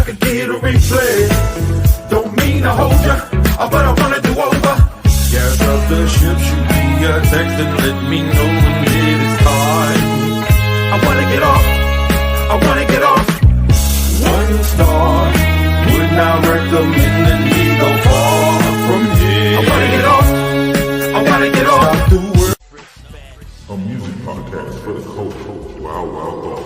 could get a replay. Don't mean to hold ya, but I wanna do over. Gas up the ship, shoot me a text and let me know when it is time. I wanna get off, I wanna get off. 1 star, would not recommend the need go far from here. I wanna get off, I wanna get off. A music podcast for the culture. Wild, wild thoughts.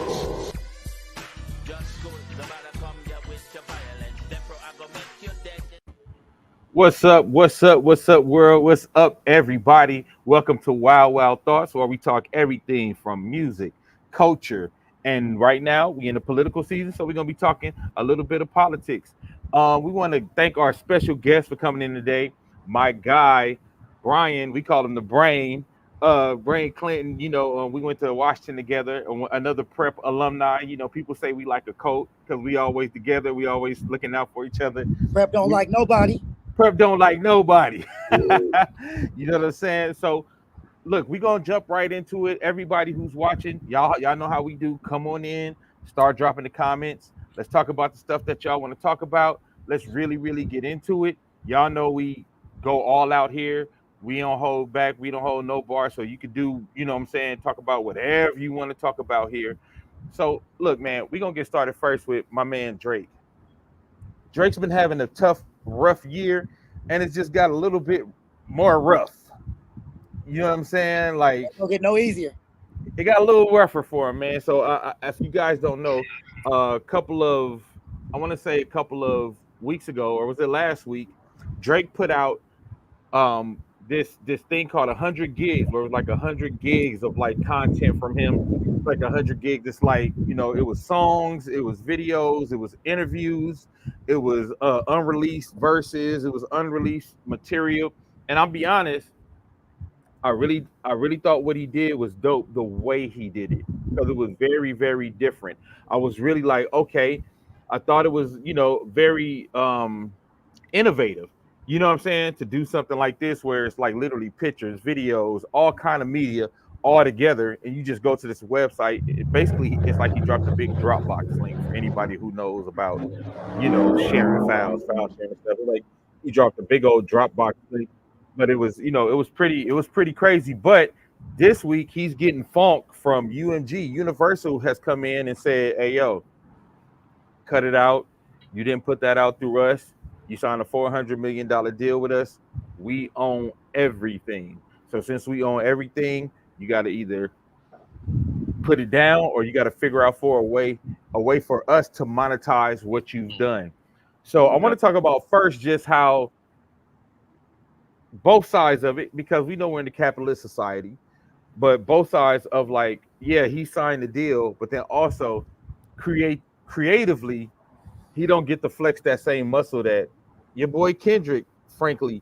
What's up? What's up? What's up, world? What's up, everybody? Welcome to Wild Wild Thoughts, where we talk everything from music, culture, and right now we in the political season, so we're gonna be talking a little bit of politics. We want to thank our special guest for coming in today, my guy Brian. We call him the Brain. Brain Clinton. You know, we went to Washington together. Another prep alumni. You know, people say we like a cult because we always together. We always looking out for each other. Prep don't like nobody. Prep don't like nobody. You know what I'm saying? So look, we're gonna jump right into it. Everybody who's watching, y'all know how we do. Come on in, start dropping the comments. Let's talk about the stuff that y'all want to talk about. Let's really get into it. Y'all know we go all out here. We don't hold back, we don't hold no bar. So you could do, you know what I'm saying, talk about whatever you want to talk about here. So look, man, we're gonna get started first with my man Drake. Drake's been having a tough, rough year, and it's just got a little bit more rough. You know what I'm saying? Like, It don't get no easier. It got a little rougher for him, man. So if you guys don't know, a couple of weeks ago, or was it last week, Drake put out this thing called 100 gigs, where it was like 100 gigs of like content from him. It's like 100 gigs. It's like, you know, it was songs, it was videos, it was interviews, it was unreleased verses, it was unreleased material. And I'll be honest, I really thought what he did was dope, the way he did it, because it was very different. I was really like, okay, I thought it was, you know, very innovative. You know what I'm saying? To do something like this, where it's like literally pictures, videos, all kind of media all together, and you just go to this website. It's like he dropped a big Dropbox link for anybody who knows about, you know, sharing file sharing stuff. Like, he dropped a big old Dropbox link, but it was, you know, it was pretty crazy. But this week he's getting funk from UMG. Universal has come in and said, "Hey, yo, cut it out. You didn't put that out through us. You signed a $400 million deal with us. We own everything. So since we own everything, you got to either put it down, or you got to figure out for a way for us to monetize what you've done." So I want to talk about first just how both sides of it, because we know we're in the capitalist society, but both sides of, like, yeah, he signed the deal, but then also creatively, he don't get to flex that same muscle that your boy Kendrick, frankly,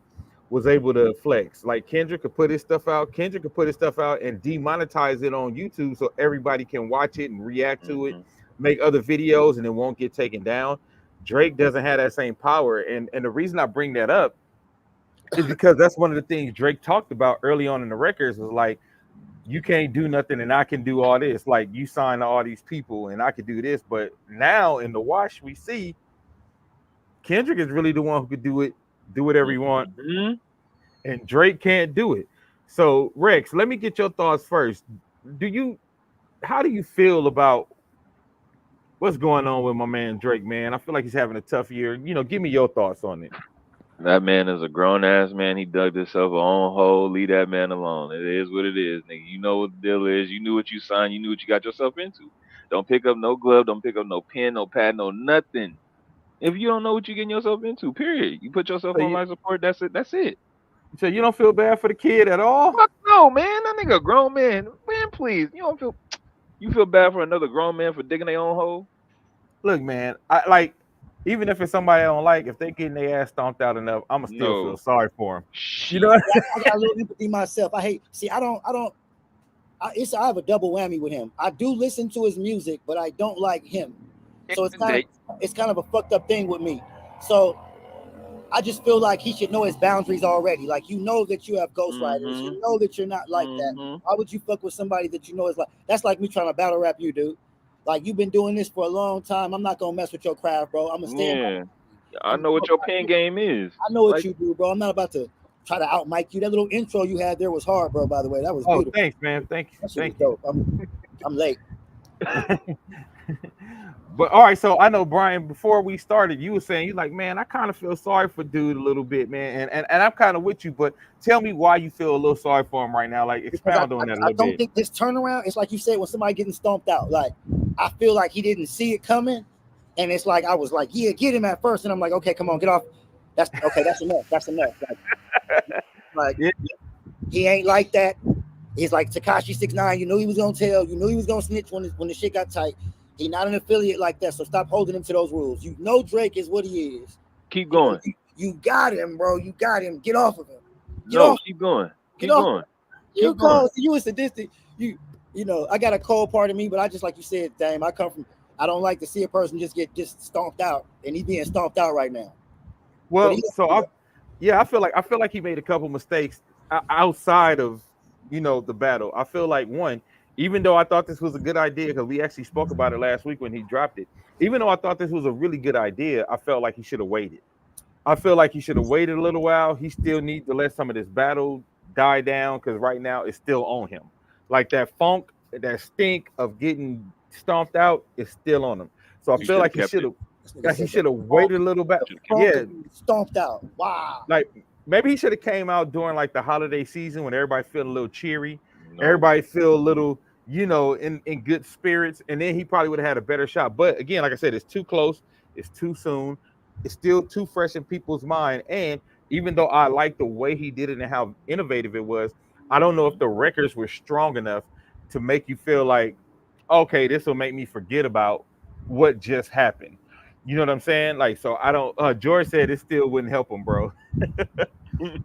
was able to flex. Like, Kendrick could put his stuff out and demonetize it on YouTube so everybody can watch it and react to it, make other videos, and it won't get taken down. Drake doesn't have that same power. And the reason I bring that up is because that's one of the things Drake talked about early on in the records, was like, you can't do nothing and I can do all this. Like, you sign all these people and I could do this. But now in the wash, we see Kendrick is really the one who could do whatever he wants. And Drake can't do it. So Rex, let me get your thoughts first. How do you feel about what's going on with my man Drake, man? I feel like he's having a tough year. You know, give me your thoughts on it. That man is a grown-ass man. He dug himself a own hole. Leave that man alone. It is what it is, nigga. You know what the deal is. You knew what you signed. You knew what you got yourself into. Don't pick up no glove. Don't pick up no pen, no pad, no nothing. If you don't know what you're getting yourself into, period. You put yourself on life support, that's it. That's it. So you don't feel bad for the kid at all? Fuck no, man. That nigga a grown man. Man, please. You feel bad for another grown man for digging their own hole? Look, man, I like, even if it's somebody I don't like, if they getting their ass stomped out enough, I'ma still feel sorry for him. You know, I got a little empathy myself. I have a double whammy with him. I do listen to his music, but I don't like him. So it's kind of a fucked up thing with me. So I just feel like he should know his boundaries already. Like, you know that you have ghostwriters. You know that you're not like that. Why would you fuck with somebody that you know is like? That's like me trying to battle rap you, dude. Like you've been doing this for a long time. I'm not gonna mess with your craft, bro. I'm gonna stand. Yeah, I know what your pen game is. I know what Like, you do, bro. I'm not about to try to out mic you. That little intro you had there was hard, bro. By the way, that was beautiful. Thanks, man. Thank you. That shit Thank was you. dope. I'm late. But all right, so I know Brian. Before we started, you were saying you like, man, I kind of feel sorry for dude a little bit, man, and I'm kind of with you. But tell me why you feel a little sorry for him right now. Like, expound on that a little I don't bit. think this turnaround. It's like you said when somebody getting stomped out. Like I feel like he didn't see it coming, and it's like I was like, yeah, get him at first, and I'm like, okay, come on, get off. That's okay. That's enough. That's enough. Like Yeah. he ain't like that. He's like Tekashi 6ix9ine. You knew he was gonna tell. You knew he was gonna snitch when the shit got tight. He not an affiliate like that, so stop holding him to those rules. You know Drake is what he is. keep going. You got him, bro. You got him. Get off of him. Keep going. Keep Get off. going. You Keep going. cold. You a sadistic. You know. I got a cold part of me, but I just like you said, Dame. I come from. I don't like to see a person just get stomped out, and he's being stomped out right now. Well, I feel like he made a couple mistakes outside of the battle. I feel like one, even though I thought this was a good idea because we actually spoke about it last week when he dropped it. Even though I thought this was a really good idea, I felt like he should have waited. I feel like he should have waited a little while. He still needs to let some of this battle die down because right now it's still on him. Like that funk, that stink of getting stomped out is still on him. So I feel like he should have. He should have waited a little bit. Yeah, stomped out. Wow. Like maybe he should have came out during like the holiday season when everybody feel a little cheery, No. everybody feel a little, in good spirits, and then he probably would have had a better shot. But again, like I said, it's too close, it's too soon, it's still too fresh in people's mind. And even though I like the way he did it and how innovative it was, I don't know if the records were strong enough to make you feel like, okay, this will make me forget about what just happened. You know what I'm saying? Like, so I don't. George said it still wouldn't help him, bro.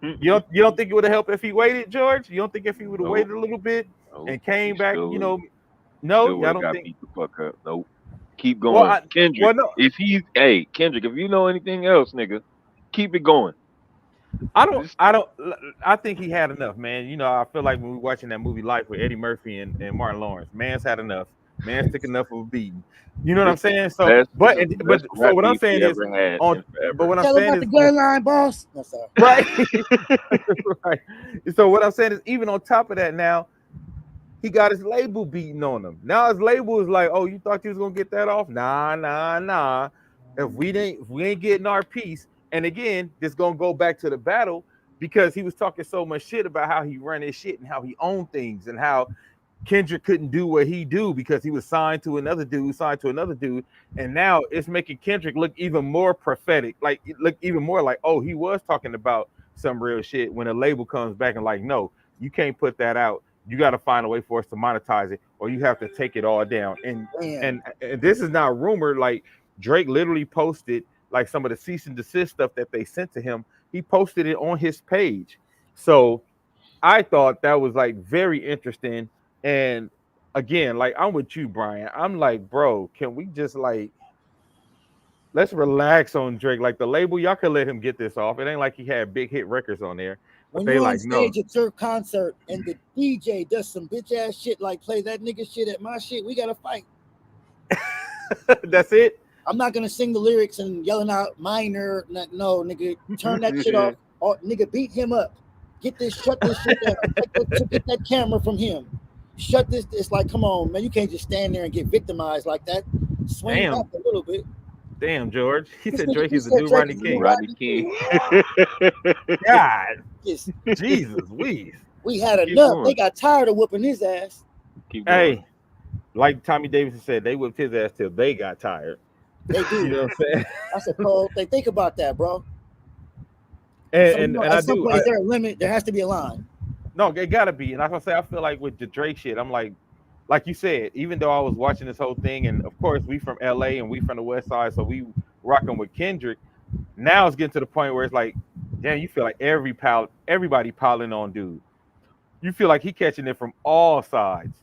You don't think it would have helped if he waited, George? You don't think if he would have waited a little bit and came back, No, I don't think. Beat the fuck up. Nope. Keep going, Kendrick. no. Kendrick, if you know anything else, nigga, keep it going. I think he had enough, man. I feel like when we were watching that movie Life with Eddie Murphy and Martin Lawrence, man's had enough. Man's took enough of a beating. You know what I'm saying? So, but what I'm saying is, but what I'm saying is, the gun line, boss. No, sorry. Right, right. So what I'm saying is, even on top of that, now he got his label beating on him. Now his label is like, oh, you thought you was gonna get that off? Nah. If we ain't getting our piece, and again, this gonna go back to the battle because he was talking so much shit about how he run his shit and how he owned things and how Kendrick couldn't do what he do because he was signed to another dude, and now it's making Kendrick look even more prophetic, like look even more like, oh, he was talking about some real shit. When a label comes back and like, no, you can't put that out. You got to find a way for us to monetize it, or you have to take it all down. And this is not rumor. Like Drake literally posted like some of the cease and desist stuff that they sent to him. He posted it on his page. So I thought that was like very interesting. And again, like I'm with you, Brian. I'm like, bro, can we just like let's relax on Drake? Like the label, y'all can let him get this off. It ain't like he had big hit records on there. When you're on stage at your concert and the DJ does some bitch ass shit like play that nigga shit at my shit, we gotta fight. That's it. I'm not gonna sing the lyrics and yelling out minor. No, nigga, turn that shit off. Or nigga, beat him up. Shut this shit down. Get that camera from him. Shut this. It's like, come on, man. You can't just stand there and get victimized like that. Swing back a little bit. Damn, George. He said Drake is the new Rodney King. Rodney King. God. Jesus, we had enough. They got tired of whooping his ass. Hey, like Tommy Davidson said, they whipped his ass till they got tired. They do. You know what I'm saying? That's a cold thing. Think about that, bro. And I do. Is there a limit? There has to be a line. No, it gotta be. And I feel like with the Drake shit, I'm like you said, even though I was watching this whole thing, and of course we from LA and we from the West Side, so we rocking with Kendrick. Now it's getting to the point where it's like, damn, you feel like everybody piling on dude. You feel like he catching it from all sides.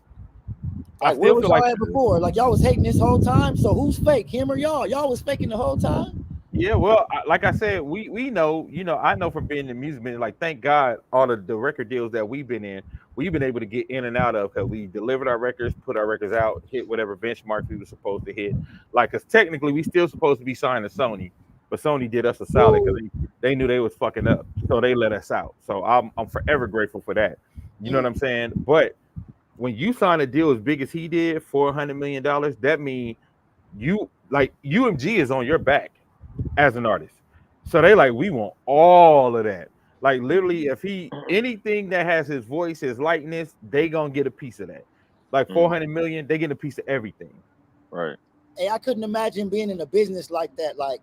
Like, where was y'all at before? Like y'all was hating this whole time. So who's fake, him or y'all? Y'all was faking the whole time. Yeah, well, like I said, we know, I know from being in the music business, like thank God all of the record deals that we've been in, we've been able to get in and out of because we delivered our records, put our records out, hit whatever benchmarks we were supposed to hit. Like, cause technically we still supposed to be signed to Sony, but Sony did us a solid because they knew they was fucking up, so they let us out. So I'm forever grateful for that. You know what I'm saying? But when you sign a deal as big as he did, $400 million, that means you like UMG is on your back as an artist. So they like, we want all of that. Like literally, if he anything that has his voice, his likeness, they gonna get a piece of that. Like 400 million, they get a piece of everything. Right. Hey, I couldn't imagine being in a business like that. Like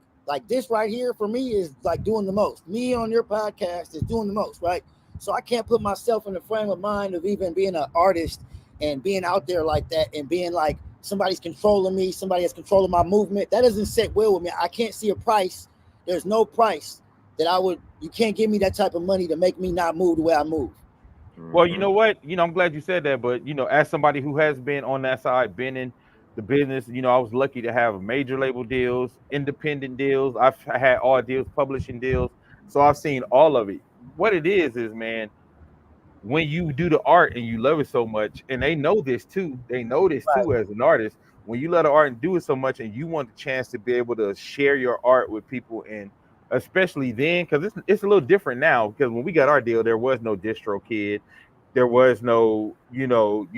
this right here for me is like doing the most. Me on your podcast is doing the most, right? So I can't put myself in the frame of mind of even being an artist and being out there like that and being like somebody's controlling me, somebody has control of my movement. That doesn't sit well with me. I can't see a price. There's no price that you can't give me that type of money to make me not move the way I move. Well, you know what? I'm glad you said that, but as somebody who has been on that side, been in the business, I was lucky to have major label deals, independent deals. I've had all deals, publishing deals. So I've seen all of it. What it is, man, when you do the art and you love it so much, and they know this too, as an artist, when you love the art and do it so much and you want the chance to be able to share your art with people, and especially then, because it's a little different now, because when we got our deal, there was no distro kid. There was no, you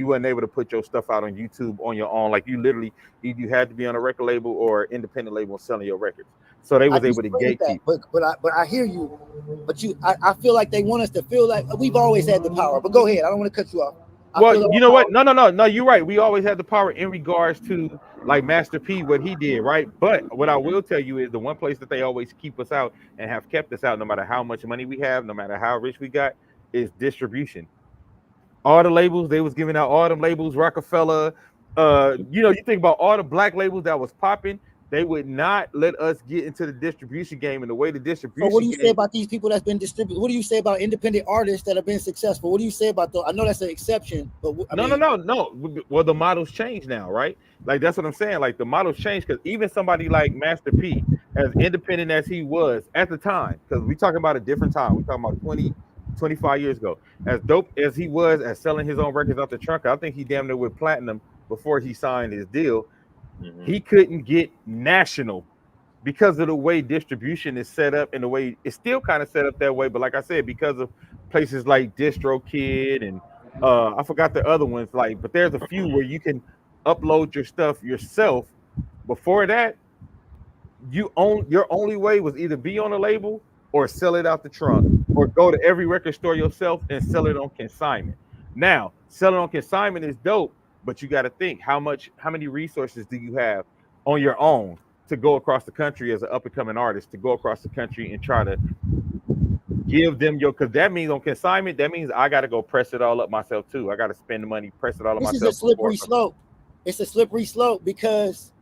weren't able to put your stuff out on YouTube on your own. Like you literally, you had to be on a record label or independent label selling your records. So they was able to gatekeep. But I hear you. But I feel like they want us to feel like we've always had the power. But go ahead. I don't want to cut you off. Well, you know what? No, you're right. We always had the power in regards to like Master P, what he did, right? But what I will tell you is the one place that they always keep us out and have kept us out, no matter how much money we have, no matter how rich we got, is distribution. All the labels, they was giving out all them labels, Rockefeller. You think about all the black labels that was popping, they would not let us get into the distribution game. And the way the distribution. So what do you say about these people that's been distributed? What do you say about independent artists that have been successful? What do you say about those? I know that's an exception, but no. Well, the models change now, right? Like that's what I'm saying. Like the models change because even somebody like Master P, as independent as he was at the time, because we talking about a different time. We talking about 25 years ago. As dope as he was at selling his own records out the trunk, I think he damn near went platinum before he signed his deal. He couldn't get national because of the way distribution is set up and the way it's still kind of set up that way. But like I said, because of places like DistroKid and I forgot the other ones, but there's a few where you can upload your stuff yourself. Before that, your only way was either be on a label or sell it out the trunk or go to every record store yourself and sell it on consignment. Now, selling on consignment is dope, but you got to think how many resources do you have on your own to go across the country as an up and coming artist, to go across the country and try to give them because that means on consignment, that means I got to go press it all up myself too. I got to spend the money, press it all up myself. This is a slippery slope. It's a slippery slope because,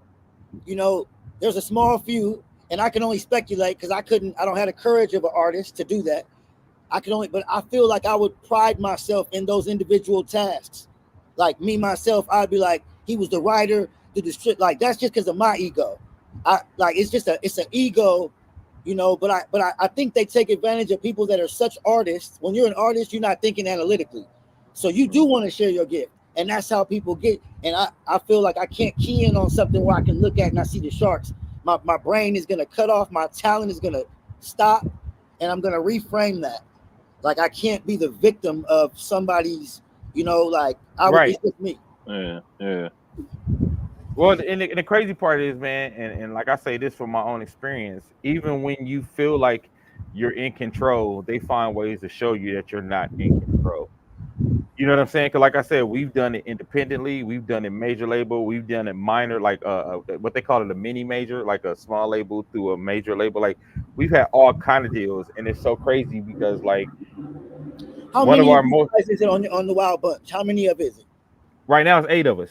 there's a small few, and I can only speculate because I don't have the courage of an artist to do that. But I feel like I would pride myself in those individual tasks. Like me, myself, I'd be like, he was the writer, the district. Like that's just because of my ego. It's an ego, but I think they take advantage of people that are such artists. When you're an artist, you're not thinking analytically. So you do want to share your gift. And that's how people get. And I feel like I can't key in on something where I can look at and I see the sharks. My brain is going to cut off. My talent is going to stop. And I'm going to reframe that. Like I can't be the victim of somebody's, it's just me. Yeah. Well, and the crazy part is, man, and like I say this from my own experience, even when you feel like you're in control, they find ways to show you that you're not in control. You know what I'm saying? Because like I said, we've done it independently, we've done it major label, we've done it minor, like what they call it a mini major, like a small label through a major label. Like we've had all kind of deals, and it's so crazy because like how one many of our most is it on the Wylde Bunch? How many of is it? Right now, it's 8 of us.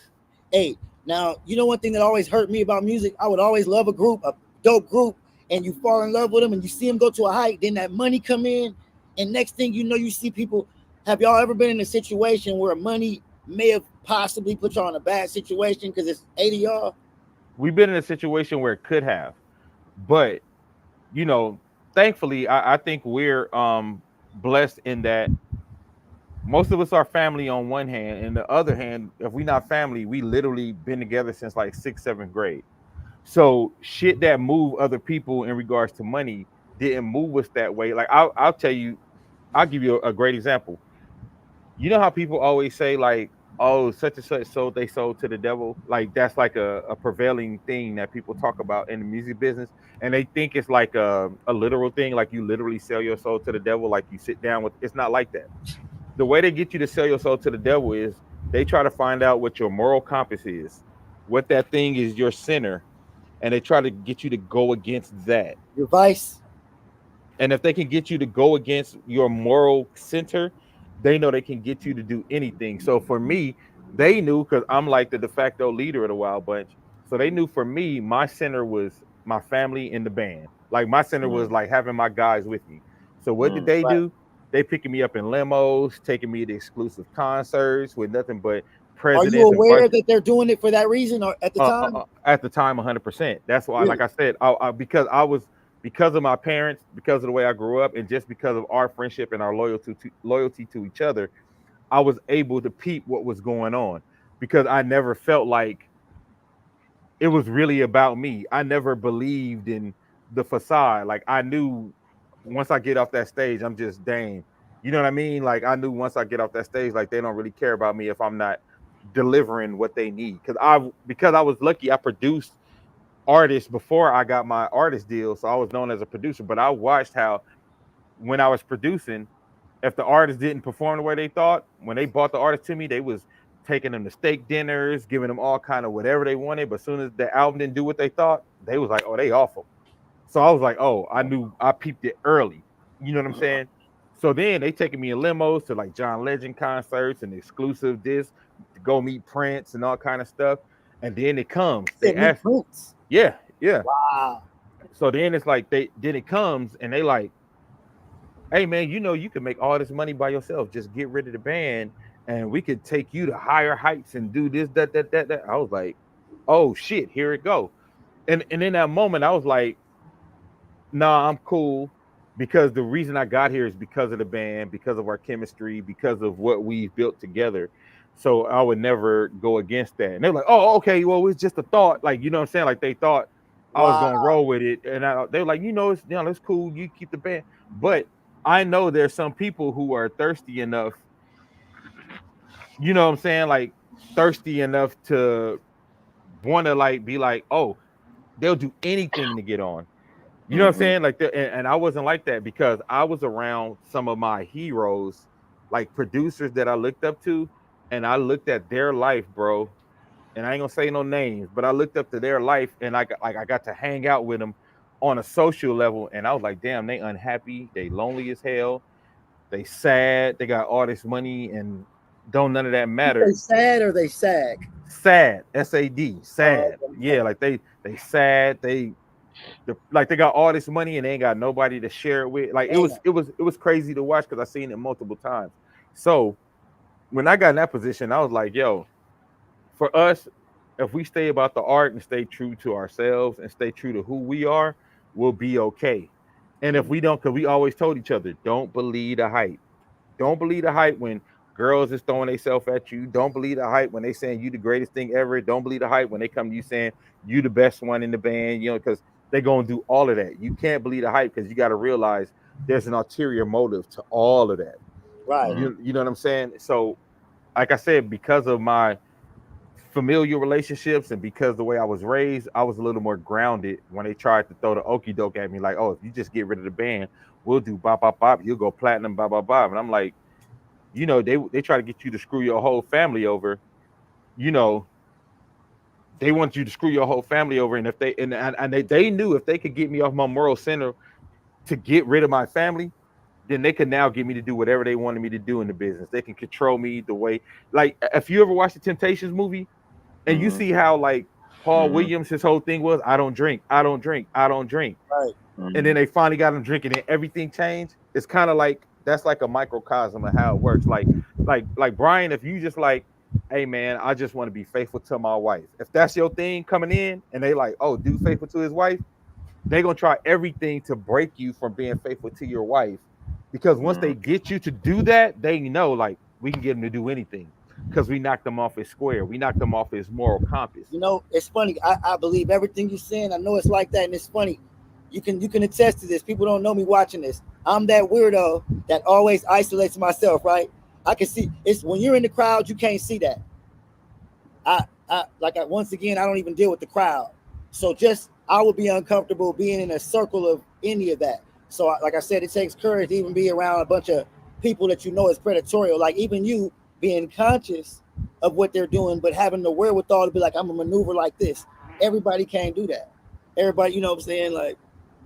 8. Now, one thing that always hurt me about music, I would always love a dope group, and you fall in love with them, and you see them go to a height, then that money come in, and next thing you know, you see people. Have y'all ever been in a situation where money may have possibly put y'all in a bad situation because it's 8 of y'all? We've been in a situation where it could have, but thankfully, I think we're blessed in that most of us are family on one hand, and the other hand, if we not family, we literally been together since like sixth, seventh grade. So shit that move other people in regards to money didn't move us that way. Like I'll tell you, I'll give you a great example. You know how people always say like, oh, such and such sold they sold to the devil. Like that's like a prevailing thing that people talk about in the music business, and they think it's like a literal thing, like you literally sell your soul to the devil, like you sit down with. It's not like that. The way they get you to sell your soul to the devil is they try to find out what your moral compass is, what that thing is, your center, and they try to get you to go against that. Your vice. And if they can get you to go against your moral center, they know they can get you to do anything. So for me, they knew because I'm like the de facto leader of the Wild Bunch. So they knew for me, my center was my family in the band. Like my center was like having my guys with me. So what did they Right. do? They picking me up in limos, taking me to exclusive concerts with nothing but Are you presidents and aware vice that they're doing it for that reason or at the time? at the time 100%. That's why, like Really? I said, because I was because of my parents, because of the way I grew up, and just because of our friendship and our loyalty to each other, I was able to peep what was going on because I never felt like it was really about me. I never believed in the facade. Like I knew once I get off that stage, I'm just Dame. You know what I mean? Like I knew once I get off that stage, like they don't really care about me if I'm not delivering what they need. Because I was lucky, I produced artists before I got my artist deal, so I was known as a producer. But I watched how when I was producing, if the artist didn't perform the way they thought, when they bought the artist to me, they was taking them to steak dinners, giving them all kind of whatever they wanted. But as soon as the album didn't do what they thought, they was like, "Oh, they awful." So I was like, "Oh, I knew I peeped it early." You know what I'm saying? So then they taking me in limos to like John Legend concerts and exclusive discs to go meet Prince and all kind of stuff. And then it comes, they Said meet ask, Prince. yeah, yeah. Wow. So then it's like then it comes and they like, hey man, you know you can make all this money by yourself. Just get rid of the band and we could take you to higher heights and do this, that. I was like, oh shit, here it go. And in that moment, I was like, nah, I'm cool because the reason I got here is because of the band, because of our chemistry, because of what we've built together. So I would never go against that. And they're like, oh, okay, well, it's just a thought. Like, you know what I'm saying? Like they thought I was Wow. gonna roll with it. And they were like, it's that's cool. You keep the band. But I know there's some people who are thirsty enough, you know what I'm saying? Like thirsty enough to want to like be like, oh, they'll do anything to get on. You know what I'm saying? Like, and I wasn't like that because I was around some of my heroes, like producers that I looked up to, and I looked at their life, bro. And I ain't gonna say no names, but I looked up to their life, and I got to hang out with them on a social level, and I was like, damn, they unhappy, they lonely as hell, they sad, they got all this money, and don't none of that They matter. sad or they sag? Sad, SAD, sad, Okay. yeah, like they sad, like they got all this money and they ain't got nobody to share it with. Like Damn. it was crazy to watch because I seen it multiple times. So when I got in that position, I was like, yo, for us, if we stay about the art and stay true to ourselves and stay true to who we are, we'll be okay. And if we don't, because we always told each other, don't believe the hype. Don't believe the hype when girls is throwing themselves at you. Don't believe the hype when they saying you the greatest thing ever. Don't believe the hype when they come to you saying you the best one in the band. You know, because they're gonna do all of that. You can't believe the hype because you got to realize there's an ulterior motive to all of that. Right. You know what I'm saying? So, like I said, because of my familial relationships and because the way I was raised, I was a little more grounded when they tried to throw the okey doke at me, like, oh, if you just get rid of the band, we'll do bop bop bop, you'll go platinum, bop bop bop. And I'm like, they try to get you to screw your whole family over. You know, they want you to screw your whole family over. And if they knew if they could get me off my moral center to get rid of my family, then they could now get me to do whatever they wanted me to do in the business. They can control me the way, like, if you ever watched the Temptations movie and you see how like Paul Williams, his whole thing was, I don't drink, I don't drink, I don't drink. Right. And then they finally got him drinking and everything changed. It's kind of like that's like a microcosm of how it works. Like Brian, if you just like, hey man, I just want to be faithful to my wife. If that's your thing coming in and they like, oh, dude faithful to his wife, they're gonna try everything to break you from being faithful to your wife. Because once they get you to do that, they know like we can get him to do anything because we knocked him off his square. We knocked him off his moral compass. You know, it's funny. I believe everything you're saying. I know it's like that, and it's funny. You can attest to this. People don't know me watching this. I'm that weirdo that always isolates myself, right? I can see it's when you're in the crowd, you can't see that. Once again, I don't even deal with the crowd. So just I would be uncomfortable being in a circle of any of that. So like I said, it takes courage to even be around a bunch of people that you know is predatory. Like even you being conscious of what they're doing, but having the wherewithal to be like, I'm a maneuver like this. Everybody can't do that. Everybody, you know what I'm saying? Like,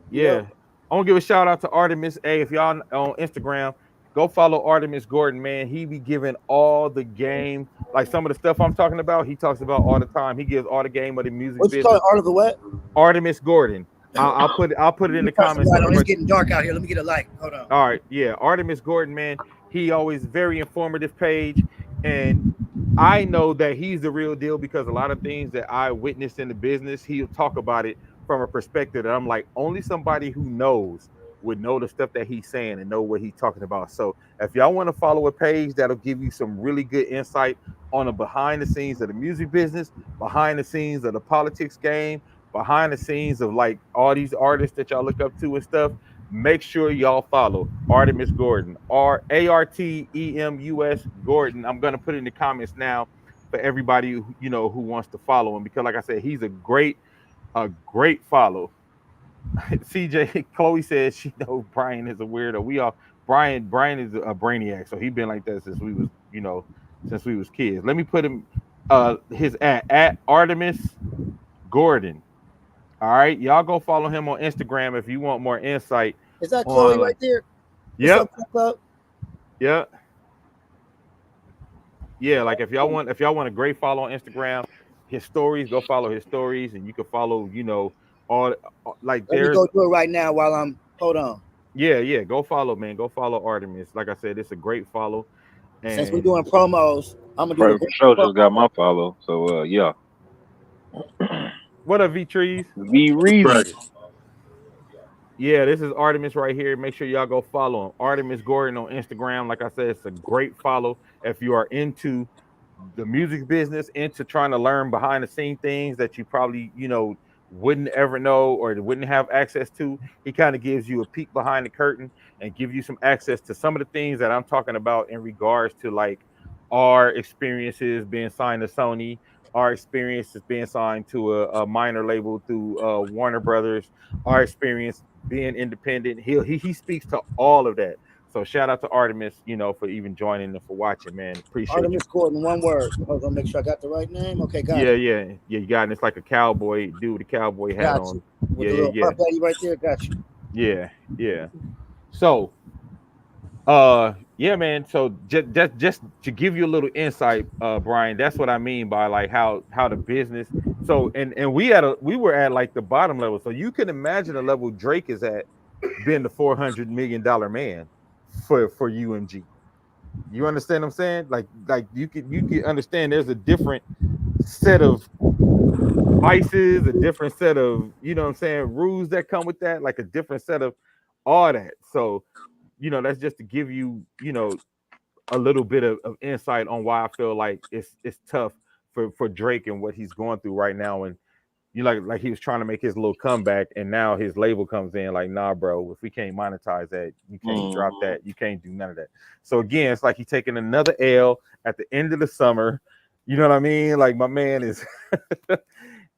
Yeah. I want to give a shout out to Artemis. Hey, if y'all on Instagram, go follow Artemis Gordon, man. He be giving all the game. Like some of the stuff I'm talking about, he talks about all the time. He gives all the game of the music what you business. call it? Art of the what? Artemis Gordon. I'll put it in the comments. It's getting dark out here. Let me get a light. Hold on. All right, yeah, Artemis Gordon, man. He always very informative page, and I know that he's the real deal because a lot of things that I witnessed in the business, he'll talk about it from a perspective that I'm like, only somebody who knows would know the stuff that he's saying and know what he's talking about. So if y'all want to follow a page that'll give you some really good insight on the behind the scenes of the music business, behind the scenes of the politics game, behind the scenes of like all these artists that y'all look up to and stuff, make sure y'all follow Artemis Gordon, Artemus Gordon. I'm gonna put it in the comments now for everybody who, you know, who wants to follow him, because like I said, he's a great follow. CJ Chloe says she knows Brian is a weirdo. We all Brian is a brainiac, so he's been like that since we was, you know, since we was kids. Let me put him his at Artemis Gordon. All right, y'all go follow him on Instagram if you want more insight. Is that Chloe right there? Yep. Yeah. Yeah, like if y'all want a great follow on Instagram, his stories, go follow his stories, and you can follow, you know, all like Let me go do it right now while I'm hold on. Yeah, go follow, man. Go follow Artemis. Like I said, it's a great follow. And since we're doing promos, I'm gonna do the show just got my follow. So yeah. What up, V Trees? V Reason. Yeah, this is Artemis right here. Make sure y'all go follow him. Artemis Gordon on Instagram. Like I said, it's a great follow if you are into the music business, into trying to learn behind the scene things that you probably, you know, wouldn't ever know or wouldn't have access to. He kind of gives you a peek behind the curtain and give you some access to some of the things that I'm talking about in regards to like our experiences being signed to Sony, our experiences being signed to a minor label through Warner Brothers, our experience being independent. He speaks to all of that. So shout out to Artemis, you know, for even joining and for watching, man. Appreciate Artemis Gordon, one word. Hold on, make sure I got the right name. Okay, got it. Yeah, you got it. It's like a cowboy dude with a cowboy hat got on. You. With the little pup daddy right there, got you. Yeah. So yeah, man. So just to give you a little insight, Brian, that's what I mean by like how the business. So and we were at like the bottom level. So you can imagine the level Drake is at, being the $400 million man for UMG. You understand what I'm saying? Like you can understand there's a different set of vices, a different set of, you know what I'm saying, rules that come with that, like a different set of all that. So, you know, that's just to give you, you know, a little bit of insight on why I feel like it's tough for Drake and what he's going through right now. And you like he was trying to make his little comeback, and now his label comes in like, nah, bro, if we can't monetize that, you can't drop that, you can't do none of that. So again, it's like he's taking another L at the end of the summer. You know what I mean? Like my man is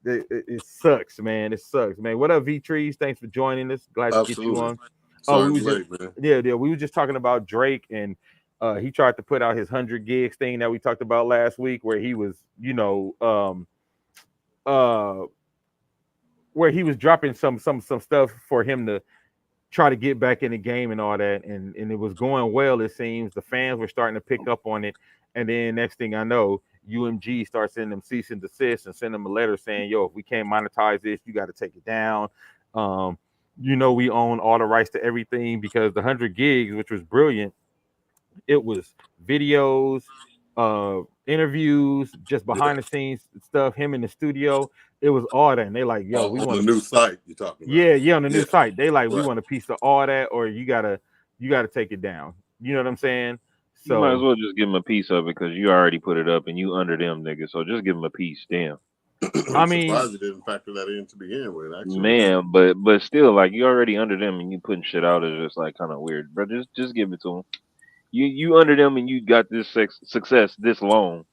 it sucks, man. It sucks, man. What up, V Trees? Thanks for joining us. Glad to get you on. Sorry, we were just talking about Drake, and he tried to put out his 100 gigs thing that we talked about last week, where he was, you know, where he was dropping some stuff for him to try to get back in the game and all that, and it was going well. It seems the fans were starting to pick up on it, and then next thing I know, UMG starts sending them cease and desist and send them a letter saying, yo, if we can't monetize this, you got to take it down. You know, we own all the rights to everything, because the 100 gigs, which was brilliant, it was videos, interviews, just behind the scenes stuff, him in the studio. It was all that. And they like, yo, we want the new site you're talking about. Yeah, on the new site. They like, we want a piece of all that, or you gotta take it down. You know what I'm saying? You might as So well just give them a piece of it because you already put it up and you under them niggas. So just give them a piece. Damn. I I'm mean, surprised you didn't factor that in to begin with. Actually, Man, but still, like you already under them and you putting shit out is just like kind of weird. But just give it to them. You under them and you got this success this long.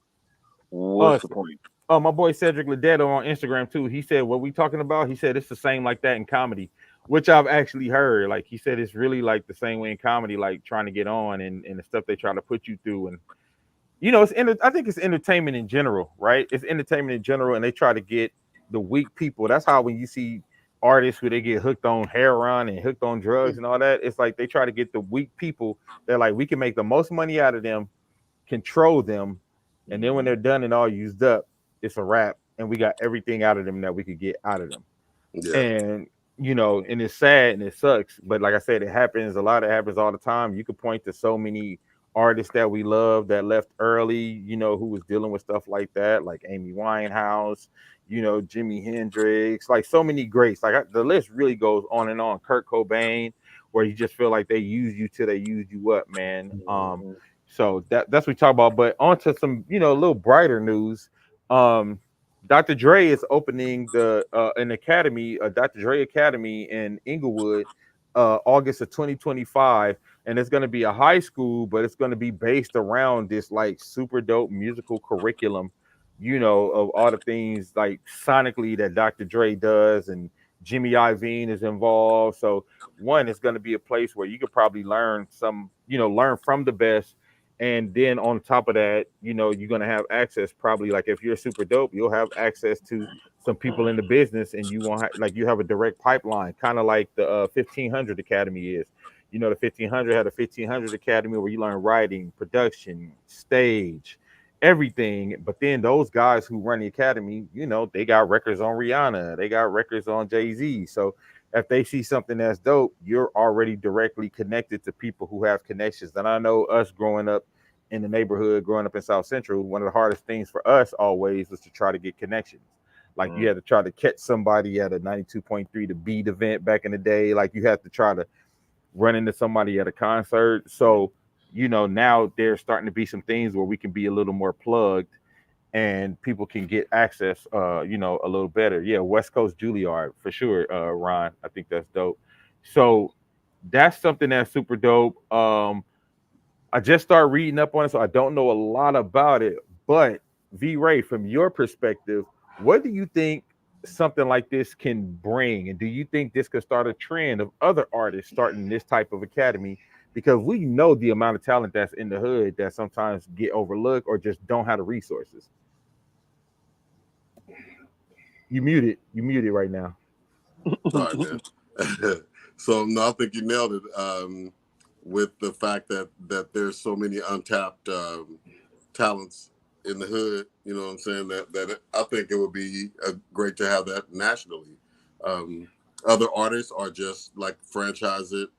What's uh, the point? my boy Cedric Ledetto on Instagram too. He said, "What we talking about?" He said it's the same like that in comedy, which I've actually heard. Like he said, it's really like the same way in comedy, like trying to get on and the stuff they try to put you through. And I think it's entertainment in general, right? It's entertainment in general, and they try to get the weak people. That's how when you see artists who they get hooked on heroin and hooked on drugs and all that, it's like they try to get the weak people. They're like, we can make the most money out of them, control them, and then when they're done and all used up, it's a wrap, and we got everything out of them that we could get out of them. yeah, And and it's sad and it sucks, but like I said, it happens a lot. It happens all the time. You could point to so many artists that we love that left early, who was dealing with stuff like that, like Amy Winehouse, Jimi Hendrix, like so many greats. Like the list really goes on and on. Kurt Cobain, where you just feel like they use you till they use you up, man. So that's what we talk about. But on to some, a little brighter news. Dr. Dre is opening an academy, a Dr. Dre Academy in Inglewood, August of 2025, and it's going to be a high school, but it's going to be based around this like super dope musical curriculum, of all the things like sonically that Dr. Dre does, and Jimmy Iovine is involved. So one, it's going to be a place where you could probably learn learn from the best. And then on top of that, you're gonna have access. Probably like if you're super dope, you'll have access to some people in the business, and you won't like you have a direct pipeline, kind of like the 1500 Academy is. The 1500 had a 1500 Academy where you learn writing, production, stage, everything. But then those guys who run the academy, they got records on Rihanna, they got records on Jay-Z. So if they see something that's dope, you're already directly connected to people who have connections. And I know us growing up in the neighborhood, growing up in South Central, one of the hardest things for us always was to try to get connections. Like you had to try to catch somebody at a 92.3 The Beat event back in the day. Like you had to try to run into somebody at a concert. So, now there's starting to be some things where we can be a little more plugged and people can get access, a little better. Yeah, West Coast Juilliard for sure, Ron. I think that's dope. So that's something that's super dope. I just started reading up on it, so I don't know a lot about it. But V Ray, from your perspective, what do you think something like this can bring? And do you think this could start a trend of other artists starting this type of academy? Because we know the amount of talent that's in the hood that sometimes get overlooked or just don't have the resources. You muted. You muted right now. sorry, man. So no, I think you nailed it. With the fact that there's so many untapped talents in the hood, you know what I'm saying? That I think it would be great to have that nationally. Other artists are just like franchise it.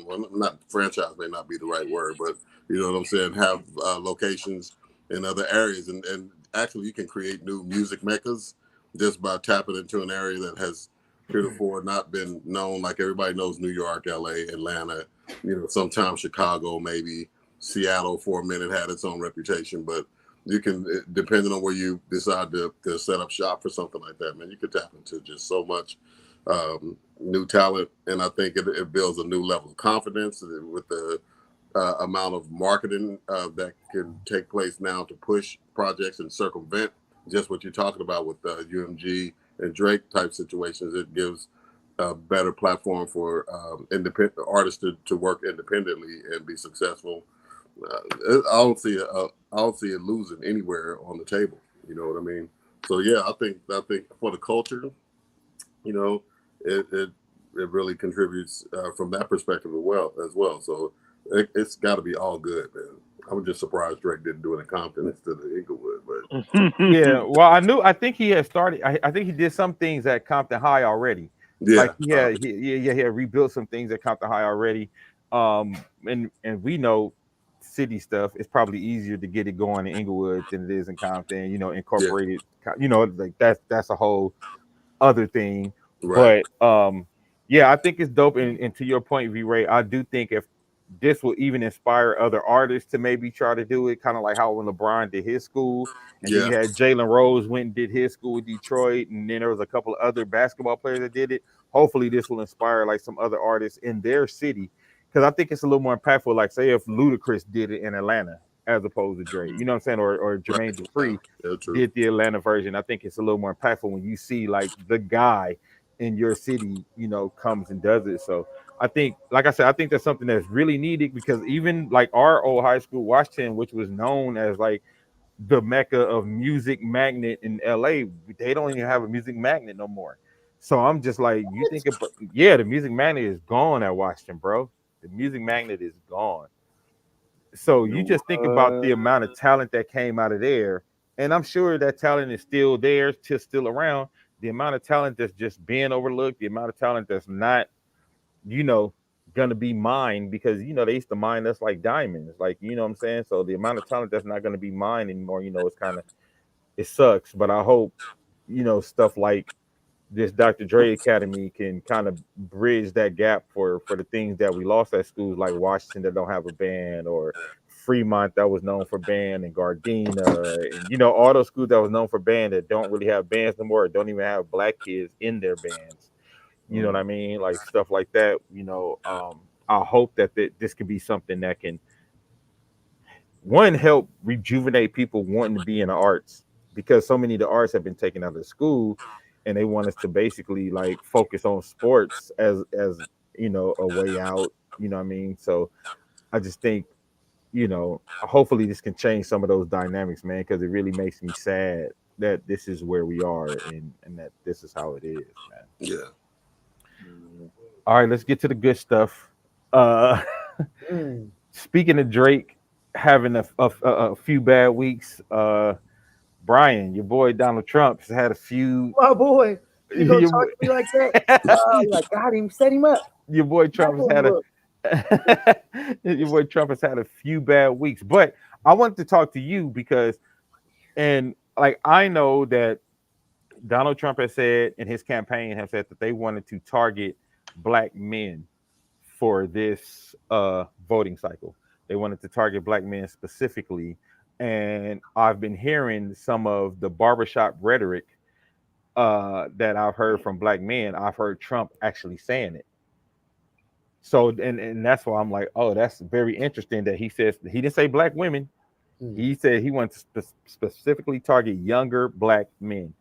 Well, not franchise may not be the right word, but you know what I'm saying. Have locations in other areas, and actually you can create new music meccas just by tapping into an area that has heretofore not been known. Like everybody knows New York, LA, Atlanta, sometimes Chicago, maybe Seattle for a minute had its own reputation, but you can, depending on where you decide to set up shop for something like that, man, you could tap into just so much new talent. And I think it builds a new level of confidence with the amount of marketing that can take place now to push projects and circumvent just what you're talking about with UMG and Drake type situations. It gives a better platform for independent artists to work independently and be successful. I don't see it losing anywhere on the table. You know what I mean? So yeah, I think for the culture, it really contributes from that perspective as well. So it's got to be all good, man. I'm just surprised Drake didn't do it in Compton instead of Inglewood, but Yeah, well, I think he had started. I think he did some things at Compton High already. yeah, Like he had rebuilt some things at Compton High already. And we know city stuff. It's probably easier to get it going in Inglewood than it is in Compton. yeah, Incorporated. Like that's a whole other thing. right, But yeah, I think it's dope. And to your point, V Ray, I do think if this will even inspire other artists to maybe try to do it, kind of like how when LeBron did his school, and then you had Jalen Rose went and did his school with Detroit, and then there was a couple of other basketball players that did it. Hopefully, this will inspire like some other artists in their city, because I think it's a little more impactful. Like, say if Ludacris did it in Atlanta as opposed to Dre, you know what I'm saying, or Jermaine Dupri did the Atlanta version. I think it's a little more impactful when you see like the guy in your city, you know, comes and does it. So I think, like I said, I think that's something that's really needed, because even like our old high school, Washington, which was known as like the mecca of music magnet in LA, they don't even have a music magnet no more. So I'm just like, you think about, yeah, the music magnet is gone at Washington, bro. The music magnet is gone. So you just think about the amount of talent that came out of there, and I'm sure that talent is still there, still around. The amount of talent that's just being overlooked, the amount of talent that's not, you know, gonna be mined, because you know they used to mine us like diamonds, like, you know what I'm saying. So the amount of talent that's not gonna be mined anymore, you know, it's kind of, it sucks. But I hope, you know, stuff like this Dr. Dre Academy can kind of bridge that gap for the things that we lost at schools like Washington that don't have a band, or Fremont that was known for band, and Gardena, and you know, all those schools that was known for band that don't really have bands no more, or don't even have black kids in their bands. You know what I mean? Like stuff like that. You know, I hope that this can be something that can, one, help rejuvenate people wanting to be in the arts, because so many of the arts have been taken out of school, and they want us to basically like focus on sports as you know, a way out. You know what I mean? So I just think, you know, hopefully this can change some of those dynamics, man, because it really makes me sad that this is where we are, and that this is how it is, man. Yeah. All right, let's get to the good stuff. Uh Speaking of Drake having a few bad weeks, Brian, your boy Donald Trump has had a few. My boy, you gonna your, talk to me like that? Like, got him, set him up. your boy Trump has had your boy Trump has had a few bad weeks. But I wanted to talk to you because, and like, I know that Donald Trump has said, in his campaign, have said that they wanted to target black men for this voting cycle. They wanted to target black men specifically. And I've been hearing some of the barbershop rhetoric that I've heard from black men. I've heard Trump actually saying it. So, and that's why I'm like, oh, that's very interesting that he says, he didn't say black women. He said he wants to specifically target younger black men.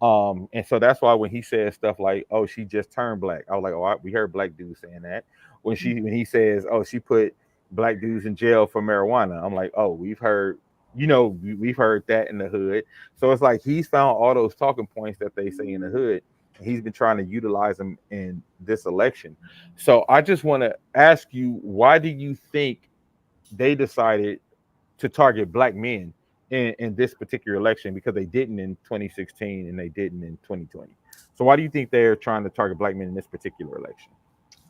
And so that's why when he says stuff like, "Oh, she just turned black," I was like, "Oh, we heard black dudes saying that." When he says, "Oh, she put black dudes in jail for marijuana," I'm like, "Oh, we've heard, you know, we've heard that in the hood." So it's like he's found all those talking points that they say in the hood, and he's been trying to utilize them in this election. So I just want to ask you, why do you think they decided to target black men in this particular election, because they didn't in 2016 and they didn't in 2020? So why do you think they're trying to target black men in this particular election?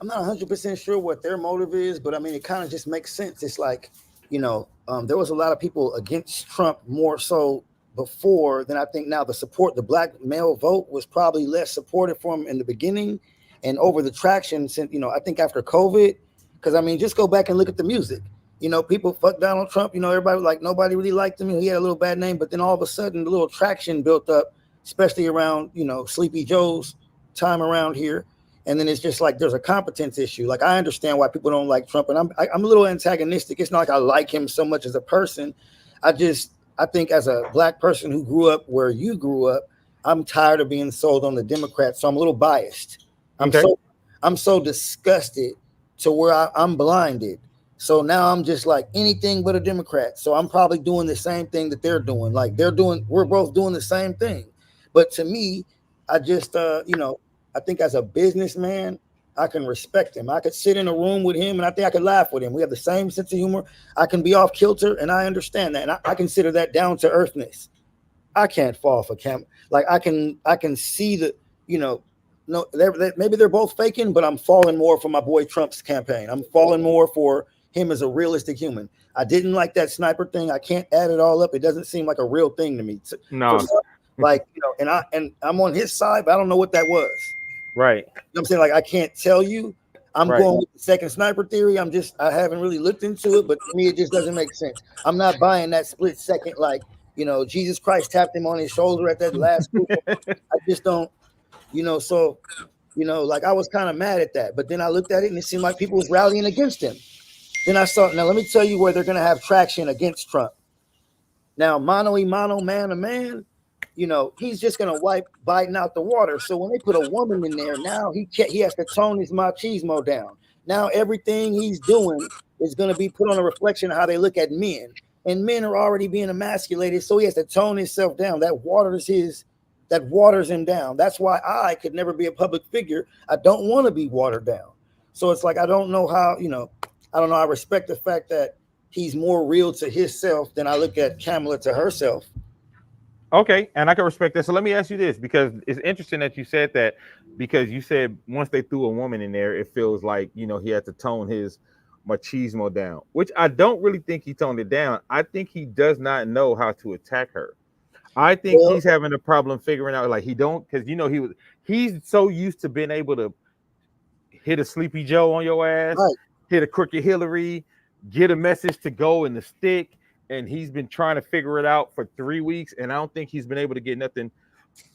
I'm not 100% sure what their motive is, but I mean, it kind of just makes sense. It's like, you know, there was a lot of people against Trump more so before than I think now. The black male vote was probably less supportive for him in the beginning, and over the traction since, you know, I think after COVID, because I mean, just go back and look at the music. You know, people fuck Donald Trump. You know, everybody was like, nobody really liked him. He had a little bad name, but then all of a sudden, the little traction built up, especially around, you know, Sleepy Joe's time around here. And then it's just like there's a competence issue. Like, I understand why people don't like Trump, and I'm a little antagonistic. It's not like I like him so much as a person. I think as a black person who grew up where you grew up, I'm tired of being sold on the Democrats, so I'm a little biased. I'm so disgusted to where I'm blinded. So now I'm just like anything but a Democrat. So I'm probably doing the same thing that they're doing. Like we're both doing the same thing. But to me, I just, you know, I think as a businessman, I can respect him. I could sit in a room with him and I think I could laugh with him. We have the same sense of humor. I can be off kilter, and I understand that. And I consider that down to earthness. I can't fall for camp. Like I can see the, you know, no, maybe they're both faking, but I'm falling more for my boy Trump's campaign. I'm falling more for him as a realistic human. I didn't like that sniper thing. I can't add it all up. It doesn't seem like a real thing to me. No. Like, you know, and I'm on his side, but I don't know what that was. Right. You know what I'm saying? Like, I can't tell you. I'm Right. going with the second sniper theory. I haven't really looked into it, but to me, it just doesn't make sense. I'm not buying that split second, like, Jesus Christ tapped him on his shoulder at that last group. I just don't, so, like I was kind of mad at that. But then I looked at it and it seemed like people was rallying against him. Then I saw, now let me tell you where they're going to have traction against Trump. Now, mano y mano, man to man, he's just going to wipe Biden out the water. So when they put a woman in there, now he has to tone his machismo down. Now everything he's doing is going to be put on a reflection of how they look at men. And men are already being emasculated, so he has to tone himself down. That waters him down. That's why I could never be a public figure. I don't want to be watered down. So it's like, I don't know how, I don't know. I respect the fact that he's more real to himself than I look at Kamala to herself. Okay, and I can respect that. So let me ask you this, because it's interesting that you said that, because you said once they threw a woman in there, it feels like, he had to tone his machismo down, which I don't really think he toned it down. I think he does not know how to attack her. I think he's having a problem figuring out, like, because he's so used to being able to hit a Sleepy Joe on your ass, Right. hit a Crooked Hillary, get a message to go in the stick. And he's been trying to figure it out for 3 weeks. And I don't think he's been able to get nothing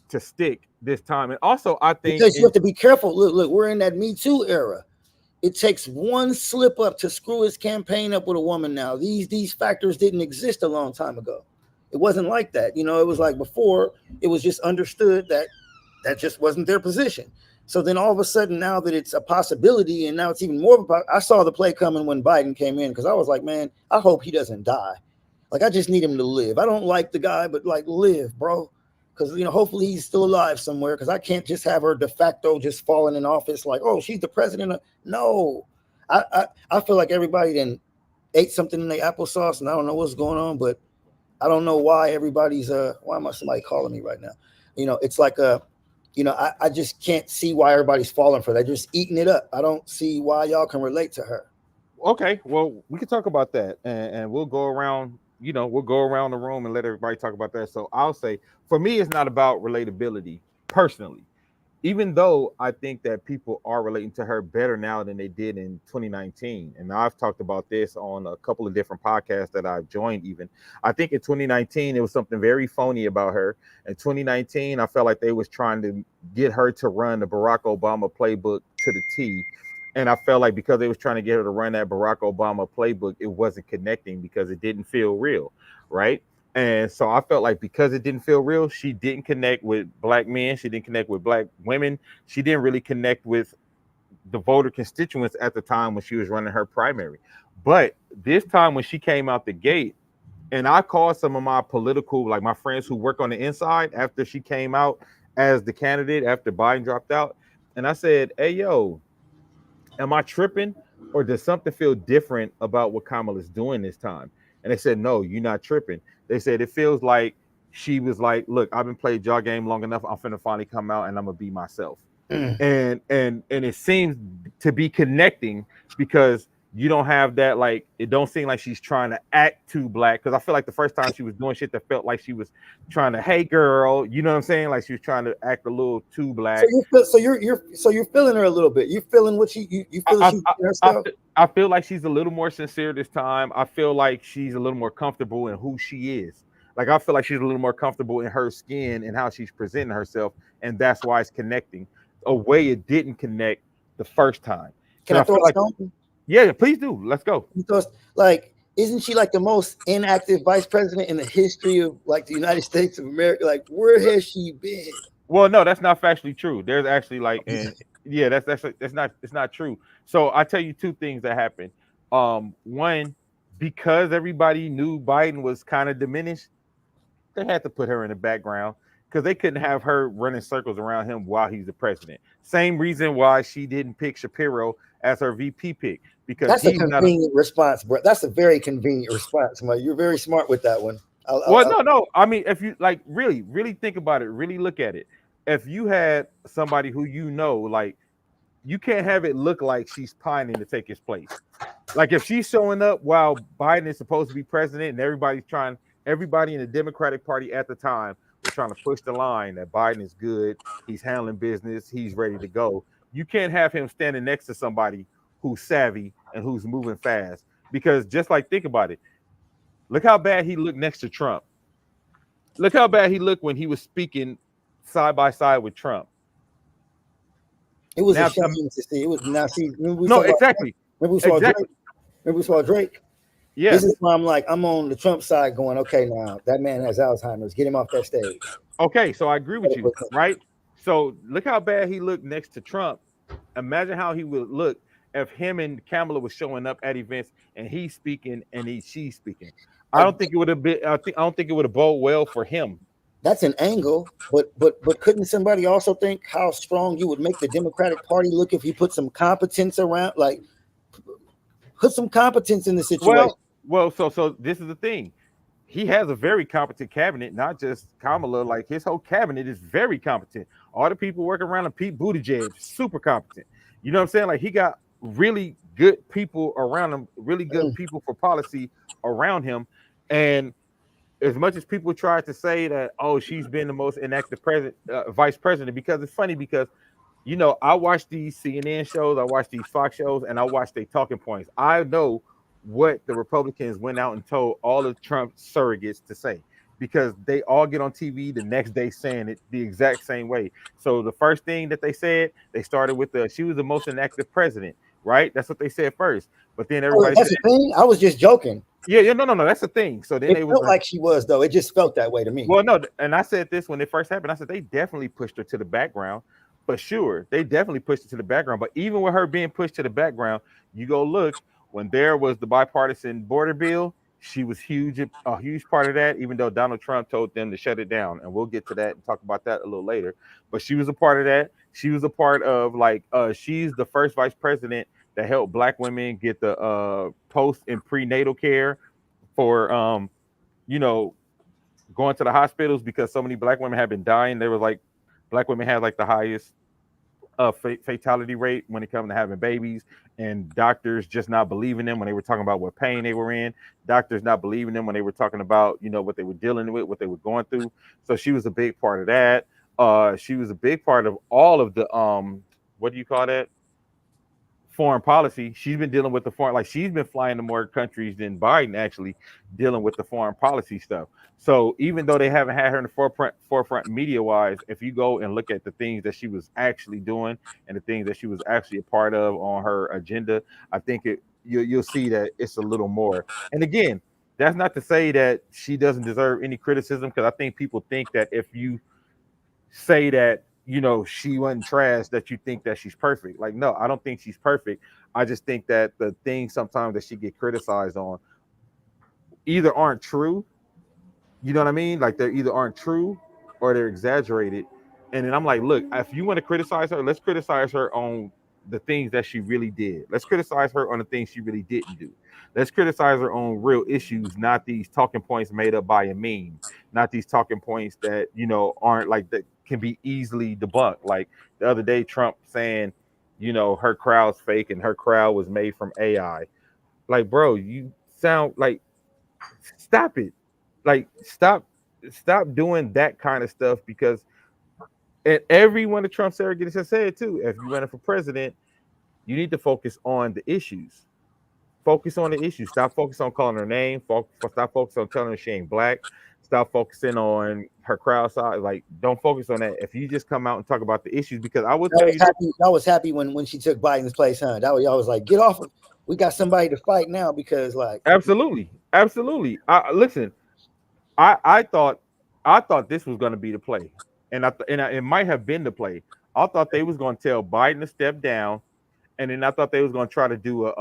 to stick this time. And also, I think because you have to be careful. Look, we're in that Me Too era. It takes one slip up to screw his campaign up with a woman now. These factors didn't exist a long time ago. It wasn't like that. It was like before, it was just understood that just wasn't their position. So then all of a sudden, now that it's a possibility, and now it's even more of a, I saw the play coming when Biden came in, because I was like, man, I hope he doesn't die. Like, I just need him to live. I don't like the guy, but like, live, bro. Because, hopefully he's still alive somewhere, because I can't just have her de facto just falling in office like, oh, she's the president. No. I feel like everybody then ate something in their applesauce, and I don't know what's going on, but I don't know why everybody's, why am I somebody calling me right now? It's like, I just can't see why everybody's falling for that. They're just eating it up. I don't see why y'all can relate to her. Okay, well, we can talk about that, and we'll go around. We'll go around the room and let everybody talk about that. So I'll say, for me, it's not about relatability personally, even though I think that people are relating to her better now than they did in 2019. And I've talked about this on a couple of different podcasts that I've joined even. I think in 2019, it was something very phony about her. In 2019, I felt like they was trying to get her to run the Barack Obama playbook to the T. And I felt like because they was trying to get her to run that Barack Obama playbook, it wasn't connecting because it didn't feel real, right? And so I felt like because it didn't feel real, she didn't connect with black men. She didn't connect with black women. She didn't really connect with the voter constituents at the time when she was running her primary. But this time when she came out the gate, and I called some of my political, like my friends who work on the inside after she came out as the candidate after Biden dropped out. And I said, hey, yo, am I tripping, or does something feel different about what Kamala's doing this time? And they said, no, you're not tripping. They said it feels like she was like, look, I've been playing y'all game long enough. I'm finna finally come out and I'm gonna be myself. And it seems to be connecting because you don't have that, like, it don't seem like she's trying to act too black, because I feel like the first time she was doing shit that felt like she was trying to, hey girl, you know what I'm saying, like she was trying to act a little too black. So you're feeling her a little bit. You're feeling what you feel she's herself. I feel like she's a little more sincere this time. I feel like she's a little more comfortable in who she is. Like, I feel like she's a little more comfortable in her skin and how she's presenting herself, and that's why it's connecting a way it didn't connect the first time. Can I throw a stone? Yeah, please do. Let's go. Because, like, isn't she like the most inactive vice president in the history of like the United States of America? Like, where has she been? Well, no, that's not factually true. There's actually like, and yeah, that's not true. So I tell you two things that happened. One, because everybody knew Biden was kind of diminished, they had to put her in the background because they couldn't have her running circles around him while he's the president. Same reason why she didn't pick Shapiro as her VP pick, because that's a convenient response, bro. That's a very convenient response, man. You're very smart with that one. No. I mean, if you like really think about it, really look at it. If you had somebody who like, you can't have it look like she's pining to take his place. Like, if she's showing up while Biden is supposed to be president and everybody in the Democratic Party at the time was trying to push the line that Biden is good, he's handling business, he's ready to go. you can't have him standing next to somebody who's savvy and who's moving fast. Because just like think about it, look how bad he looked next to Trump. Look how bad he looked when he was speaking side by side with Trump. It was a Now, shame to see. It was now see. Remember we no, saw exactly, remember we saw exactly. Drake. Remember we saw Drake. Yeah. This is why I'm like, I'm on the Trump side going, okay, now that man has Alzheimer's. Get him off that stage. Okay, so I agree with you, right? So look how bad he looked next to Trump. Imagine how he would look if him and Kamala was showing up at events and he's speaking and she's speaking. I don't think it would have been. I don't think it would have bode well for him. That's an angle, but couldn't somebody also think how strong you would make the Democratic Party look if you put some competence around, like put some competence in the situation? So this is the thing. He has a very competent cabinet, not just Kamala. Like his whole cabinet is very competent. All the people working around him, Pete Buttigieg, super competent. You know what I'm saying? Like he got really good people around him, really good people for policy around him. And as much as people try to say that, oh, she's been the most inactive vice president, because it's funny because I watch these CNN shows, I watch these Fox shows, and I watch their talking points. I know what the Republicans went out and told all of Trump's surrogates to say because they all get on TV the next day saying it the exact same way. So the first thing that they said, they started with she was the most inactive president, right? That's what they said first. But then everybody that's the thing. I was just joking. Yeah, no, that's the thing. So then it they felt like she was, though. It just felt that way to me. Well, no, and I said this when it first happened. I said they definitely pushed her to the background. For sure, they definitely pushed it to the background. But even with her being pushed to the background, you go look when there was the bipartisan border bill, she was a huge part of that. Even though Donald Trump told them to shut it down, and we'll get to that and talk about that a little later. But she was a part of that. She was a part of she's the first vice president that helped Black women get the post and prenatal care for going to the hospitals because so many Black women have been dying. They were like Black women had like the highest fatality rate when it comes to having babies, and doctors just not believing them when they were talking about what pain they were in. Doctors not believing them when they were talking about what they were dealing with, what they were going through. So she was a big part of that. She was a big part of all of the what do you call that? Foreign policy. She's been dealing with the foreign, like she's been flying to more countries than Biden actually dealing with the foreign policy stuff. So even though they haven't had her in the forefront media wise, if you go and look at the things that she was actually doing and the things that she was actually a part of on her agenda, I think you'll see that it's a little more. And again, that's not to say that she doesn't deserve any criticism, because I think people think that if you say that she wasn't trash, that you think that she's perfect. Like, no, I don't think she's perfect. I just think that the things sometimes that she get criticized on either aren't true. You know what I mean? Like they either aren't true or they're exaggerated. And then I'm like, look, if you want to criticize her, let's criticize her on the things that she really did. Let's criticize her on the things she really didn't do. Let's criticize her on real issues, not these talking points made up by a meme, not these talking points that aren't like that can be easily debunked. Like the other day, Trump saying, her crowd's fake and her crowd was made from AI. Like, bro, you sound like, stop it. Like, stop doing that kind of stuff, because and every one of Trump's surrogates has said too, if you're running for president, you need to focus on the issues. Focus on the issues. Stop focusing on calling her name. Stop focusing on telling her she ain't Black. Stop focusing on her crowd size. Like, don't focus on that. If you just come out and talk about the issues, because I will tell you, I was happy when she took Biden's place, huh? That was, I was like, get off of. We got somebody to fight now, because like, absolutely. Listen. I thought this was going to be the play, and it might have been the play. I thought they was going to tell Biden to step down, and then I thought they was going to try to do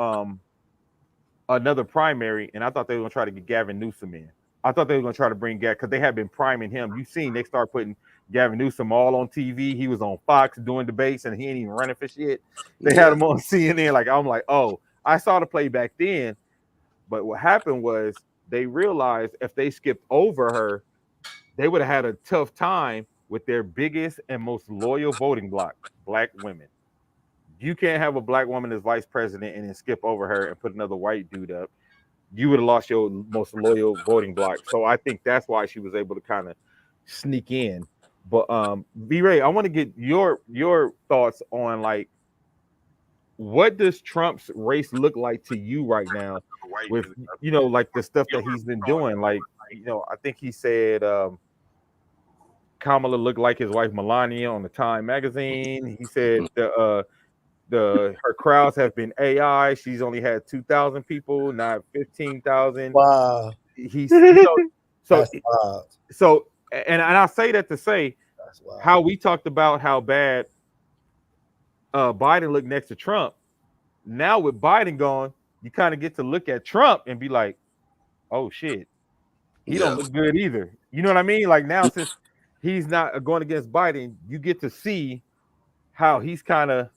another primary, and I thought they were going to try to get Gavin Newsom in. I thought they were going to try to bring Gavin, because they had been priming him. You've seen they start putting Gavin Newsom all on TV. He was on Fox doing debates, and he ain't even running for shit. They had him on CNN. Like, I'm like, oh, I saw the play back then, but what happened was they realized if they skipped over her, they would have had a tough time with their biggest and most loyal voting bloc, Black women. You can't have a Black woman as vice president and then skip over her and put another white dude up. You would have lost your most loyal voting bloc. So I think that's why she was able to kind of sneak in. But B-Ray, I want to get your thoughts on like what does Trump's race look like to you right now? With like the stuff that he's been doing, like I think he said Kamala looked like his wife Melania on the Time magazine. He said her crowds have been AI. She's only had 2,000 people, not 15,000. Wow. He's That's wild. so and I say that to say That's wild. how we talked about how bad Biden looked next to Trump. Now with Biden gone, you kind of get to look at Trump and be like, oh shit, he don't look good either. You know what I mean? Like now, since he's not going against Biden, you get to see how he's kind of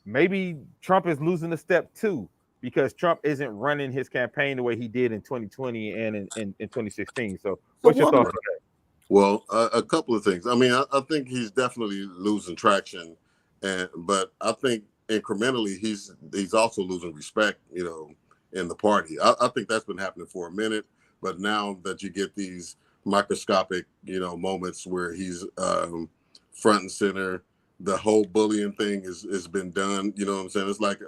maybe Trump is losing a step too, because Trump isn't running his campaign the way he did in 2020 and in 2016. So what's your thoughts on that? Well, a couple of things. I mean, I think he's definitely losing traction, but I think incrementally he's also losing respect, in the party. I think that's been happening for a minute, but now that you get these microscopic, moments where he's front and center, the whole bullying thing has been done. You know what I'm saying? It's like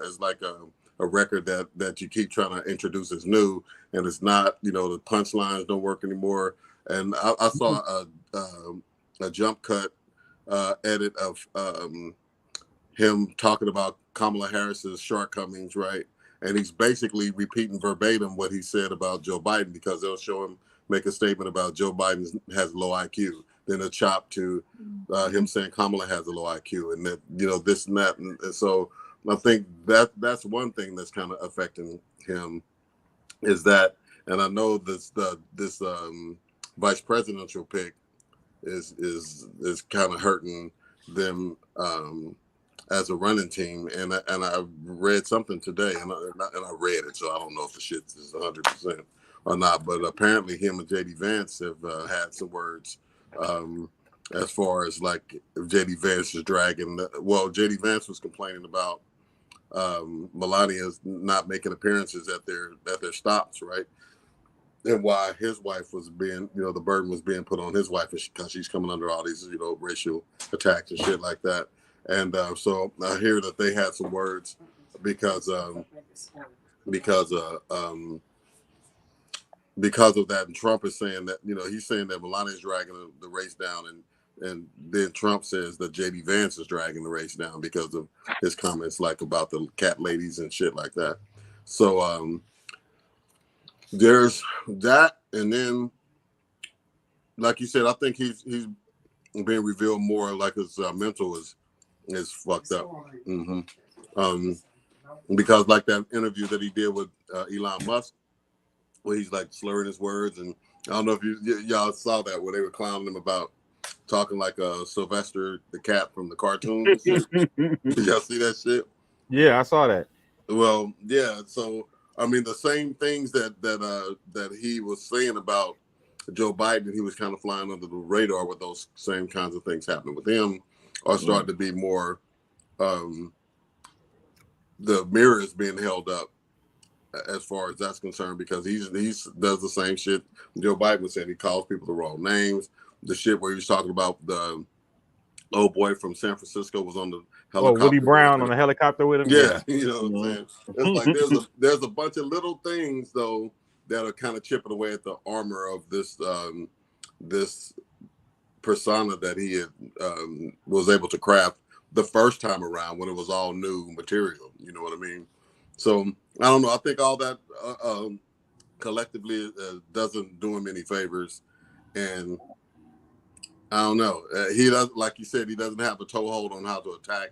a record that you keep trying to introduce as new, and it's not. The punchlines don't work anymore. And I saw a jump cut edit of him talking about Kamala Harris's shortcomings, right? And he's basically repeating verbatim what he said about Joe Biden, because they'll show him make a statement about Joe Biden has low IQ, then a chop to him saying Kamala has a low IQ, and that this and that, and so I think that's one thing that's kind of affecting him, is that, and I know this vice presidential pick is kind of hurting them as a running team, and I read something today, and I read it, so I don't know if the shit is 100% or not, but apparently him and JD Vance have had some words as far as like if JD Vance is dragging. JD Vance was complaining about Melania's not making appearances at their stops, right? And why his wife was being, the burden was being put on his wife because she's coming under all these, racial attacks and shit like that. And so I hear that they had some words because of that. And Trump is saying that, he's saying that Melania is dragging the race down, and then Trump says that JD Vance is dragging the race down because of his comments like about the cat ladies and shit like that. So there's that, and then, like you said, I think he's being revealed more, like his mental is fucked up. Because like that interview that he did with Elon Musk, where he's like slurring his words, and I don't know if y'all saw that, where they were clowning him about talking like Sylvester the cat from the cartoon. Did y'all see that shit? Yeah, I saw that. Well, yeah. So I mean, the same things that he was saying about Joe Biden, he was kind of flying under the radar with those same kinds of things happening with him, are starting to be more. The mirror is being held up as far as that's concerned, because he does the same shit Joe Biden was saying. He calls people the wrong names. The shit where he was talking about the old boy from San Francisco was on the helicopter. Woody Brown on the helicopter with him. Yeah, you know what I'm saying. It's like there's a bunch of little things though that are kind of chipping away at the armor of this this persona that he had was able to craft the first time around when it was all new material. You know what I mean? So I don't know. I think all that collectively doesn't do him any favors, and I don't know. He does, like you said, he doesn't have a toehold on how to attack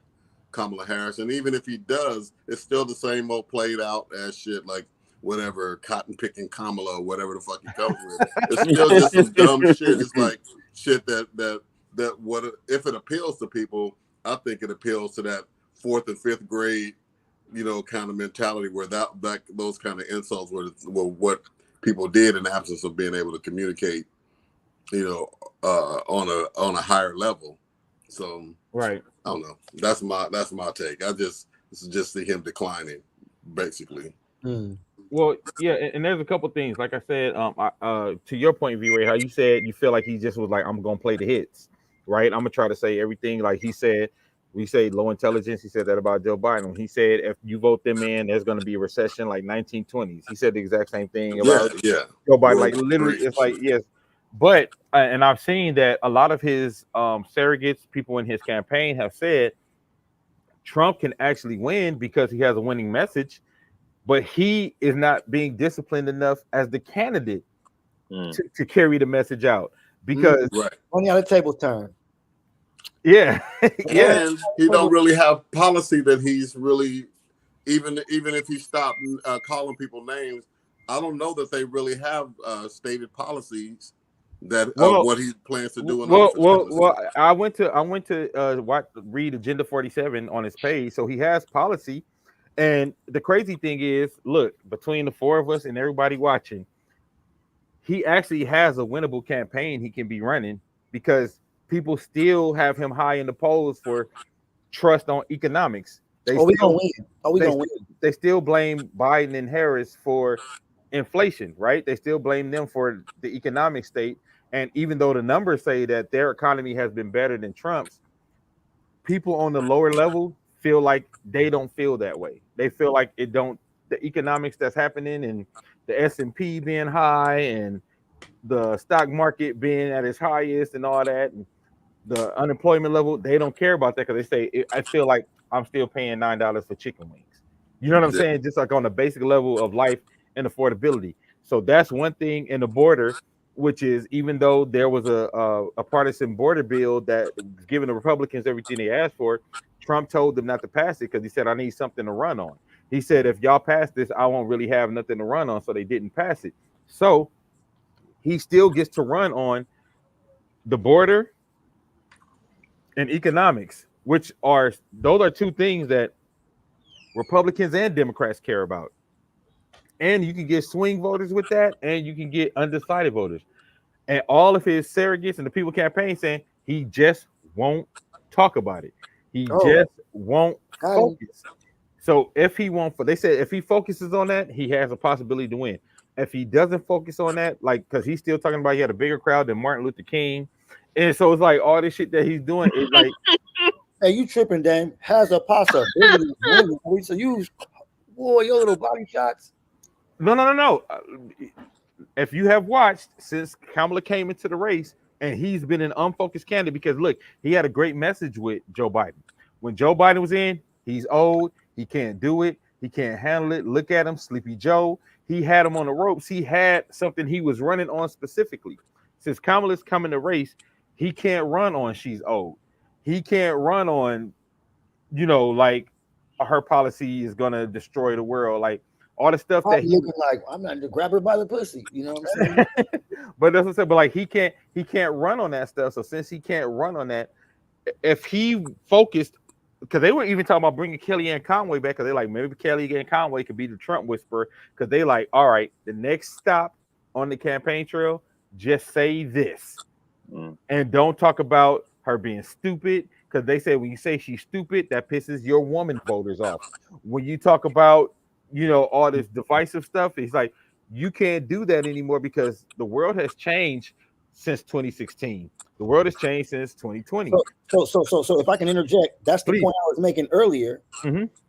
Kamala Harris, and even if he does, it's still the same old played out ass shit, like whatever cotton picking Kamala or whatever the fuck he comes with. It's still just some dumb shit. It's like shit that what if it appeals to people, I think it appeals to that 4th and 5th grade, kind of mentality where that those kind of insults were what people did in the absence of being able to communicate, on a higher level. So right, I don't know. That's my take. I just see him declining, basically. Well, yeah, and there's a couple things. Like I said, to your point, V-Ray, how you said you feel like he just was like, I'm gonna play the hits, right? I'm gonna try to say everything like he said We say low intelligence. He said that about Joe Biden. He said if you vote them in, there's going to be a recession like 1920s. He said the exact same thing about Yeah. Joe Biden. Like World literally, War III, it's like shit. yes, but and I've seen that a lot of his surrogates, people in his campaign, have said Trump can actually win because he has a winning message, but he is not being disciplined enough as the candidate to carry the message out. Because Right. Only how the tables turn. yeah, yeah. And he don't really have policy that he's really, even if he stopped calling people names, I don't know that they really have stated policies that Well, what he plans to do in office. well. I went to read Agenda 47 on his page, so he has policy. And the crazy thing is, look, between the four of us and everybody watching, he actually has a winnable campaign he can be running because people still have him high in the polls for trust on economics. We gonna win? They still blame Biden and Harris for inflation, right? They still blame them for the economic state. And even though the numbers say that their economy has been better than Trump's, people on the lower level feel like they don't feel that way. They feel like it don't. The economics that's happening and the S&P being high and the stock market being at its highest and all that, and the unemployment level, they don't care about that because they say, I feel like I'm still paying $9 for chicken wings. You know what I'm saying? Just like on the basic level of life and affordability. So that's one thing in the border, which is even though there was a partisan border bill that was giving the Republicans everything they asked for, Trump told them not to pass it because he said, I need something to run on. He said, if y'all pass this, I won't really have nothing to run on. So they didn't pass it. So he still gets to run on the border and economics, which are those are two things that Republicans and Democrats care about. And you can get swing voters with that, and you can get undecided voters. And all of his surrogates and the people campaign saying he just won't talk about it. He just won't focus. So if he won't, they said if he focuses on that, he has a possibility to win. If he doesn't focus on that, like because he's still talking about he had a bigger crowd than Martin Luther King, and so it's like all this shit that he's doing is like, hey, you tripping, Dame? Has a possibility of winning. So you, boy, your little body shots. No. If you have watched since Kamala came into the race, and he's been an unfocused candidate because look, he had a great message with Joe Biden. When Joe Biden was in, he's old, he can't do it, he can't handle it. Look at him, Sleepy Joe. He had him on the ropes. He had something he was running on specifically. Since Kamala's coming to race, he can't run on she's old. He can't run on, like her policy is gonna destroy the world. Like all the stuff that he looking like I'm not to grab her by the pussy. You know what I'm saying? But that's what I said. But like he can't run on that stuff. So since he can't run on that, if he focused, because they were even talking about bringing Kellyanne Conway back, because they're like maybe Kellyanne Conway could be the Trump whisperer, because they like, all right, the next stop on the campaign trail, just say this, and don't talk about her being stupid, because they say when you say she's stupid, that pisses your woman voters off. When you talk about all this divisive stuff, it's like you can't do that anymore because the world has changed since 2016. The world has changed since 2020. So if I can interject, that's the point I was making earlier.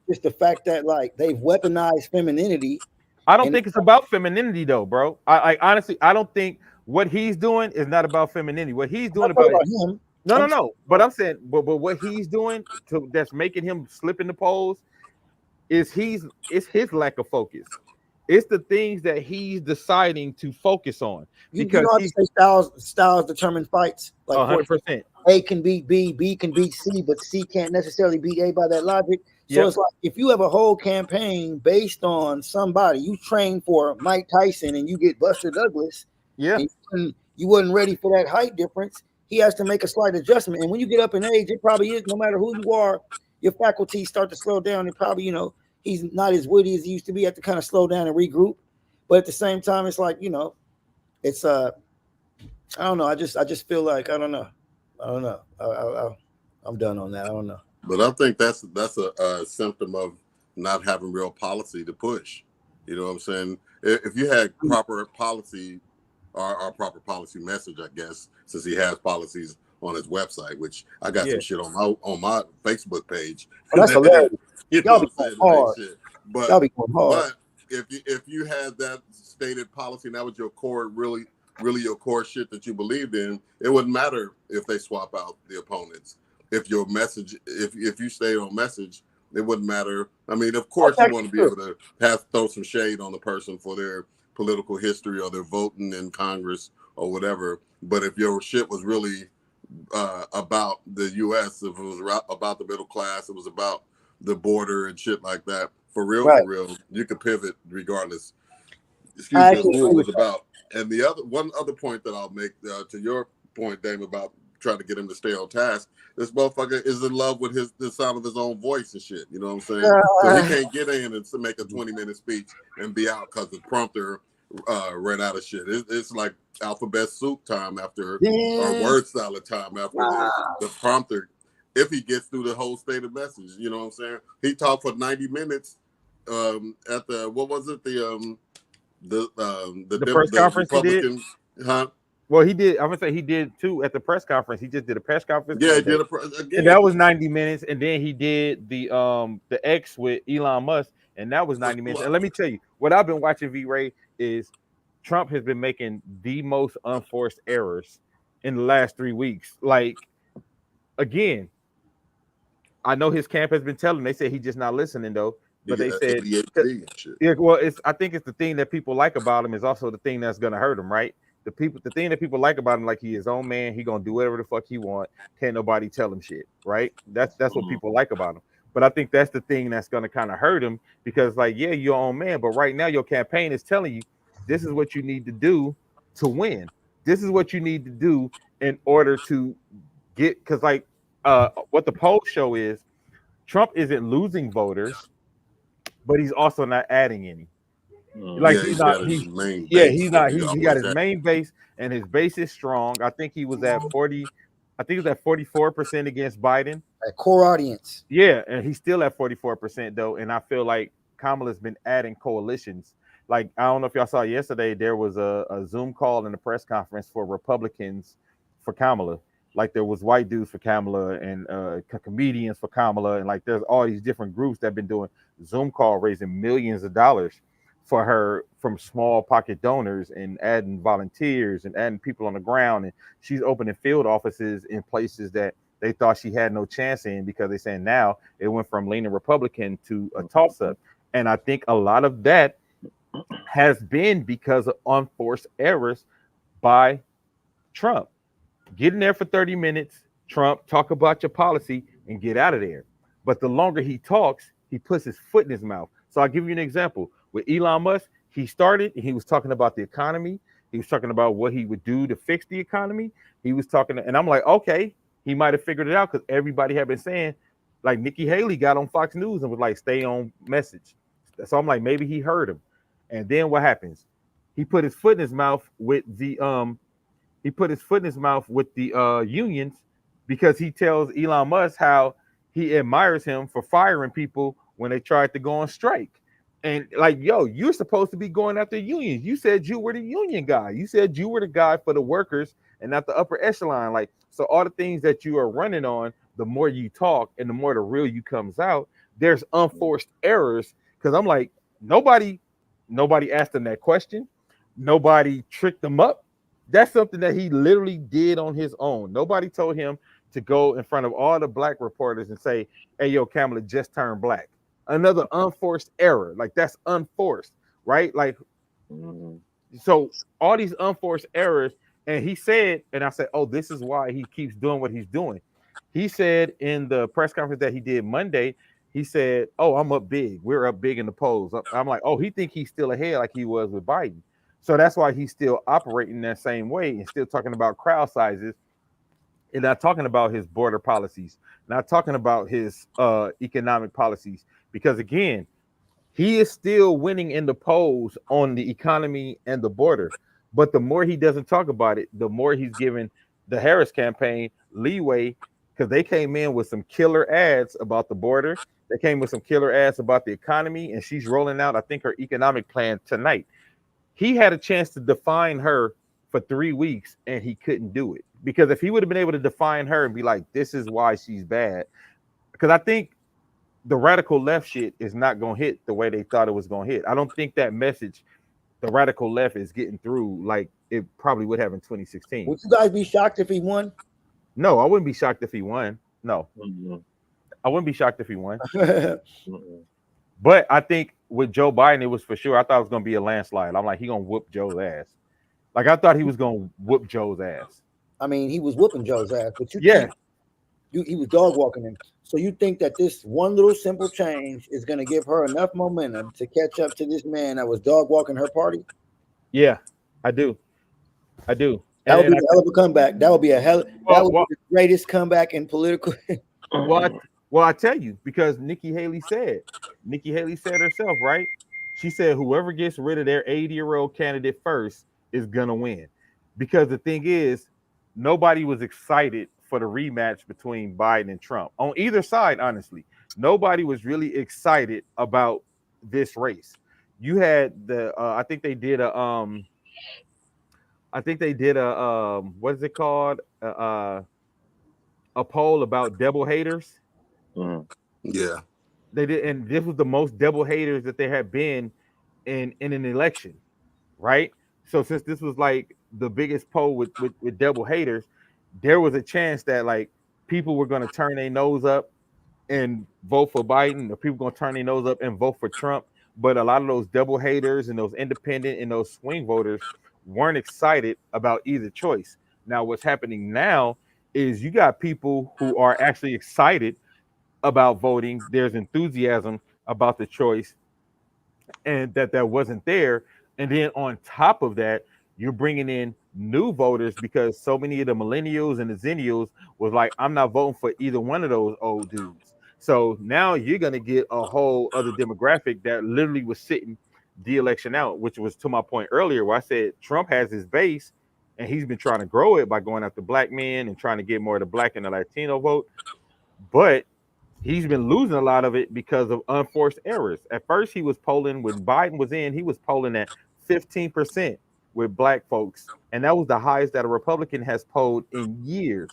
Just the fact that like they've weaponized femininity. I don't think it's about femininity though, bro. I honestly, I don't think what he's doing is not about femininity. What he's doing about him. No. But I'm saying, but what he's doing that's making him slip in the polls is it's his lack of focus. It's the things that he's deciding to focus on. Because styles determine fights. Like 100%. A can beat B, B can beat C, but C can't necessarily beat A by that logic. So it's like if you have a whole campaign based on somebody, you train for Mike Tyson and you get Buster Douglas. Yeah. You wasn't ready for that height difference. He has to make a slight adjustment. And when you get up in age, it probably is, no matter who you are, your faculties start to slow down. And probably, he's not as witty as he used to be. You have to kind of slow down and regroup. But at the same time, it's like, it's I don't know. I just feel like I don't know. I'm done on that. I don't know. But I think that's a symptom of not having real policy to push. You know what I'm saying? If you had proper policy or proper policy message, I guess, since he has policies on his website, which I got Yeah. some shit on my Facebook page. Oh, that's hilarious. You know Y'all what be I'm saying? going To make hard. shit. Y'all be going hard. But if you had that stated policy and that was your core, really your core shit that you believed in, it wouldn't matter if they swap out the opponents. If your message, if you stayed on message, it wouldn't matter. I mean, of course, you want to be able to throw some shade on the person for their political history or their voting in Congress or whatever. But if your shit was really about the U.S., if it was about the middle class, it was about the border and shit like that. For real, you could pivot regardless. Excuse me, of who it was about. And the one other point that I'll make to your point, Dame, about trying to get him to stay on task. This motherfucker is in love with the sound of his own voice and shit. You know what I'm saying? So he can't get in and make a 20-minute speech and be out because the prompter ran out of shit. It's like alphabet soup time after, or word salad time after the prompter. If he gets through the whole stated message, you know what I'm saying? He talked for 90 minutes at the, what was it? The press conference Republican, huh? Well, he did. I'm gonna say he did too at the press conference. He just did a press conference. Yeah, he did and that was 90 minutes. And then he did the X with Elon Musk, and that was 90 minutes. And let me tell you, what I've been watching, V-Ray, is Trump has been making the most unforced errors in the last 3 weeks. Like, again, I know his camp has been telling. They said he's just not listening though. But they said, yeah, well, I think it's the thing that people like about him is also the thing that's gonna hurt him, right? The thing that people like about him, like he his own man, he gonna do whatever the fuck he want. Can't nobody tell him shit, right? That's what people like about him. But I think that's the thing that's gonna kind of hurt him because, like, yeah, you're your own man, but right now your campaign is telling you this is what you need to do to win. This is what you need to do in order to get, because like what the polls show is Trump isn't losing voters, but he's also not adding any. Like he's not. He got his main base, and his base is strong. I think he was at 40. I think he was at 44% against Biden. At core audience. Yeah, and he's still at 44% though. And I feel like Kamala's been adding coalitions. Like, I don't know if y'all saw yesterday, there was a Zoom call in the press conference for Republicans for Kamala. Like, there was white dudes for Kamala and comedians for Kamala, and like there's all these different groups that have been doing Zoom call raising millions of dollars for her from small pocket donors and adding volunteers and adding people on the ground. And she's opening field offices in places that they thought she had no chance in because they're saying now it went from leaning Republican to a toss-up. And I think a lot of that has been because of unforced errors by Trump. Get in there for 30 minutes, Trump, talk about your policy and get out of there. But the longer he talks, he puts his foot in his mouth. So I'll give you an example. With Elon Musk, he was talking about the economy. He was talking about what he would do to fix the economy. He was talking, and I'm like, okay, he might have figured it out because everybody had been saying, like Nikki Haley got on Fox News and was like, stay on message. So I'm like, maybe he heard him. And then what happens? He put his foot in his mouth with the unions because he tells Elon Musk how he admires him for firing people when they tried to go on strike. And like, yo, you're supposed to be going after unions. You said you were the union guy. You said you were the guy for the workers and not the upper echelon. Like, so all the things that you are running on, the more you talk and the more the real you comes out, there's unforced errors. Because I'm like, nobody asked him that question. Nobody tricked him up. That's something that he literally did on his own. Nobody told him to go in front of all the black reporters and say, hey, yo, Kamala just turned black. Another unforced error. Like, that's unforced, right? Like, so all these unforced errors. And he said, and I said, oh, this is why he keeps doing what he's doing. He said in the press conference that he did Monday, he said, oh, I'm up big. We're up big in the polls. I'm like, oh, he think he's still ahead like he was with Biden. So that's why he's still operating that same way and still talking about crowd sizes and not talking about his border policies, not talking about his economic policies. Because again, he is still winning in the polls on the economy and the border. But the more he doesn't talk about it, the more he's giving the Harris campaign leeway because they came in with some killer ads about the border. They came with some killer ads about the economy, and she's rolling out, I think, her economic plan tonight. He had a chance to define her for 3 weeks and he couldn't do it. Because if he would have been able to define her and be like, this is why she's bad, because I think the radical left shit is not gonna hit the way they thought it was gonna hit. I don't think that message, the radical left, is getting through like it probably would have in 2016. Would you guys be shocked if he won? No, I wouldn't be shocked if he won. No, Mm-hmm. I wouldn't be shocked if he won. Mm-hmm. But I think with Joe Biden, it was for sure. I thought it was gonna be a landslide. I'm like, he gonna whoop Joe's ass. Like I thought he was gonna whoop Joe's ass. I mean, he was whooping Joe's ass, but Yeah, he was dog walking him. So you think that this one little simple change is going to give her enough momentum to catch up to this man that was dog walking her party? yeah, I do. That would be a hell of a comeback. That would be that would be the greatest comeback in political. Well, I tell you, because Nikki Haley said herself, right? She said whoever gets rid of their 80-year-old candidate first is gonna win. Because the thing is, nobody was excited for the rematch between Biden and Trump on either side. Honestly, nobody was really excited about this race. You had the I think they did a what is it called? A poll about double haters. Mm-hmm. Yeah. They did, and this was the most double haters that there had been in an election, right? So since this was like the biggest poll with double haters, there was a chance that like people were going to turn their nose up and vote for Biden, or people going to turn their nose up and vote for Trump. But a lot of those double haters and those independent and those swing voters weren't excited about either choice. Now, what's happening now is you got people who are actually excited about voting. There's enthusiasm about the choice, and that wasn't there. And then on top of that, you're bringing in new voters because so many of the millennials and the zennials was like, I'm not voting for either one of those old dudes. So now you're going to get a whole other demographic that literally was sitting the election out, which was to my point earlier where I said Trump has his base and he's been trying to grow it by going after black men and trying to get more of the black and the Latino vote. But he's been losing a lot of it because of unforced errors. At first, he was polling when Biden was in, he was polling at 15% with black folks. And that was the highest that a Republican has polled in years.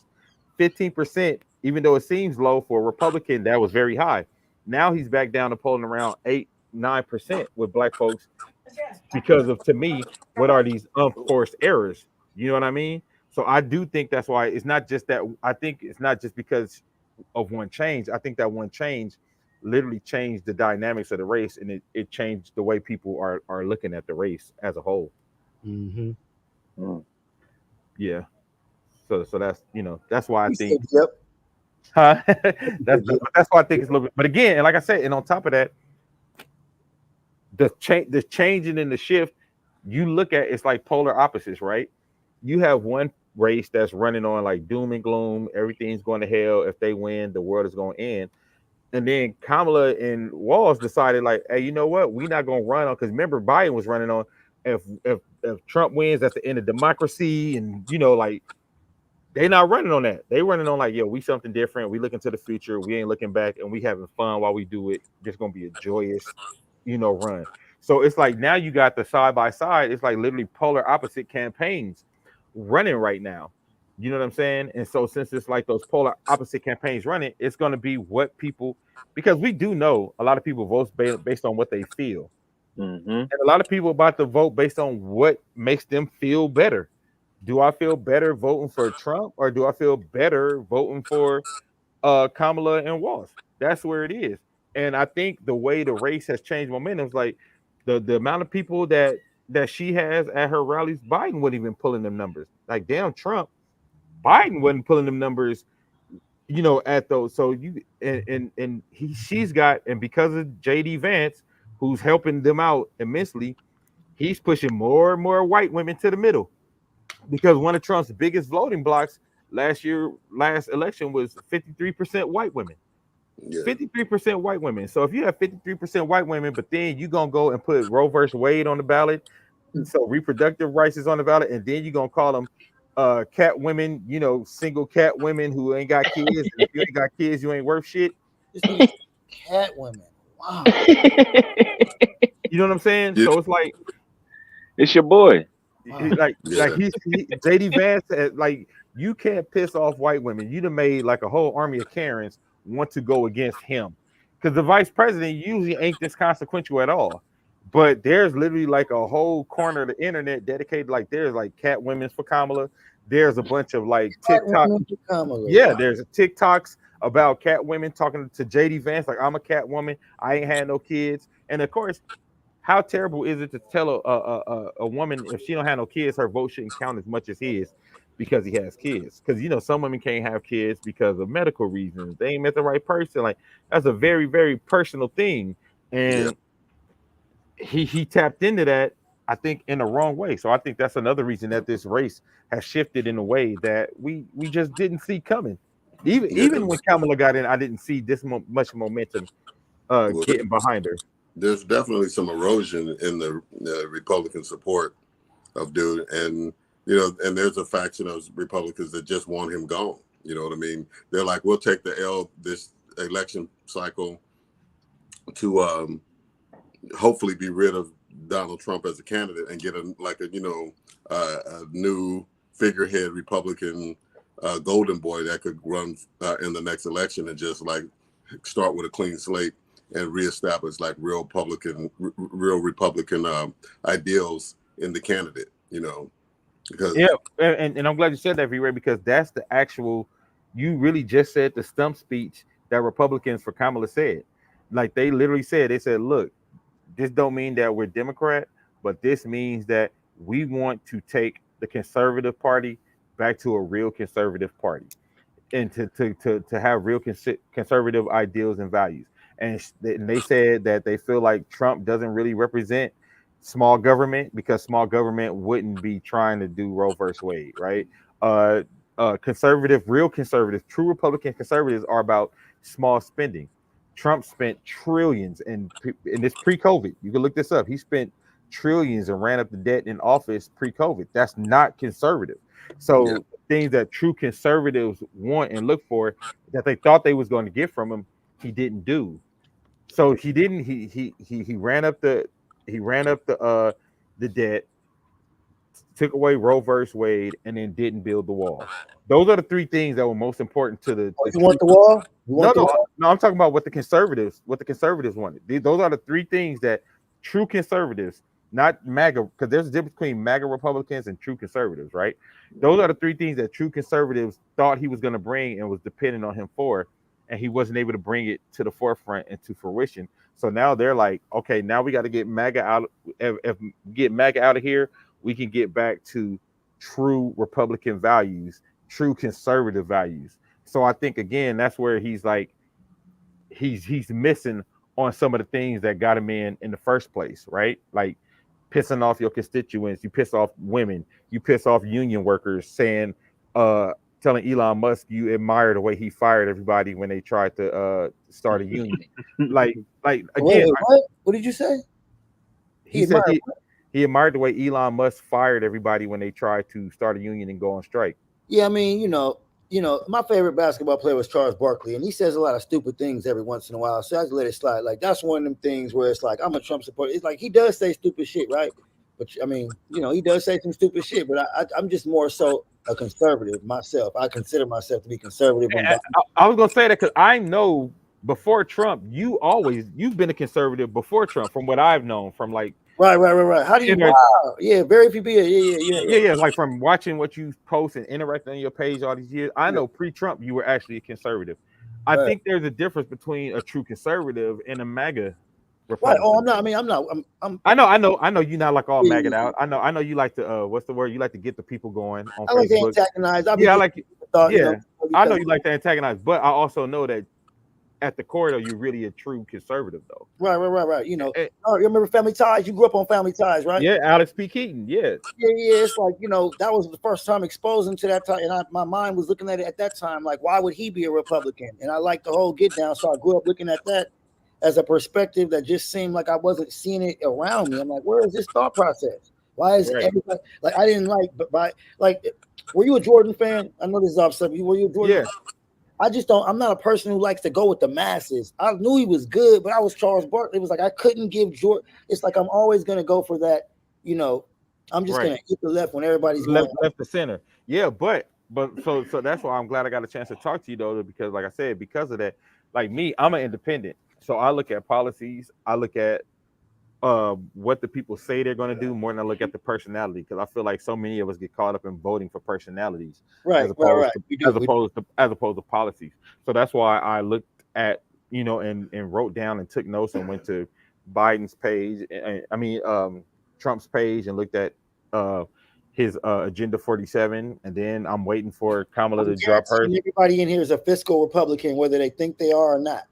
15%, even though it seems low for a Republican, that was very high. Now he's back down to polling around 8-9% with black folks because of, to me, what are these unforced errors? You know what I mean? So I do think that's why it's not just that. I think it's not just because of one change. I think that one change literally changed the dynamics of the race, and it changed the way people are looking at the race as a whole. Mm-hmm. Yeah. So that's that's why I think. Yep. Huh? that's why I think it's a little bit. But again, and like I said, and on top of that, the changing in the shift, you look at it's like polar opposites, right? You have one race that's running on like doom and gloom, everything's going to hell. If they win, the world is going to end. And then Kamala and Walz decided, like, hey, you know what? We're not going to run on, because remember Biden was running on if Trump wins, that's the end of democracy, and like they not running on that. They running on like, yo, we something different. We looking to the future. We ain't looking back, and we having fun while we do it. It's gonna be a joyous, run. So it's like now you got the side by side. It's like literally polar opposite campaigns running right now. You know what I'm saying? And so since it's like those polar opposite campaigns running, it's going to be what people, because we do know a lot of people vote based on what they feel. Mm-hmm. And a lot of people about to vote based on what makes them feel better. Do I feel better voting for Trump, or do I feel better voting for Kamala and Walz? That's where it is. And I think the way the race has changed momentum is like the amount of people that she has at her rallies, Biden wasn't even pulling them numbers. Like, damn, Trump, Biden wasn't pulling them numbers, at those. So she's got, and because of JD Vance, who's helping them out immensely, he's pushing more and more white women to the middle. Because one of Trump's biggest voting blocks last election was 53% white women. Yeah. 53% white women. So if you have 53% white women, but then you're gonna go and put Roe versus Wade on the ballot, so reproductive rights is on the ballot, and then you're gonna call them cat women, single cat women who ain't got kids. And if you ain't got kids, you ain't worth shit. Cat women. Wow. You know what I'm saying? Yeah. So it's like it's your boy. Like Yeah. JD Vance said, like, you can't piss off white women. You'd have made like a whole army of Karens want to go against him, because the vice president usually ain't this consequential at all. But there's literally like a whole corner of the internet dedicated, like there's like cat women's for Kamala. There's a bunch of like TikTok. Yeah, there's TikToks about cat women talking to JD Vance like, I'm a cat woman. I ain't had no kids. And of course, how terrible is it to tell a woman if she don't have no kids, her vote shouldn't count as much as his because he has kids? Because some women can't have kids because of medical reasons. They ain't met the right person. Like, that's a very, very personal thing. And he tapped into that, I think, in the wrong way. So I think that's another reason that this race has shifted in a way that we just didn't see coming. Even when Kamala got in, I didn't see this much momentum getting behind her. There's definitely some erosion in the Republican support of dude, and and there's a faction of Republicans that just want him gone. You know what I mean? They're like, we'll take the L this election cycle to hopefully be rid of Donald Trump as a candidate and get a new figurehead Republican golden boy that could run in the next election and just like start with a clean slate and reestablish like real Republican ideals in the candidate, because and I'm glad you said that, V-Ray, because that's the actual, you really just said the stump speech that Republicans for Kamala said. Like, they literally said, look, this don't mean that we're Democrat, but this means that we want to take the conservative party back to a real conservative party, and to have real conservative ideals and values. And they said that they feel like Trump doesn't really represent small government, because small government wouldn't be trying to do Roe versus Wade, right? Real conservatives, true Republican conservatives are about small spending. Trump spent trillions, and this pre-COVID. You can look this up. He spent trillions and ran up the debt in office pre-COVID. That's not conservative. So things that true conservatives want and look for, that they thought they was going to get from him, he didn't do. So he didn't. He ran up the debt, took away Roe versus Wade, and then didn't build the wall. Those are the three things that were most important to the. You want the wall? No, I'm talking about what the conservatives wanted. Those are the three things that true conservatives, not MAGA, because there's a difference between MAGA Republicans and true conservatives, right? Those are the three things that true conservatives thought he was going to bring and was dependent on him for, and he wasn't able to bring it to the forefront and to fruition. So now they're like, okay, now we got to get MAGA out. If get MAGA out of here, we can get back to true Republican values, true conservative values. So I think, again, that's where he's like, he's missing on some of the things that got him in the first place, right? Like pissing off your constituents, you piss off women, you piss off union workers, saying, telling Elon Musk you admire the way he fired everybody when they tried to start a union. like again, wait, what did you say? He said he admired the way Elon Musk fired everybody when they tried to start a union and go on strike. Yeah, I mean, my favorite basketball player was Charles Barkley, and he says a lot of stupid things every once in a while. So I just let it slide. Like, that's one of them things where it's like, I'm a Trump supporter. It's like he does say stupid shit, right? But I mean, he does say some stupid shit. But I'm just more so a conservative myself. I consider myself to be conservative. I was gonna say that because I know before Trump, you've been a conservative before Trump, from what I've known, from like. Right. How do you? Wow. Yeah, very few people. Yeah. Like from watching what you post and interacting on your page all these years, I know pre-Trump you were actually a conservative. I think there's a difference between a true conservative and a MAGA Republican. Right. Oh, I'm not. I mean, I'm not. I know you're not like all MAGA out. I know you like to what's the word? You like to get the people going on I like Facebook. To antagonize. I know you like to antagonize, but I also know that at the core, though, you're really a true conservative, though. Right. You remember Family Ties? You grew up on Family Ties, right? Yeah, Alex P. Keaton. Yeah. It's like, that was the first time exposing to that time, and my mind was looking at it at that time, like, why would he be a Republican? And I like the whole get down, so I grew up looking at that as a perspective that just seemed like I wasn't seeing it around me. I'm like, where is this thought process? Why is everybody like? I didn't were you a Jordan fan? I know this is off subject. Were you a Jordan? Yeah. Fan? I just don't. I'm not a person who likes to go with the masses. I knew he was good, but I was Charles Barkley. It was like I couldn't give Jordan. It's like I'm always going to go for that, I'm just Right. gonna hit the left when everybody's going. Left to center. Yeah, but so that's why I'm glad I got a chance to talk to you though, because like I said, because of that, like me, I'm an independent. So I look at policies, I look at what the people say they're going to do more than I look at the personality, because I feel like so many of us get caught up in voting for personalities Right, as opposed to We do. as opposed to policies. So that's why I looked at, and wrote down and took notes and went to Biden's page, Trump's page, and looked at uh his agenda 47, and then I'm waiting for Kamala to drop hers. Everybody in here is a fiscal Republican, whether they think they are or not.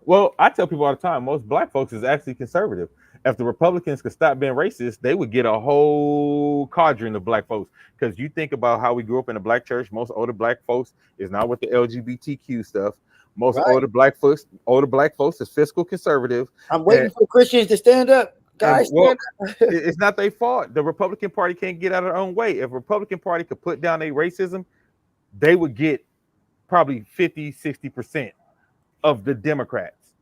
Well, I tell people all the time, most black folks is actually conservative. If the Republicans could stop being racist, they would get a whole cadre of black folks. Because you think about how we grew up in a black church, most older black folks is not with the LGBTQ stuff. Most older black folks is fiscal conservative. I'm waiting for Christians to stand up. Guys, it's not their fault. The Republican Party can't get out of their own way. If Republican Party could put down their racism, they would get probably 50-60% of the Democrats.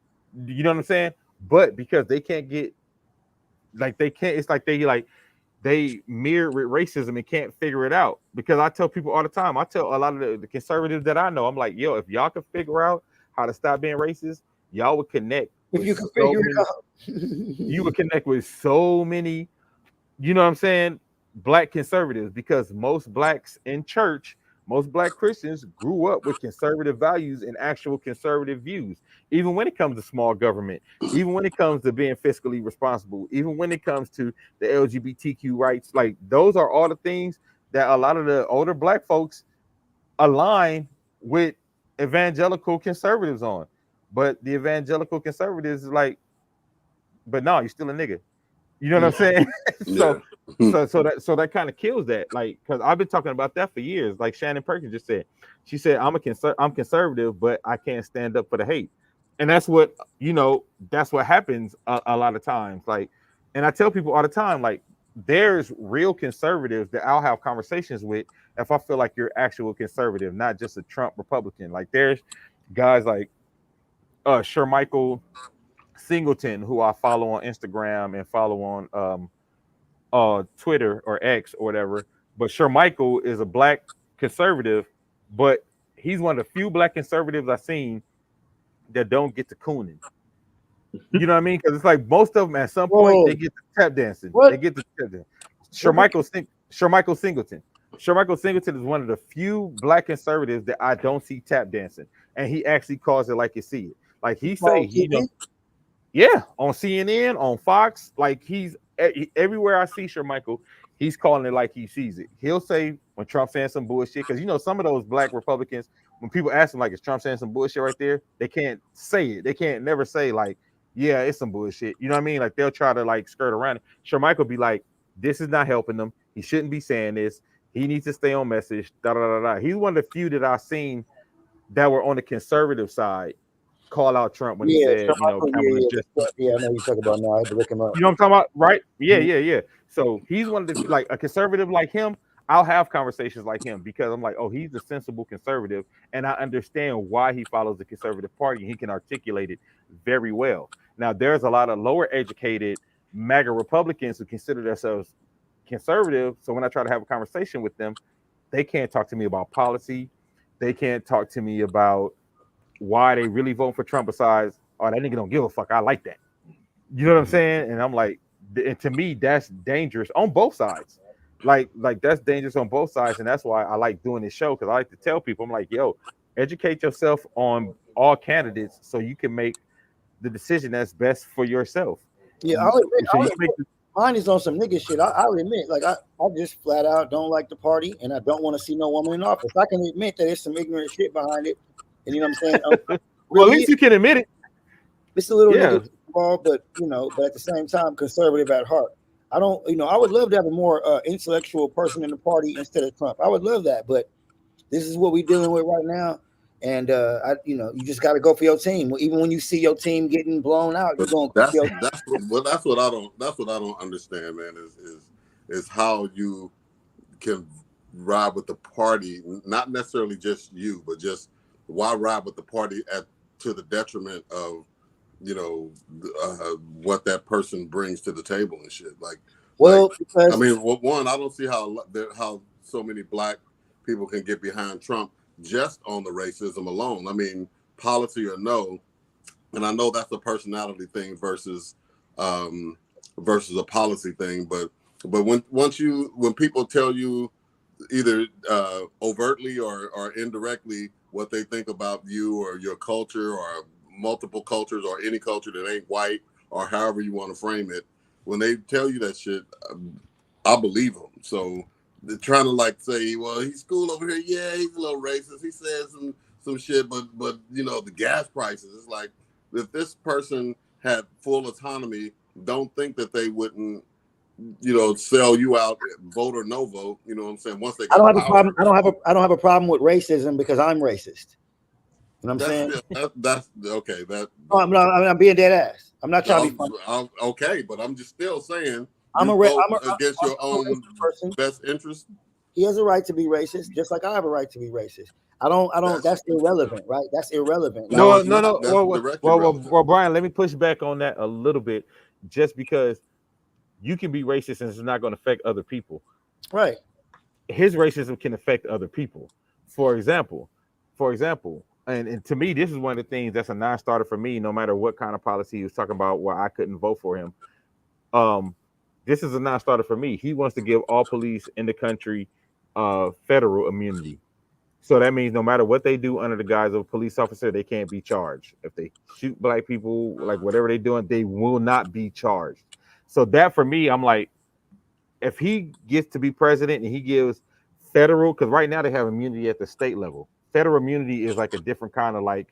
You know what I'm saying? But because they can't get, it's like they mirror with racism and can't figure it out. Because I tell people all the time, I tell a lot of the conservatives that I know, I'm like, yo, if y'all could figure out how to stop being racist, y'all would connect. If you can figure it out, you would connect with so many, you know what I'm saying, black conservatives, because most blacks in church, most black Christians grew up with conservative values and actual conservative views, even when it comes to small government, even when it comes to being fiscally responsible, even when it comes to the LGBTQ rights. Like, those are all the things that a lot of the older black folks align with evangelical conservatives on. But the evangelical conservatives is like, but no, you're still a nigga. You know what I'm saying? So that kind of kills that. Like, because I've been talking about that for years. Like Shannon Perkins just said, she said, I'm conservative, but I can't stand up for the hate. And that's what happens a lot of times. Like, and I tell people all the time, like, there's real conservatives that I'll have conversations with if I feel like you're actual conservative, not just a Trump Republican. Like, there's guys like Shermichael Singleton, who I follow on Instagram and follow on Twitter or X or whatever. But Shermichael is a black conservative, but he's one of the few black conservatives I've seen that don't get to cooning. You know what I mean? Because it's like most of them at some point they get to tap dancing. What? They get to tap dancing. Shermichael Singleton. Shermichael Singleton is one of the few black conservatives that I don't see tap dancing, and he actually calls it like you see it. Like he say, yeah, on CNN, on Fox, like he's everywhere I see Shermichael, he's calling it like he sees it. He'll say when Trump's saying some bullshit, because some of those black Republicans, when people ask them like, is Trump saying some bullshit right there? They can't say it. They can't never say like, yeah, it's some bullshit. You know what I mean? Like they'll try to like skirt around it. Shermichael be like, this is not helping them. He shouldn't be saying this. He needs to stay on message. Da da da da. He's one of the few that I've seen that were on the conservative side call out Trump when he said, Kamala's just. Yeah, I know you're talking about now. I had to look him up. You know what I'm talking about, right? Yeah. So he's one of the, like, a conservative like him. I'll have conversations like him because I'm like, oh, he's a sensible conservative, and I understand why he follows the conservative party, and he can articulate it very well. Now, there's a lot of lower educated MAGA Republicans who consider themselves conservative. So when I try to have a conversation with them, they can't talk to me about policy. They can't talk to me about why they really vote for Trump besides, oh, that nigga don't give a fuck. I like that. You know what I'm saying? And I'm like, and to me, that's dangerous on both sides. Like that's dangerous on both sides. And that's why I like doing this show, because I like to tell people, I'm like, yo, educate yourself on all candidates so you can make the decision that's best for yourself. Yeah, mine is on some nigga shit. I'll admit, like I just flat out don't like the party, and I don't want to see no woman in office. I can admit that there's some ignorant shit behind it. And you know what I'm saying? Well, at least you can admit it. It's a little nigga involved, but at the same time, conservative at heart. I don't, I would love to have a more intellectual person in the party instead of Trump. I would love that, but this is what we're dealing with right now. And you just got to go for your team. Even when you see your team getting blown out, you're going. That's what I don't understand, man. Is how you can ride with the party, not necessarily just you, but just why ride with the party to the detriment of what that person brings to the table and shit. Like, Well, Like, because I mean, one, I don't see how so many black people can get behind Trump just on the racism alone. I mean, policy or no, and I know that's a personality thing versus a policy thing. But when people tell you either overtly or indirectly what they think about you or your culture or multiple cultures or any culture that ain't white or however you want to frame it, when they tell you that shit, I believe them. So they're trying to like say, well, he's cool over here. Yeah, he's a little racist. He says some shit, but the gas prices. It's like if this person had full autonomy, don't think that they wouldn't, sell you out, vote or no vote. You know what I'm saying? Once they I don't got have a power. problem. I don't have a problem with racism because I'm racist. You know what I'm saying? That's okay. I'm being dead ass. I'm not trying to be funny. Okay, but I'm just still saying I'm you a ra- vote I'm a- against your I'm a own racist person. best interest. He has a right to be racist, just like I have a right to be racist. I don't. That's irrelevant, right? That's irrelevant. Like, No, it's No. not. That's directly relevant. Well, Brian, let me push back on that a little bit. Just because you can be racist and it's not going to affect other people, right? his racism can affect other people. For example, and to me, this is one of the things that's a non-starter for me. No matter what kind of policy he was talking about, where I couldn't vote for him. This is a non-starter for me. He wants to give all police in the country federal immunity. So that means no matter what they do under the guise of a police officer, they can't be charged. If they shoot black people, like whatever they're doing, they will not be charged. So that for me, I'm like, if he gets to be president and he gives federal, because right now they have immunity at the state level. Federal immunity is like a different kind of like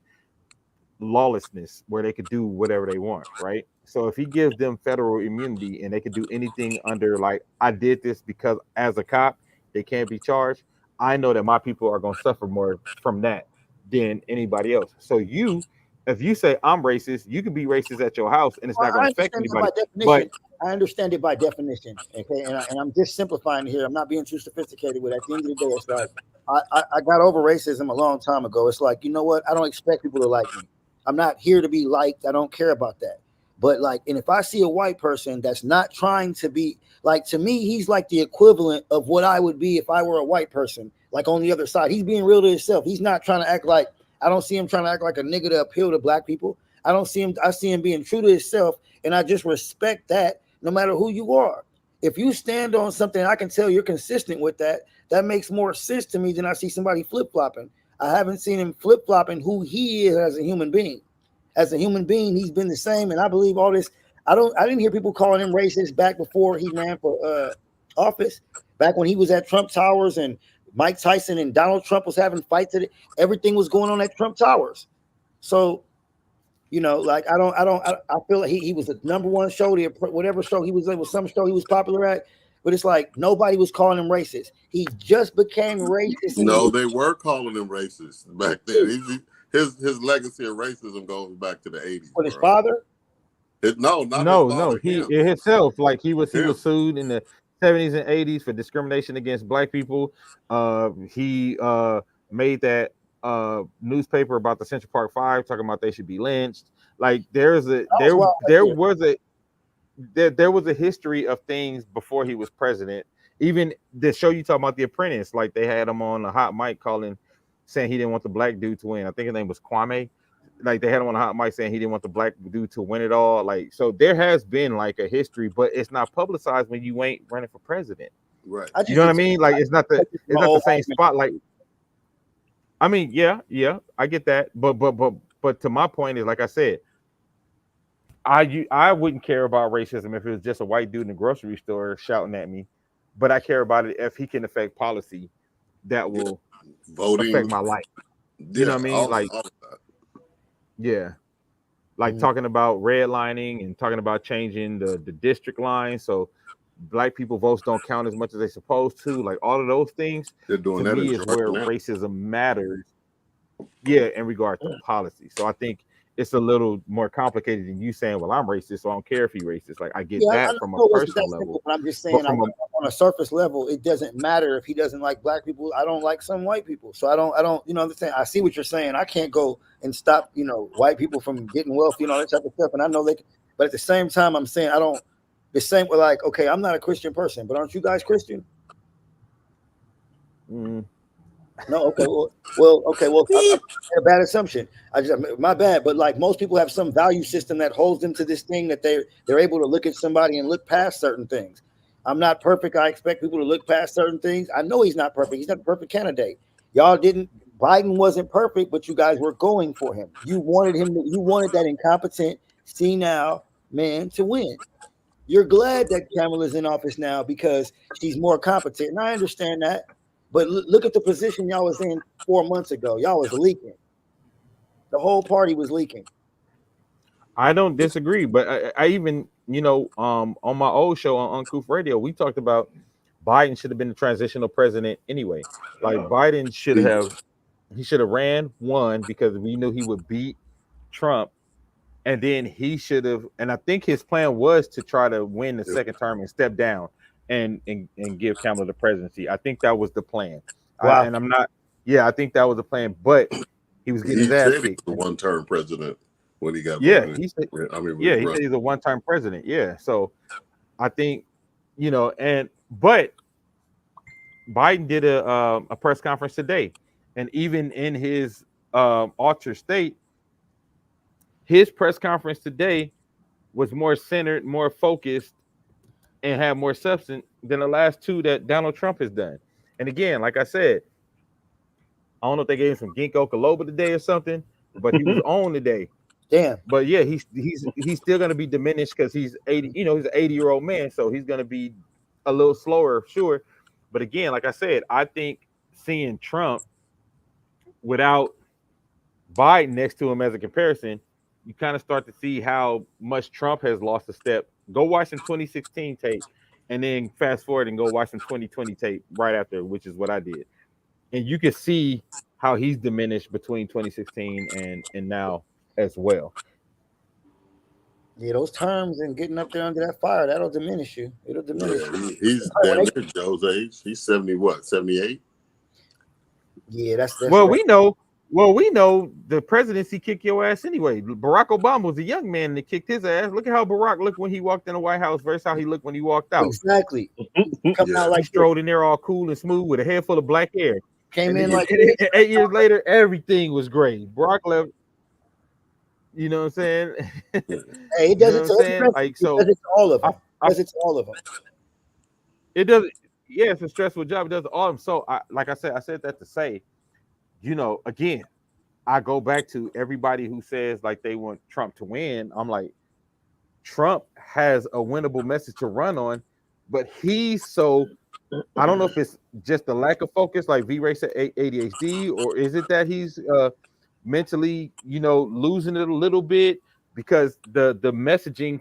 lawlessness where they could do whatever they want, right? So if he gives them federal immunity and they could do anything under like I did this because as a cop they can't be charged, I know that my people are going to suffer more from that than anybody else. So if you say I'm racist, you can be racist at your house and it's Well, not going I to affect understand that anybody. by definition. But I understand it by definition. Okay, and I'm just simplifying here. I'm not being too sophisticated. But at the end of the day, it's like I got over racism a long time ago. It's like, you know what? I don't expect people to like me. I'm not here to be liked. I don't care about that. But like, and if I see a white person that's not trying to be like, to me, he's like the equivalent of what I would be if I were a white person. Like on the other side, he's being real to himself. He's not trying to act like, I don't see him trying to act like a nigga to appeal to black people. I see him being true to himself, and I just respect that no matter who you are. If you stand on something, I can tell you're consistent with that. That makes more sense to me than I see somebody flip-flopping. I haven't seen him flip-flopping who he is as a human being. As a human being, he's been the same, and I believe all this. I didn't hear people calling him racist back before he ran for office, back when he was at Trump Towers and Mike Tyson and Donald Trump was having fights. Everything was going on at Trump Towers. So, like I feel like he was the number one show, whatever show he was in, was some show he was popular at. But it's like nobody was calling him racist. He just became racist. No, they were calling him racist back then. His legacy of racism goes back to the 80s. With his father? Not his father. he Him. himself, like he was sued in the 70s and 80s for discrimination against black people. He made that newspaper about the Central Park Five, talking about they should be lynched. Like there was a history of things before he was president. Even the show you talking about, The Apprentice, like they had him on a hot mic saying he didn't want the black dude to win. I think his name was Kwame. Like they had him on a hot mic saying he didn't want the black dude to win it all. Like, so there has been like a history, but it's not publicized when you ain't running for president. Right. You know what I mean? Like it's not the same spotlight. I mean, yeah, I get that, but to my point is, like I said, I wouldn't care about racism if it was just a white dude in the grocery store shouting at me, but I care about it if he can affect policy that will affect my life. You know what I mean? Like, like talking about redlining and talking about changing the district line so black people votes don't count as much as they're supposed to. Like all of those things, they're doing to that me is where racism matters. Yeah, in regard to policy. So I think it's a little more complicated than you saying, well, I'm racist, so I don't care if he's racist. Like I get that from a personal level. But I'm just saying, on a surface level, it doesn't matter if he doesn't like black people. I don't like some white people. So I don't, you know what I'm saying? I see what you're saying. I can't go and stop, white people from getting wealthy and all that type of stuff. And I know but at the same time, I'm saying The same with like, okay, I'm not a Christian person, but aren't you guys Christian? Mm. No, okay, okay, I made a bad assumption. My bad, but like most people have some value system that holds them to this thing that they're able to look at somebody and look past certain things. I'm not perfect. I expect people to look past certain things. I know he's not perfect. He's not a perfect candidate. Y'all didn't. Biden wasn't perfect, but you guys were going for him. You wanted him. You wanted that incompetent, senile man to win. You're glad that Kamala's in office now because she's more competent, and I understand that. But look at the position y'all was in 4 months ago. Y'all was leaking. The whole party was leaking. I don't disagree, but I even, on my old show on Uncouth Radio, we talked about Biden should have been the transitional president anyway. Like Biden should have ran, won, because we knew he would beat Trump, and then he should have. And I think his plan was to try to win the second term and step down and give Kamala the presidency. I think that was the plan. Wow. And I'm not. Yeah, I think that was the plan, but he was getting his ass kicked. The one-term president when he got voted. voted. He said, he said he's a one-time president. Yeah, so I think but Biden did a press conference today, and even in his altered state, his press conference today was more centered, more focused, and had more substance than the last two that Donald Trump has done. And again, like I said, I don't know if they gave him some ginkgo biloba today or something, but he was on today. Damn. But yeah, he's still going to be diminished because he's 80. He's an 80-year-old man, so he's going to be a little slower, sure. But again, like I said, I think seeing Trump without Biden next to him as a comparison, you kind of start to see how much Trump has lost a step. Go watch some 2016 tape, and then fast forward and go watch some 2020 tape right after, which is what I did. And you can see how he's diminished between 2016 and now as well. Yeah, those terms and getting up there under that fire, that'll diminish you. It'll diminish you. He's damn near Joe's age. He's 70, what, 78? Yeah, that's well, right. we know the presidency kicked your ass anyway. Barack Obama was a young man that kicked his ass. Look at how Barack looked when he walked in the White House versus how he looked when he walked out. Exactly. Coming out like he strode in there all cool and smooth with a head full of black hair. Came in like 8 years later, everything was great. Barack left. You know what I'm saying? Hey, it does it to all of them. It's all of them. It does. Yeah, it's a stressful job. It does all of them. So, like I said that to say, again, I go back to everybody who says like they want Trump to win. I'm like, Trump has a winnable message to run on, but he's so. I don't know if it's just the lack of focus, like V-Ray said, ADHD, or is it that he's mentally, losing it a little bit, because the messaging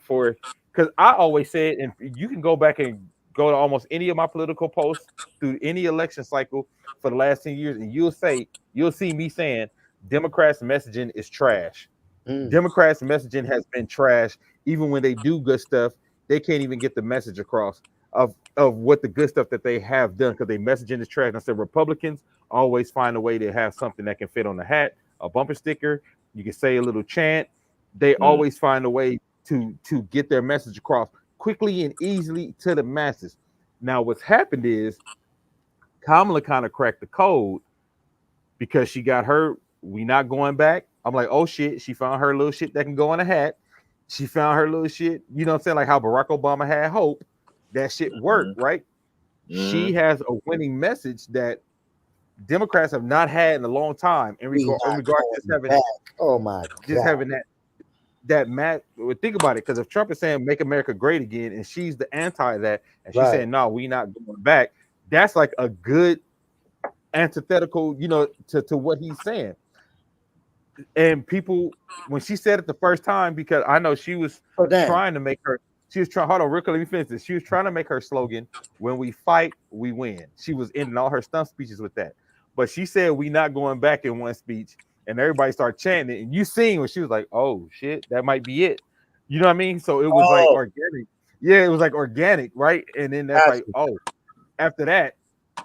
because I always said, and you can go back and go to almost any of my political posts through any election cycle for the last 10 years, and you'll see me saying Democrats' messaging is trash. Democrats' messaging has been trash. Even when they do good stuff, they can't even get the message across of what the good stuff that they have done, because their messaging is trash. And I said Republicans always find a way to have something that can fit on the hat, a bumper sticker, you can say a little chant. They always find a way to get their message across quickly and easily to the masses. Now, what's happened is Kamala kind of cracked the code because she got her "we not going back." I'm like, oh shit, she found her little shit that can go on a hat. She found her little shit, you know what I'm saying? Like how Barack Obama had hope. That shit worked, right? She has a winning message that Democrats have not had in a long time in regard to just having having that match. Think about it, because if Trump is saying "make America great again" and she's the anti that, and she's saying "no, we not going back," that's like a good antithetical, to what he's saying. And people, when she said it the first time, because I know she was trying to make her. She was trying. Hold on, real quick. Let me finish this. She was trying to make her slogan, "When we fight, we win." She was ending all her stump speeches with that. But she said, "We not going back" in one speech, and everybody started chanting it. And you seen when she was like, "Oh shit, that might be it." You know what I mean? So it was like organic. Yeah, it was like organic, right? And then that's like, oh. After that,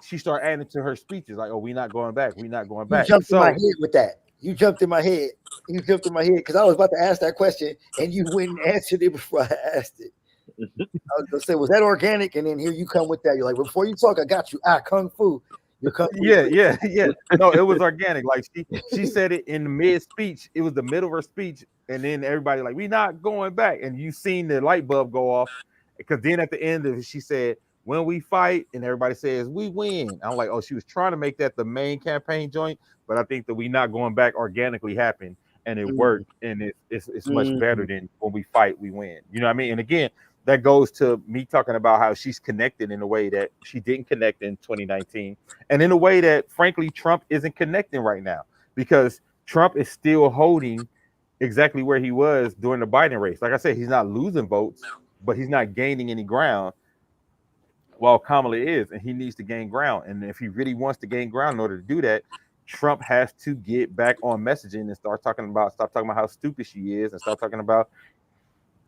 she started adding to her speeches like, "Oh, we not going back. We not going back." You jumped in my head with that. You jumped in my head. You jumped in my head because I was about to ask that question, and you went and answered it before I asked it. was gonna say, was that organic? And then here you come with that. You're like, before you talk, I got you. Kung Fu. You're Kung Fu. Yeah. No, it was organic. Like she said it in the mid speech. It was the middle of her speech, and then everybody like, we not going back. And you seen the light bulb go off, because then at the end of it, she said, when we fight, and everybody says we win. I'm like, oh, she was trying to make that the main campaign joint, but I think that we not going back organically happened, and it worked, and it's much better than when we fight, we win. You know what I mean? And again, that goes to me talking about how she's connected in a way that she didn't connect in 2019, and in a way that, frankly, Trump isn't connecting right now, because Trump is still holding exactly where he was during the Biden race. Like I said, he's not losing votes, but he's not gaining any ground, while Kamala is, and he needs to gain ground. And if he really wants to gain ground, in order to do that, Trump has to get back on messaging and stop talking about how stupid she is, and start talking about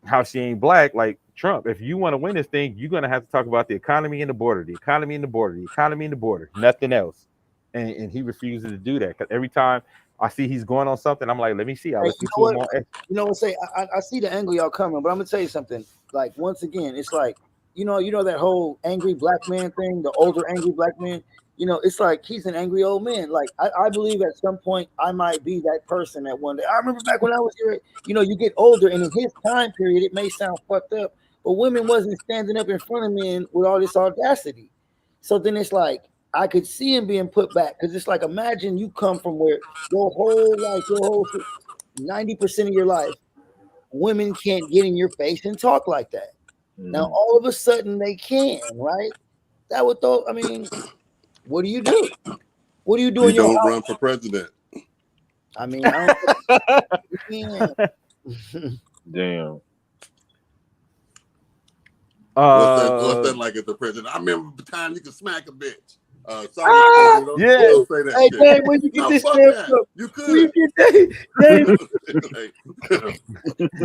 how she ain't black. Like, Trump, if you want to win this thing, you're going to have to talk about the economy and the border, the economy and the border, the economy and the border, nothing else. And he refuses to do that, because every time I see he's going on something, I'm like, let me see. I'll listen to him more. You know what? Say, I see the angle y'all coming, but I'm gonna tell you something. Like, once again, it's like, you know that whole angry black man thing, the older angry black man. You know, it's like he's an angry old man. Like, I believe at some point I might be that person that one day. I remember back when I was here, you know, you get older, and in his time period, it may sound fucked up, but women wasn't standing up in front of men with all this audacity. So then it's like, I could see him being put back, because it's like, imagine you come from where your whole life, 90% of your life, women can't get in your face and talk like that. Now all of a sudden they can, right? That would throw. I mean, what do you do? What do you do? You don't run for president. I mean, I don't, Damn. What's that like as the president? I remember the time you could smack a bitch. Yeah. Don't say that. Hey, Dave, where you get this fuck damn that. from? You could. Where you get that? Like,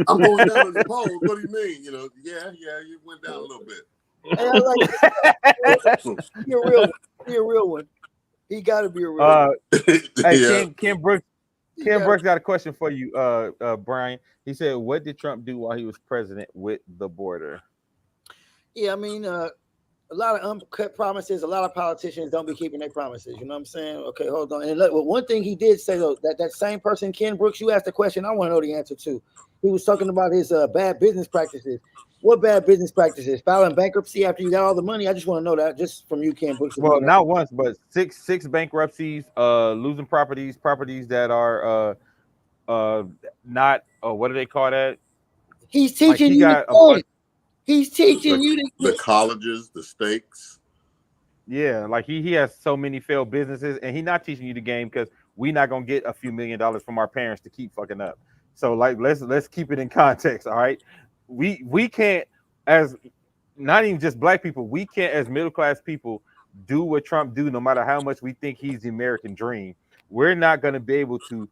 I'm going down in the polls. What do you mean? You know, yeah, you went down a little bit. Hey, I like he a real one. He a real one. He got to be a real one. Hey, Ken Brooks. Ken Brooks got a question for you, Brian. He said, what did Trump do while he was president with the border? Yeah, I mean, a lot of uncut promises. A lot of politicians don't be keeping their promises. You know what I'm saying? Okay, hold on. And look, well, one thing he did say, though, that same person, Ken Brooks, you asked a question, I want to know the answer to. He was talking about his bad business practices. What bad business practices? Filing bankruptcy after you got all the money? I just want to know that, just from you, Ken Brooks. Well, not once, but six bankruptcies, losing properties that are not what do they call that? He's teaching you the point. He's teaching you the colleges, the stakes. Yeah, like he has so many failed businesses, and he's not teaching you the game, because we're not gonna get a few $1 million from our parents to keep fucking up. So like, let's keep it in context. All right, we can't, as not even just black people, we can't as middle class people do what Trump do, no matter how much we think he's the American dream. We're not gonna be able to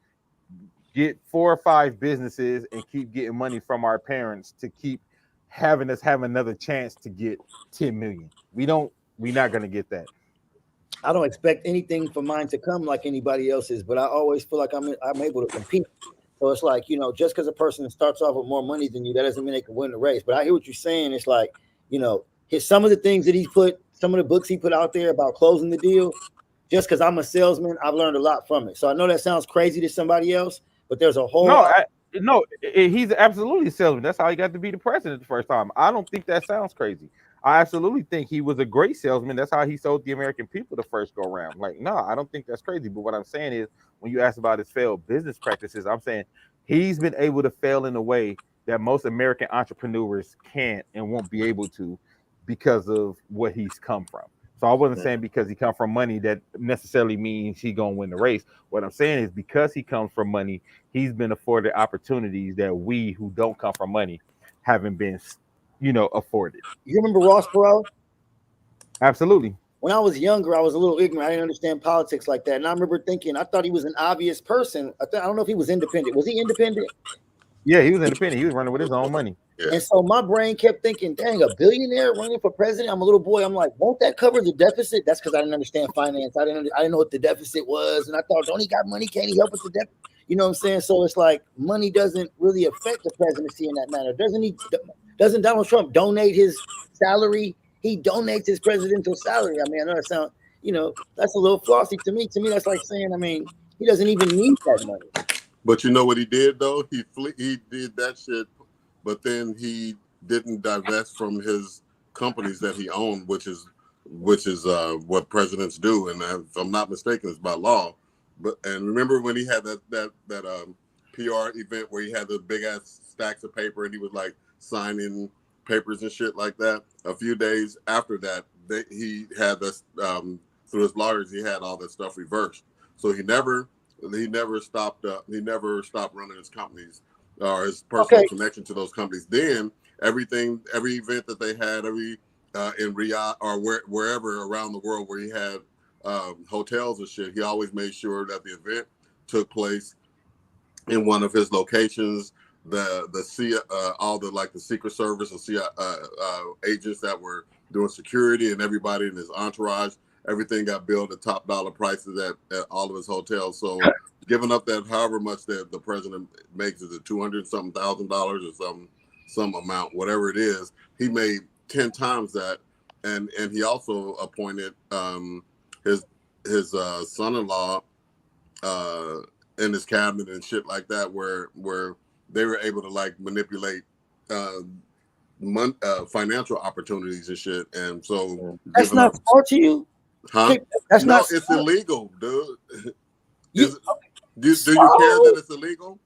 get 4 or 5 businesses and keep getting money from our parents to keep having us have another chance to get 10 million. We're not going to get that. I don't expect anything for mine to come like anybody else's, but I always feel like I'm able to compete. So it's like, you know, just because a person starts off with more money than you, that doesn't mean they can win the race. But I hear what you're saying. It's like, you know, some of the things that some of the books he put out there about closing the deal, just because I'm a salesman, I've learned a lot from it. So I know that sounds crazy to somebody else, but there's a whole he's absolutely a salesman. That's how he got to be the president the first time. I don't think that sounds crazy. I absolutely think he was a great salesman. That's how he sold the American people the first go around. Like, no, I don't think that's crazy. But what I'm saying is, when you ask about his failed business practices, I'm saying he's been able to fail in a way that most American entrepreneurs can't and won't be able to, because of what he's come from. So I wasn't saying because he comes from money that necessarily means he's gonna win the race. What I'm saying is, because he comes from money, he's been afforded opportunities that we who don't come from money haven't been, afforded. You remember Ross Perot? Absolutely. When I was younger, I was a little ignorant. I didn't understand politics like that. And I remember thinking, I thought he was an obvious person. I don't know if he was independent. Was he independent? Yeah, he was independent. He was running with his own money. And so my brain kept thinking, dang, a billionaire running for president? I'm a little boy. I'm like, won't that cover the deficit? That's because I didn't understand finance. I didn't know what the deficit was. And I thought, don't he got money? Can't he help with the deficit? You know what I'm saying? So it's like money doesn't really affect the presidency in that manner. Doesn't he? Doesn't Donald Trump donate his salary? He donates his presidential salary. I mean, I know that sounds, that's a little flossy to me. To me, that's like saying, I mean, he doesn't even need that money. But you know what he did though? He did that shit, but then he didn't divest from his companies that he owned, which is what presidents do. And if I'm not mistaken, it's by law. And remember when he had that PR event where he had the big ass stacks of paper and he was like signing papers and shit like that. A few days after that, he had this through his lawyers. He had all that stuff reversed. So he never stopped running his companies or his personal connection to those companies. Then every event that they had, in Riyadh or wherever around the world where he had hotels and shit, he always made sure that the event took place in one of his locations. All the Secret Service and agents that were doing security and everybody in his entourage, everything got billed at top dollar prices at all of his hotels. So giving up that however much that the president makes, is it $200-something thousand or some amount, whatever it is, he made 10 times that, and he also appointed his son-in-law in his cabinet and shit like that, where they were able to like manipulate financial opportunities and shit. And so that's not fair to you, huh? That's no, not. It's illegal, dude. Do you So- care that it's illegal?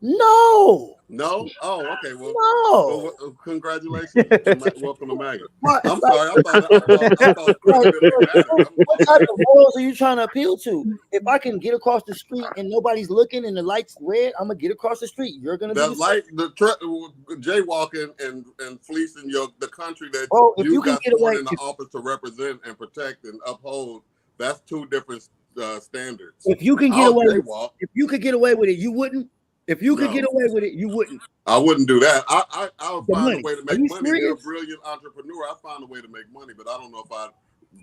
No. No? Oh, okay. Well, No. well, congratulations. Welcome to MAGA. What? I'm sorry. I thought credibility mattered. What type of morals are you trying to appeal to? If I can get across the street and nobody's looking and the light's red, I'm gonna get across the street. You're gonna the be light, jaywalking and fleecing the country that if you you can got get sworn away, in the office to represent and protect and uphold. That's two different standards. if you can get I'll away, jaywalk. if you could get away with it, you wouldn't. If you could get away with it, you wouldn't. I wouldn't do that. I'll The find money. a way to Are make you money. serious? You're a brilliant entrepreneur. I found a way to make money, but I don't know if I'd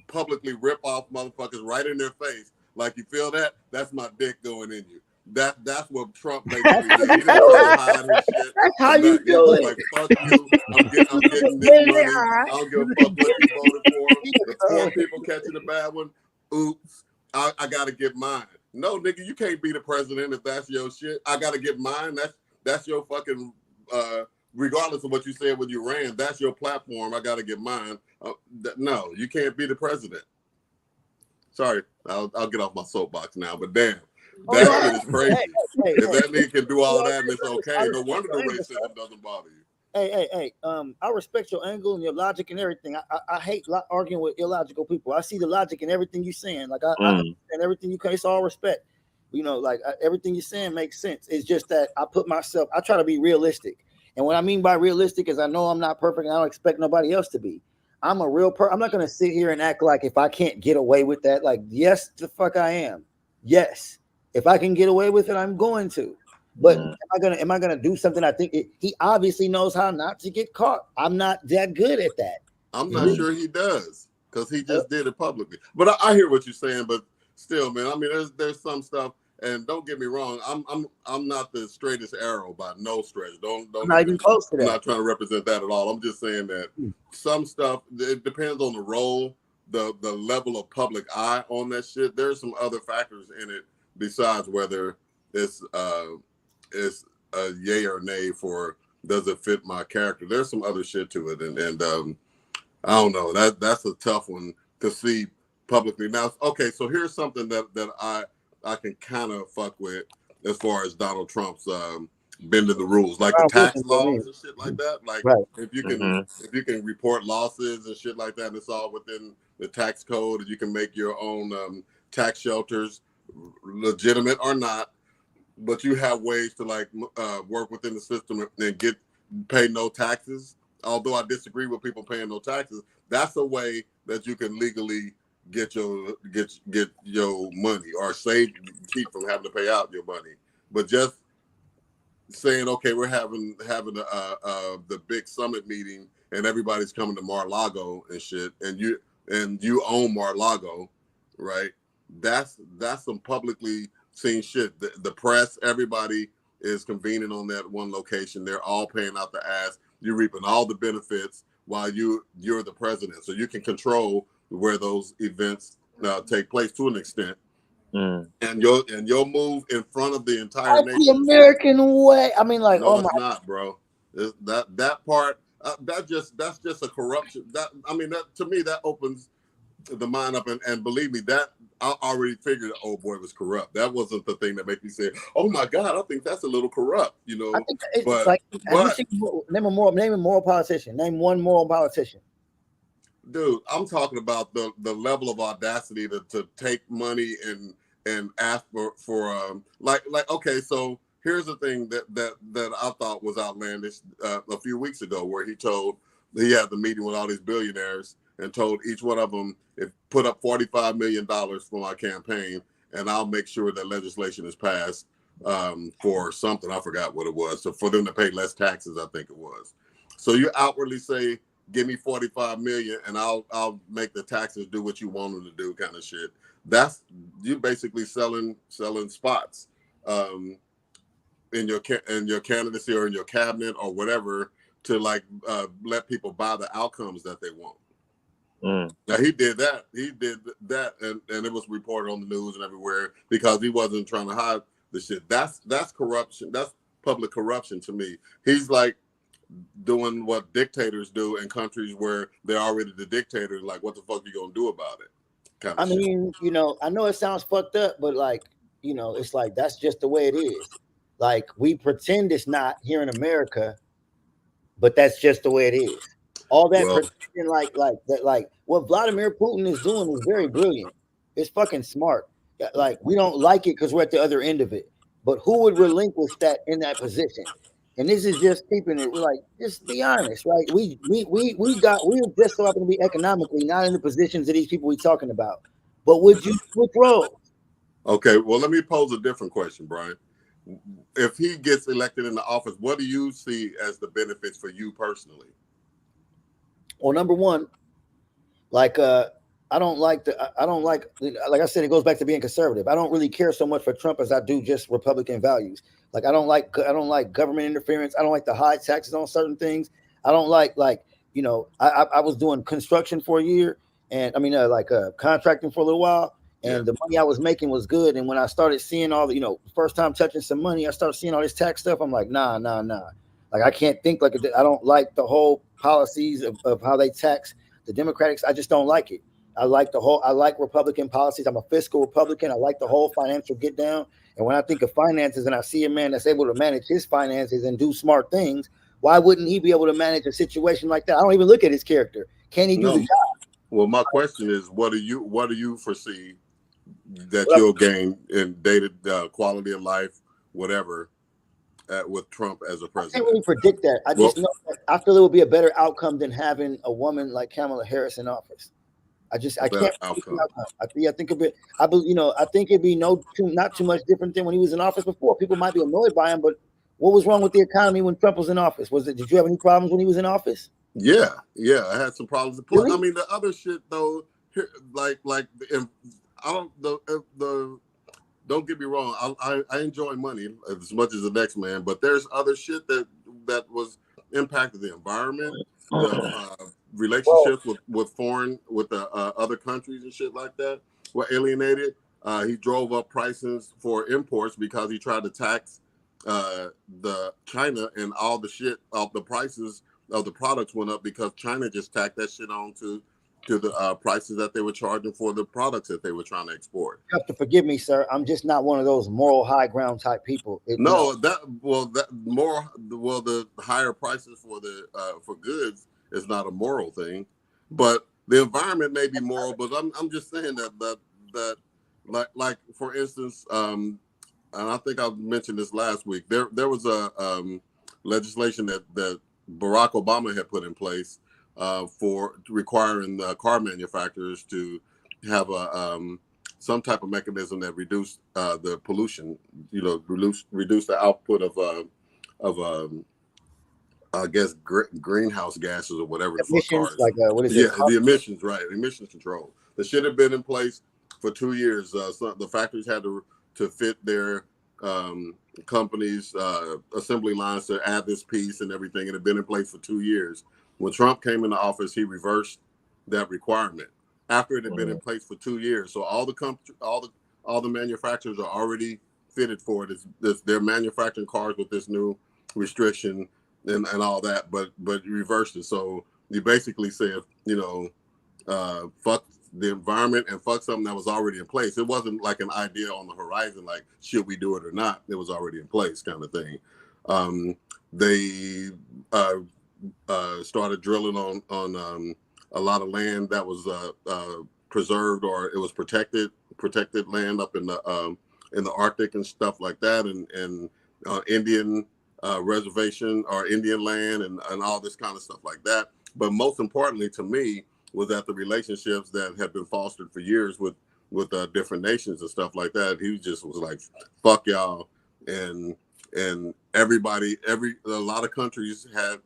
publicly rip off motherfuckers right in their face. Like, you feel that? That's my dick going in you. That's what Trump basically did. He didn't try to hide his shit. That's how you He do was it. like, fuck you. I'm getting this money. I don't give a fuck what you voted for. The poor people catching the bad one. Oops. I gotta get mine. No, nigga, you can't be the president if that's your shit. I gotta get mine. That's your fucking regardless of what you said when you ran, that's your platform. I gotta get mine. No, you can't be the president. Sorry, I'll get off my soapbox now, but damn, that shit is crazy. If that nigga can do all that and it's okay, no wonder the racism doesn't bother you. Hey, I respect your angle and your logic and everything. I hate arguing with illogical people. I see the logic in everything you're saying. Like I understand everything you say. It's all respect. Everything you're saying makes sense. It's just that I try to be realistic. And what I mean by realistic is I know I'm not perfect and I don't expect nobody else to be. I'm a real person. I'm not going to sit here and act like if I can't get away with that, like, yes, the fuck I am. Yes. If I can get away with it, I'm going to. But am I gonna do something? I think he obviously knows how not to get caught. I'm not that good at that. I'm not sure he does because he just did it publicly. But I hear what you're saying. But still, man, I mean, there's some stuff. And don't get me wrong, I'm not the straightest arrow by no stretch. Don't I'm not even close to that. I'm not trying to represent that at all. I'm just saying that some stuff, it depends on the role, the level of public eye on that shit. There's some other factors in it besides whether it's a yay or nay for does it fit my character. There's some other shit to it, and I don't know. That's a tough one to see publicly. Now, okay, so here's something that I can kind of fuck with as far as Donald Trump's bending the rules, like the tax laws and shit like that. Like if you can report losses and shit like that, and it's all within the tax code, and you can make your own tax shelters, legitimate or not. But you have ways to like work within the system and pay no taxes. Although I disagree with people paying no taxes, that's a way that you can legally get your money or keep from having to pay out your money. But just saying, okay, we're having the big summit meeting and everybody's coming to Mar-a-Lago and shit, and you own Mar-a-Lago, right? That's some publicly seen shit. The press, everybody is convening on that one location. They're all paying out the ass. you're reaping all the benefits while you're the president, so you can control where those events take place to an extent. And your move in front of the entire That's nation. the American way. I mean, like, no, oh it's my. not, bro. That part that's just a corruption. That to me that opens the mind up, and believe me, that I already figured the old boy was corrupt. That wasn't the thing that made me say, "Oh my God, I think that's a little corrupt," you know. I think it's but like, name a moral politician. Name one moral politician. Dude, I'm talking about the level of audacity to take money and ask for like okay, so here's the thing that I thought was outlandish a few weeks ago, where he had the meeting with all these billionaires and told each one of them, if put up $45 million for my campaign, and I'll make sure that legislation is passed for something. I forgot what it was. So for them to pay less taxes, I think it was. So you outwardly say, give me 45 million and I'll make the taxes do what you want them to do, kind of shit. That's you basically selling spots in your candidacy or in your cabinet or whatever to like let people buy the outcomes that they want. Now he did that, and it was reported on the news and everywhere because he wasn't trying to hide the shit. That's corruption. That's public corruption to me. He's like doing what dictators do in countries where they're already the dictators. Like, what the fuck you gonna do about it? I mean, you know, I know it sounds fucked up, but like, you know, it's like that's just the way it is. Like, we pretend it's not here in America, but that's just the way it is. All that pretending like what Vladimir Putin is doing is very brilliant. It's fucking smart. Like, we don't like it because we're at the other end of it. But who would relinquish that in that position? And this is just keeping it. We're like, just be honest, right? We just so happen to be economically not in the positions of these people we're talking about. But would you switch roles? Okay, well, let me pose a different question, Brian. If he gets elected in the office, what do you see as the benefits for you personally? Well, number one, like I don't like, like I said, it goes back to being conservative. I don't really care so much for Trump as I do just Republican values. Like, I don't like government interference. I don't like the high taxes on certain things. I don't like, you know, I was doing construction for a year, and I mean contracting for a little while, and the money I was making was good. And when I started seeing all the, you know, first time touching some money, I started seeing all this tax stuff. I'm like, nah. Like, I can't think like I don't like the whole policies of how they tax the Democrats. I just don't like it. I like Republican policies. I'm a fiscal Republican. I like the whole financial get down. And when I think of finances and I see a man that's able to manage his finances and do smart things, why wouldn't he be able to manage a situation like that? I don't even look at his character. Can he do the job? Well, my question is, what do you foresee that you'll gain in data quality of life, whatever, with Trump as a president? I can't really predict that. I just know that I feel it would be a better outcome than having a woman like Kamala Harris in office. I can't. Outcome. I think I think it'd be not too much different than when he was in office before. People might be annoyed by him, but what was wrong with the economy when Trump was in office? Did you have any problems when he was in office? Yeah, I had some problems. Really? I mean, the other shit though, like I don't don't get me wrong. I enjoy money as much as the next man, but there's other shit that was impacted the environment. Relationships with other countries and shit like that were alienated. He drove up prices for imports because he tried to tax the China, and all the shit of the prices of the products went up because China just tacked that shit on to the prices that they were charging for the products that they were trying to export. You have to forgive me, sir. I'm just not one of those moral high ground type people. The higher prices for goods is not a moral thing, but the environment may be moral. But I'm just saying that like for instance, and I think I mentioned this last week. There was a legislation that Barack Obama had put in place for requiring car manufacturers to have some type of mechanism that reduced the pollution. You know, reduce the output of I guess greenhouse gases or whatever the emissions, fuck cars. What is it? Yeah, the emissions, right? Emissions control. That should have been in place for 2 years. So the factories had to fit their companies, assembly lines to add this piece and everything. It had been in place for 2 years. When Trump came into office, he reversed that requirement after it had been in place for 2 years. So all the manufacturers are already fitted for it. They're manufacturing cars with this new restriction and all that, but you reversed it. So you basically said, fuck the environment and fuck something that was already in place. It wasn't like an idea on the horizon, like should we do it or not? It was already in place, kind of thing. They started drilling on a lot of land that was preserved, or it was protected land up in the Arctic and stuff like that, and Indian reservation or Indian land and all this kind of stuff like that. But most importantly to me was that the relationships that had been fostered for years with different nations and stuff like that, he just was like, fuck y'all. And everybody, a lot of countries had,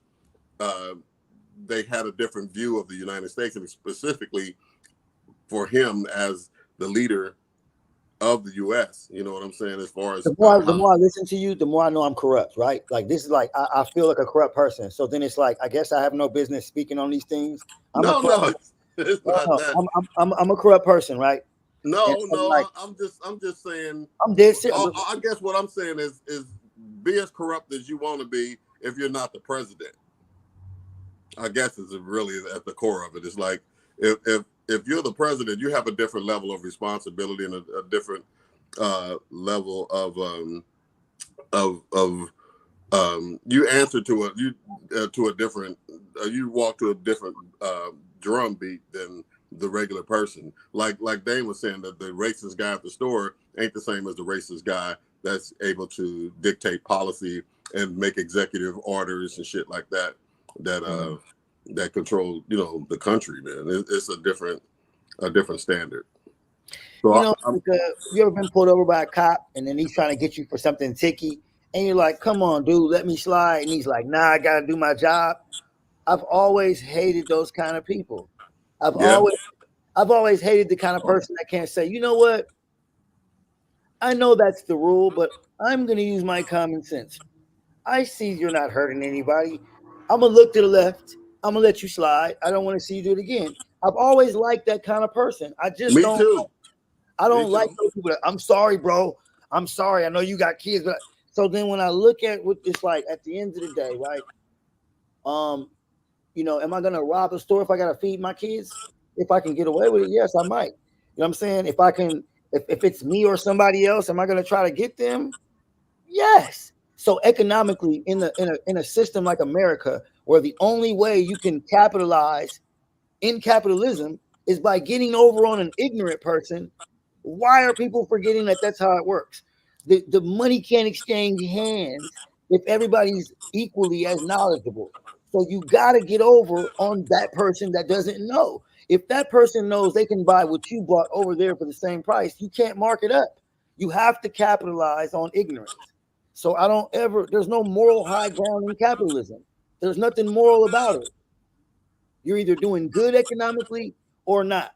they had a different view of the United States, and specifically for him as the leader of the U.S. You know what I'm saying? As far as the more I listen to you, the more I know I'm corrupt, right? Like this is like I feel like a corrupt person. So then it's like I guess I have no business speaking on these things. It's not that. I'm a corrupt person, right? No, like, I'm just saying. I'm dead serious. I guess what I'm saying is be as corrupt as you want to be if you're not the president. I guess is really at the core of it. It's like if you're the president, you have a different level of responsibility and a different level of you answer to a different you walk to a different drum beat than the regular person. Like Dane was saying, that the racist guy at the store ain't the same as the racist guy that's able to dictate policy and make executive orders and shit like that that control the country, man. It's a different standard. So you ever been pulled over by a cop and then he's trying to get you for something ticky and you're like, come on, dude, let me slide, and he's like, nah, I gotta do my job. I've always hated those kind of people. I've always hated the kind of person that can't say, you know what, I know that's the rule, but I'm gonna use my common sense. I see you're not hurting anybody. I'm gonna look to the left. I'm gonna let you slide. I don't want to see you do it again. I've always liked that kind of person. I just don't. Too. I don't like those people that, I'm sorry, bro. I'm sorry. I know you got kids, but so then when I look at what it's like at the end of the day, right? Am I gonna rob a store if I gotta feed my kids? If I can get away with it, yes, I might. You know what I'm saying? If I can, if it's me or somebody else, am I gonna try to get them? Yes. So economically, in a system like America, where the only way you can capitalize in capitalism is by getting over on an ignorant person, why are people forgetting that that's how it works? The money can't exchange hands if everybody's equally as knowledgeable. So you got to get over on that person that doesn't know. If that person knows they can buy what you bought over there for the same price, you can't mark it up. You have to capitalize on ignorance. So there's no moral high ground in capitalism. There's nothing moral about it. You're either doing good economically or not.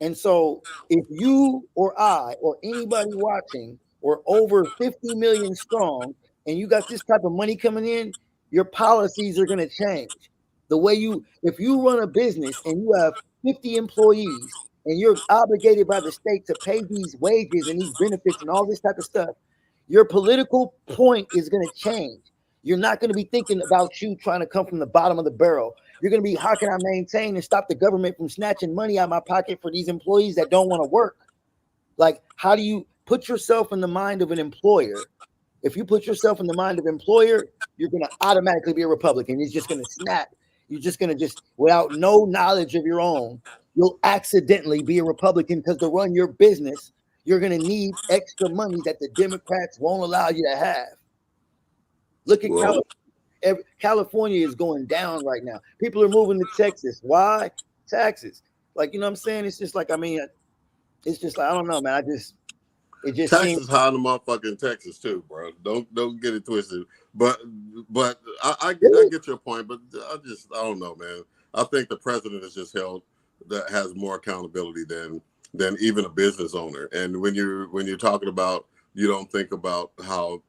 And so if you or I or anybody watching or over 50 million strong and you got this type of money coming in, your policies are going to change. If you run a business and you have 50 employees and you're obligated by the state to pay these wages and these benefits and all this type of stuff, your political point is going to change. You're not going to be thinking about you trying to come from the bottom of the barrel. You're going to be, how can I maintain and stop the government from snatching money out of my pocket for these employees that don't want to work? Like, how do you put yourself in the mind of an employer? If you put yourself in the mind of an employer, you're going to automatically be a Republican. It's just going to snap. You're just going to without no knowledge of your own, you'll accidentally be a Republican because to run your business, you're going to need extra money that the Democrats won't allow you to have. Look at California. California is going down right now. People are moving to Texas. Why? Taxes. Like, you know what I'm saying? It's just like, it's just like, I don't know, man. It just Texas seems high in the motherfucking Texas too, bro. Don't get it twisted. But I get your point, but I don't know, man. I think the president is just that has more accountability than even a business owner. And when you're talking about, you don't think about how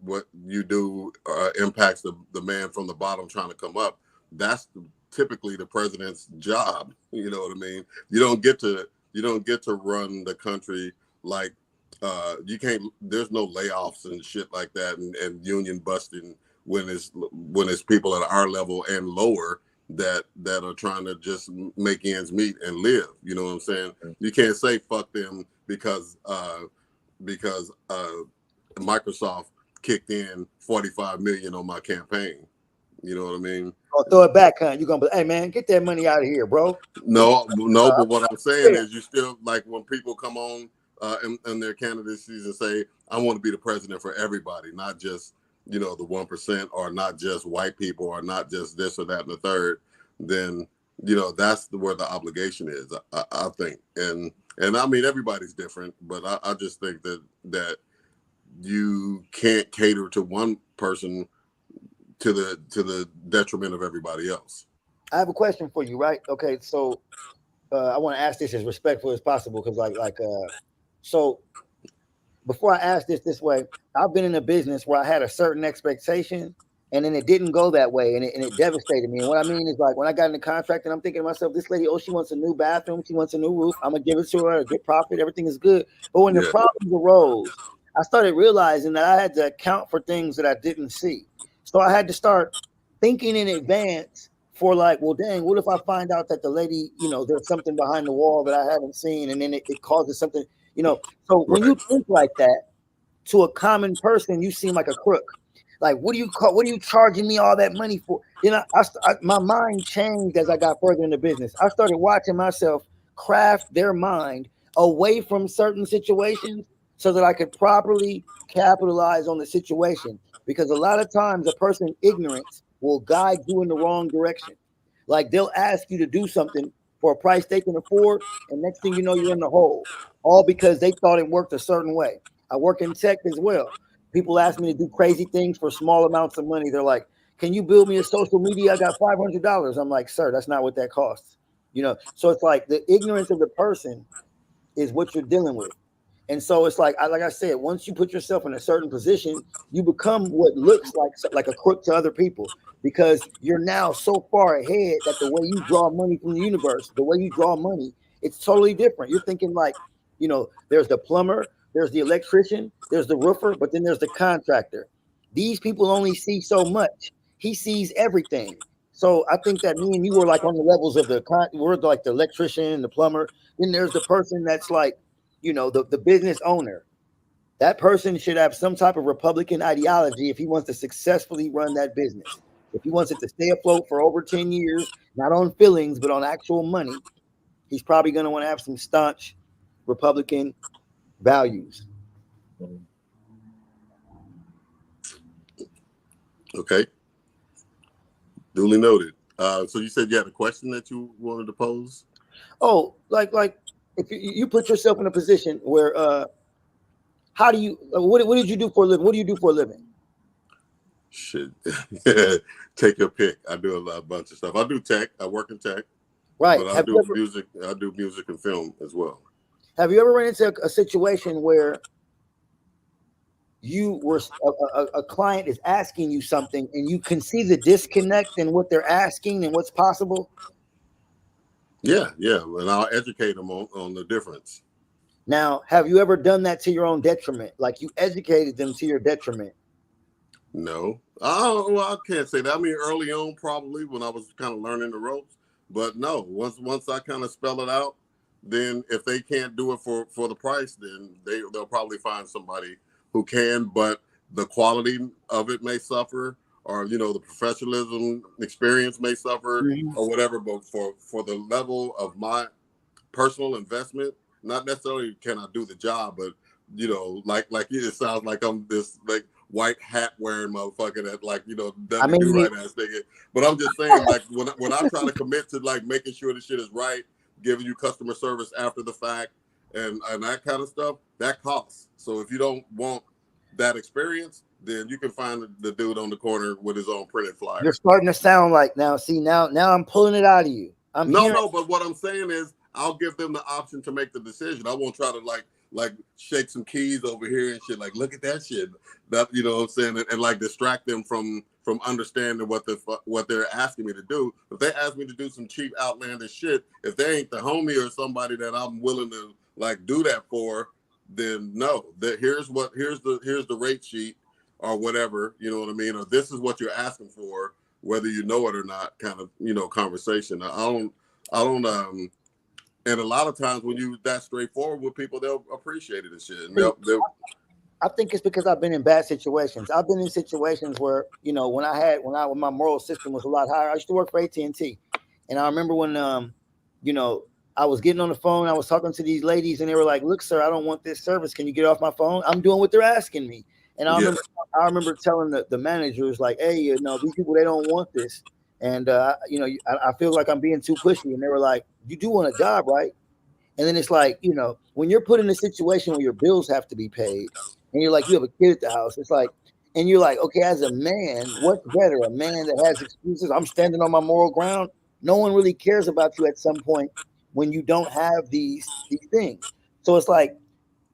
what you do impacts the man from the bottom trying to come up. That's typically the president's job. You know what I mean? You don't get to run the country like you can't. There's no layoffs and shit like that, and union busting when it's people at our level and lower that are trying to just make ends meet and live. You know what I'm saying? You can't say fuck them because Microsoft kicked in $45 million on my campaign. You know what I mean? I'll throw it back, huh? You're gonna be, hey man, get that money out of here, bro. No, but what I'm saying is you still like when people come on in their candidacies and say, I want to be the president for everybody, not just, the 1%, or not just white people, or not just this or that and the third, then, that's where the obligation is, I think. And I mean, everybody's different, but I just think that you can't cater to one person to the detriment of everybody else. I have a question for you, right? Okay, so I want to ask this as respectful as possible, because so before I ask this way, I've been in a business where I had a certain expectation, and then it didn't go that way, and it devastated me. And what I mean is, like, when I got in the contract, and I'm thinking to myself, this lady, she wants a new bathroom, she wants a new roof, I'm gonna give it to her, a good profit, everything is good. But when the problems arose, I started realizing that I had to account for things that I didn't see. So I had to start thinking in advance for, like, well, dang, what if I find out that the lady, there's something behind the wall that I haven't seen, and then it causes something, So when you think like that, to a common person, you seem like a crook. Like, what are you charging me all that money for? My mind changed as I got further in the business. I started watching myself craft their mind away from certain situations so that I could properly capitalize on the situation. Because a lot of times a person's ignorance will guide you in the wrong direction. Like, they'll ask you to do something for a price they can afford, and next thing you know, you're in the hole, all because they thought it worked a certain way. I work in tech as well. People ask me to do crazy things for small amounts of money. They're like, can you build me a social media? I got $500. I'm like, sir, that's not what that costs. So it's like the ignorance of the person is what you're dealing with. And so it's like I said, once you put yourself in a certain position, you become what looks like a crook to other people, because you're now so far ahead that the way you draw money from the universe, the way you draw money, it's totally different. You're thinking like, there's the plumber, there's the electrician, there's the roofer, but then there's the contractor. These people only see so much. He sees everything. So I think that me and you were like on the levels of we're like the electrician and the plumber. Then there's the person that's like, the business owner. That person should have some type of Republican ideology if he wants to successfully run that business. If he wants it to stay afloat for over 10 years, not on feelings, but on actual money, he's probably going to want to have some staunch Republican values. Okay. Duly noted. So you said you had a question that you wanted to pose? Oh, like if you put yourself in a position where how do you what did you do for a living? What do you do for a living? Shit. Take your pick. I do a bunch of stuff. I do tech. I work in tech. Right. But I do music and film as well. Have you ever run into a situation where you were a client is asking you something and you can see the disconnect in what they're asking and what's possible? Yeah, and I'll educate them on the difference. Now, have you ever done that to your own detriment? Like, you educated them to your detriment? No. Well, I can't say that. I mean, early on, probably when I was kind of learning the ropes. But no, once I kind of spell it out, then if they can't do it for the price, then they'll probably find somebody who can. But the quality of it may suffer, or the professionalism experience may suffer, or whatever. But for the level of my personal investment, not necessarily can I do the job, but like it sounds like I'm this like white hat wearing motherfucker that doesn't do right ass nigga. But I'm just saying, like when I try to commit to like making sure the shit is right, giving you customer service after the fact, and that kind of stuff, that costs. So if you don't want that experience, then you can find the dude on the corner with his own printed flyer. You're starting to sound like now I'm pulling it out of you. No, but what I'm saying is I'll give them the option to make the decision. I won't try to like shake some keys over here and shit. Like, look at that shit. That, you know what I'm saying, and like distract them from understanding what they're asking me to do. If they ask me to do some cheap outlandish shit, if they ain't the homie or somebody that I'm willing to like do that for, then no. That here's the rate sheet or whatever. You know what I mean? Or this is what you're asking for, whether you know it or not. Kind of, you know, conversation. I don't. And a lot of times when you that straightforward with people, they'll appreciate it and shit. And they'll I think it's because I've been in bad situations. I've been in situations where, you know, when my moral system was a lot higher. I used to work for AT&T, and I remember when you know, I was getting on the phone, I was talking to these ladies, and they were like, "Look, sir, I don't want this service. Can you get off my phone? I'm doing what they're asking me." And I remember telling the managers, like, "Hey, you know, these people, they don't want this, and you know, I feel like I'm being too pushy." And they were like, "You do want a job, right?" And then it's like, you know, when you're put in a situation where your bills have to be paid, and you're like, you have a kid at the house, it's like, and you're like, okay, as a man, what's better? A man that has excuses, I'm standing on my moral ground. No one really cares about you at some point when you don't have these things. So it's like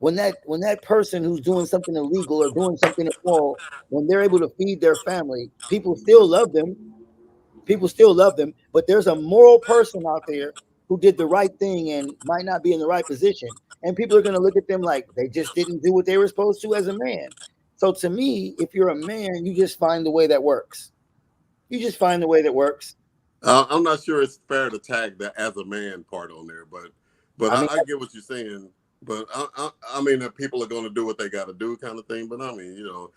when that person who's doing something illegal or doing something immoral, when they're able to feed their family, people still love them. People still love them, but there's a moral person out there who did the right thing and might not be in the right position. And people are going to look at them like they just didn't do what they were supposed to as a man. So to me, if you're a man, you just find the way that works. You just find the way that works. I'm not sure it's fair to tag the as a man part on there, but I get what you're saying. But I mean that people are going to do what they got to do, kind of thing. But I mean, you know,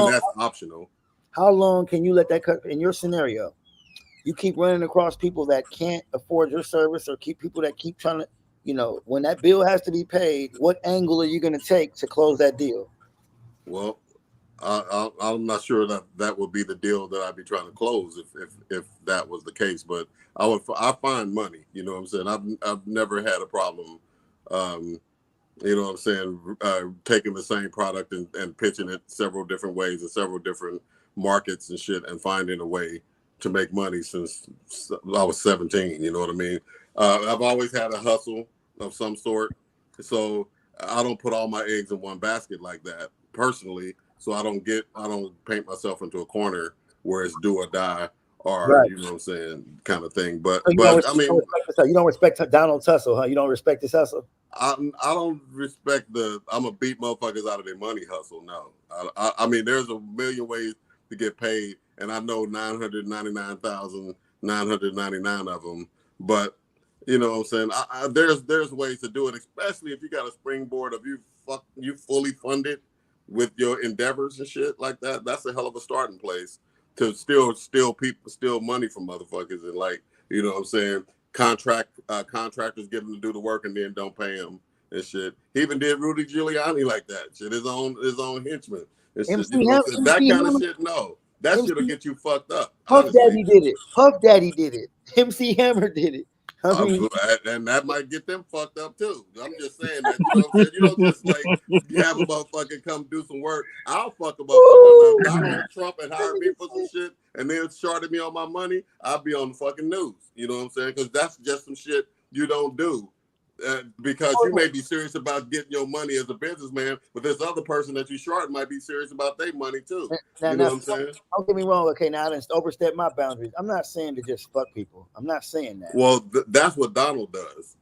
that's optional. How long can you let that cut in your scenario? You keep running across people that can't afford your service, or keep people that keep trying to, you know, when that bill has to be paid, what angle are you going to take to close that deal? Well, I'm not sure that would be the deal that I'd be trying to close if that was the case. But I find money. You know what I'm saying? I've never had a problem. You know what I'm saying? Taking the same product and pitching it several different ways in several different markets and shit, and finding a way to make money since I was 17. You know what I mean? I've always had a hustle of some sort, so I don't put all my eggs in one basket like that personally. So I don't paint myself into a corner where it's do or die, or right. You know what I'm saying, kind of thing. But I mean, you don't respect Donald Tussle, huh? You don't respect his hustle. I don't respect I'm a beat motherfuckers out of their money hustle. No, I mean, there's a million ways to get paid, and I know 999,999 of them. But you know what I'm saying? There's ways to do it, especially if you got a springboard of you fully funded with your endeavors and shit like that. That's a hell of a starting place to steal money from motherfuckers, and like, you know what I'm saying, contractors get them to do the work and then don't pay them and shit. He even did Rudy Giuliani like that shit. His own henchman and shit. You know what I'm saying? That kind of shit, no. That shit'll get you fucked up. Puff Daddy did it. Puff Daddy did it. MC Hammer did it. I mean, and that might get them fucked up too. I'm just saying that, you know what I'm saying? You don't just like have a motherfucker come do some work. I'll fuck a motherfucker. Donald Trump and hire me for some shit and then shorted me on my money, I'll be on the fucking news. You know what I'm saying? Because that's just some shit you don't do. Because you may be serious about getting your money as a businessman, but this other person that you short might be serious about their money too. You know what I'm saying? Don't get me wrong. Okay, now I didn't overstep my boundaries. I'm not saying to just fuck people. I'm not saying that. Well, that's what Donald does.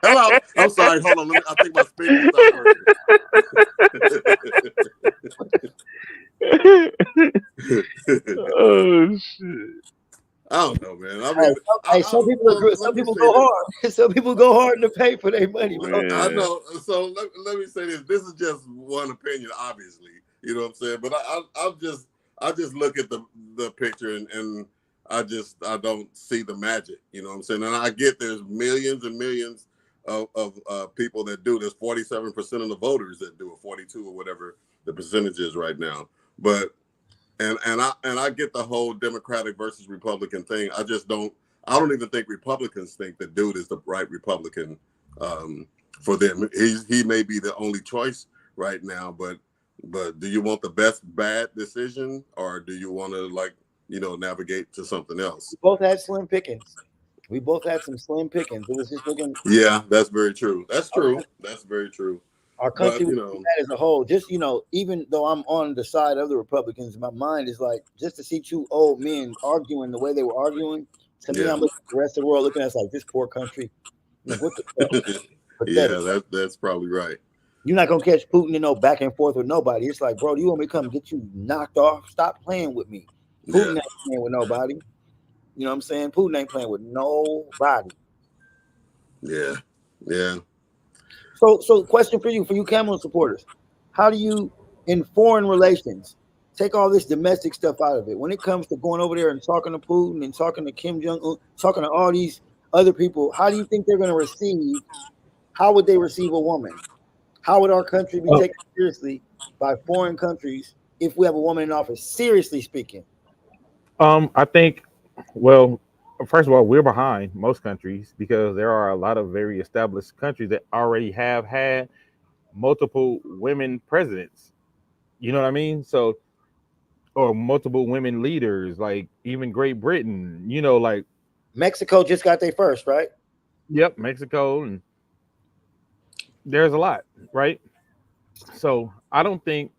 Hello. I'm sorry. Hold on. I think my speaker stopped working. Oh shit. I don't know, man. I mean, some people go hard. Some people go hard to pay for their money. I know. So let me say this. This is just one opinion, obviously. You know what I'm saying? But I just look at the picture and I don't see the magic. You know what I'm saying? And I get there's millions and millions of people that do this. 47% of the voters that do it, 42 or whatever the percentage is right now. But And I get the whole Democratic versus Republican thing. I don't even think Republicans think the dude is the right Republican for them. He may be the only choice right now, but do you want the best bad decision, or do you want to navigate to something else? We both had slim pickings. We both had some slim pickings. It was just looking. Yeah, that's very true. That's true. That's very true. Our country But as a whole, just even though I'm on the side of the Republicans, my mind is like just to see two old men arguing the way they were arguing. To me, Yeah. I'm looking at the rest of the world looking at us like this poor country. Like what the fuck? Yeah, that's probably right. You're not gonna catch Putin in no back and forth with nobody. It's like, bro, do you want me to come get you knocked off? Stop playing with me. Putin ain't playing with nobody. You know what I'm saying? Putin ain't playing with nobody. Yeah. Yeah. So question for you Cameron supporters. How do you, in foreign relations, take all this domestic stuff out of it? When it comes to going over there and talking to Putin and talking to Kim Jong-un, talking to all these other people, how do you think they're going to receive? How would they receive a woman? How would our country be taken seriously by foreign countries if we have a woman in office? Seriously speaking. I think, well, first of all, we're behind most countries because there are a lot of very established countries that already have had multiple women presidents. You know what I mean? So, or multiple women leaders, like even Great Britain. Like Mexico just got their first, right? Yep, Mexico, and there's a lot, right? So I don't think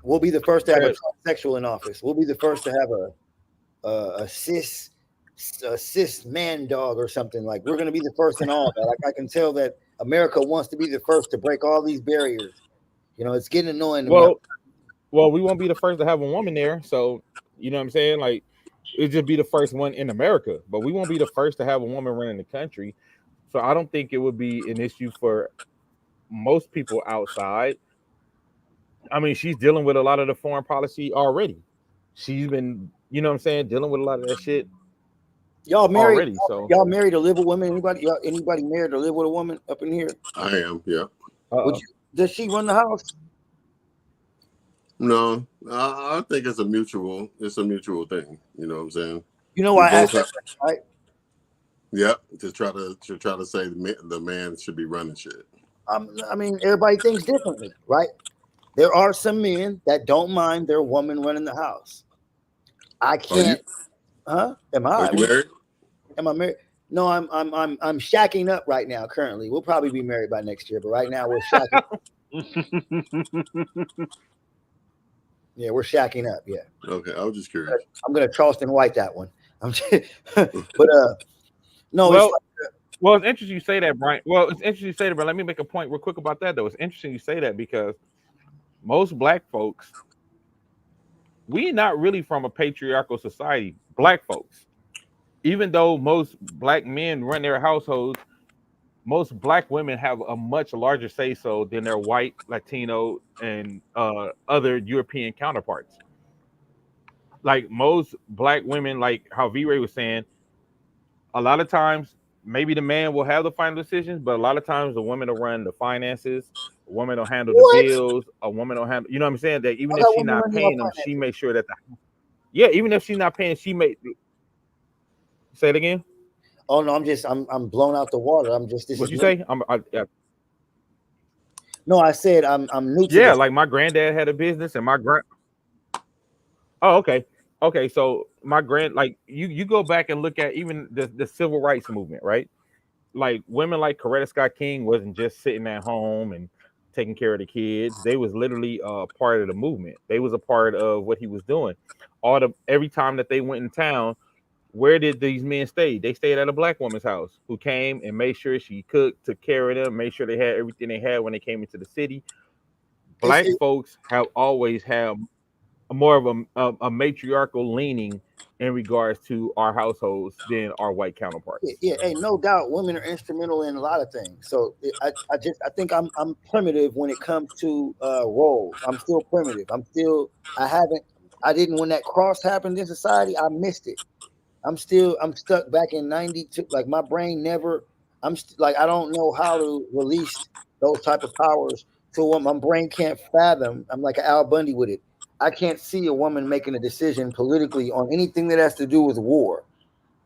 we'll be the first to have a transsexual in office. We'll be the first to have a cis man dog or something. Like we're going to be the first in all that. Like I can tell that America wants to be the first to break all these barriers. It's getting annoying. Well, we won't be the first to have a woman there, so you know what I'm saying. Like it'll just be the first one in America, but we won't be the first to have a woman running the country. So I don't think it would be an issue for most people outside. I mean, she's dealing with a lot of the foreign policy already. She's been, you know what I'm saying, dealing with a lot of that shit. Y'all married already, so y'all married to live with women? Anybody married to live with a woman up in here? I am, yeah. Does she run the house? No, I think it's a mutual thing. You know what I'm saying? You know why I asked that, right? Yep, to try to say the man should be running shit. I mean, everybody thinks differently, right? There are some men that don't mind their woman running the house. I can't. Am I? Are you married? Am I married? No, I'm shacking up right now. Currently, we'll probably be married by next year, but right now we're shacking. Yeah, we're shacking up. Yeah. Okay, I was just curious. I'm gonna Charleston White that one. But no. Well, it's interesting you say that, Brian. Well, it's interesting you say that, but let me make a point real quick about that, though. It's interesting you say that because most black folks, we're not really from a patriarchal society. Black folks, even though most black men run their households, most black women have a much larger say so than their white, Latino, and other European counterparts. Like most black women, like how V-Ray was saying, a lot of times maybe the man will have the final decisions, but a lot of times the woman will run the finances, a woman will handle the bills, a woman will handle, you know what I'm saying? That even if she's not paying them, she makes sure that even if she's not paying, she may say it again. Oh no, I'm blown out the water. What you say? No, I said I'm new to this. Like my granddad had a business and Oh, okay. Okay, so like you go back and look at even the civil rights movement, right? Like women like Coretta Scott King wasn't just sitting at home and taking care of the kids. They was literally a part of the movement. They was a part of what he was doing. Every time that they went in town, where did these men stay? They stayed at a black woman's house who came and made sure she cooked, took care of them, made sure they had everything they had when they came into the city. Black folks have always had more of a matriarchal leaning in regards to our households than our white counterparts. Yeah, hey, no doubt, women are instrumental in a lot of things. So I think I'm primitive when it comes to roles. I'm still primitive. I didn't when that cross happened in society. I missed it. I'm stuck back in 92. Like my brain never. I don't know how to release those type of powers to what my brain can't fathom. I'm like Al Bundy with it. I can't see a woman making a decision politically on anything that has to do with war.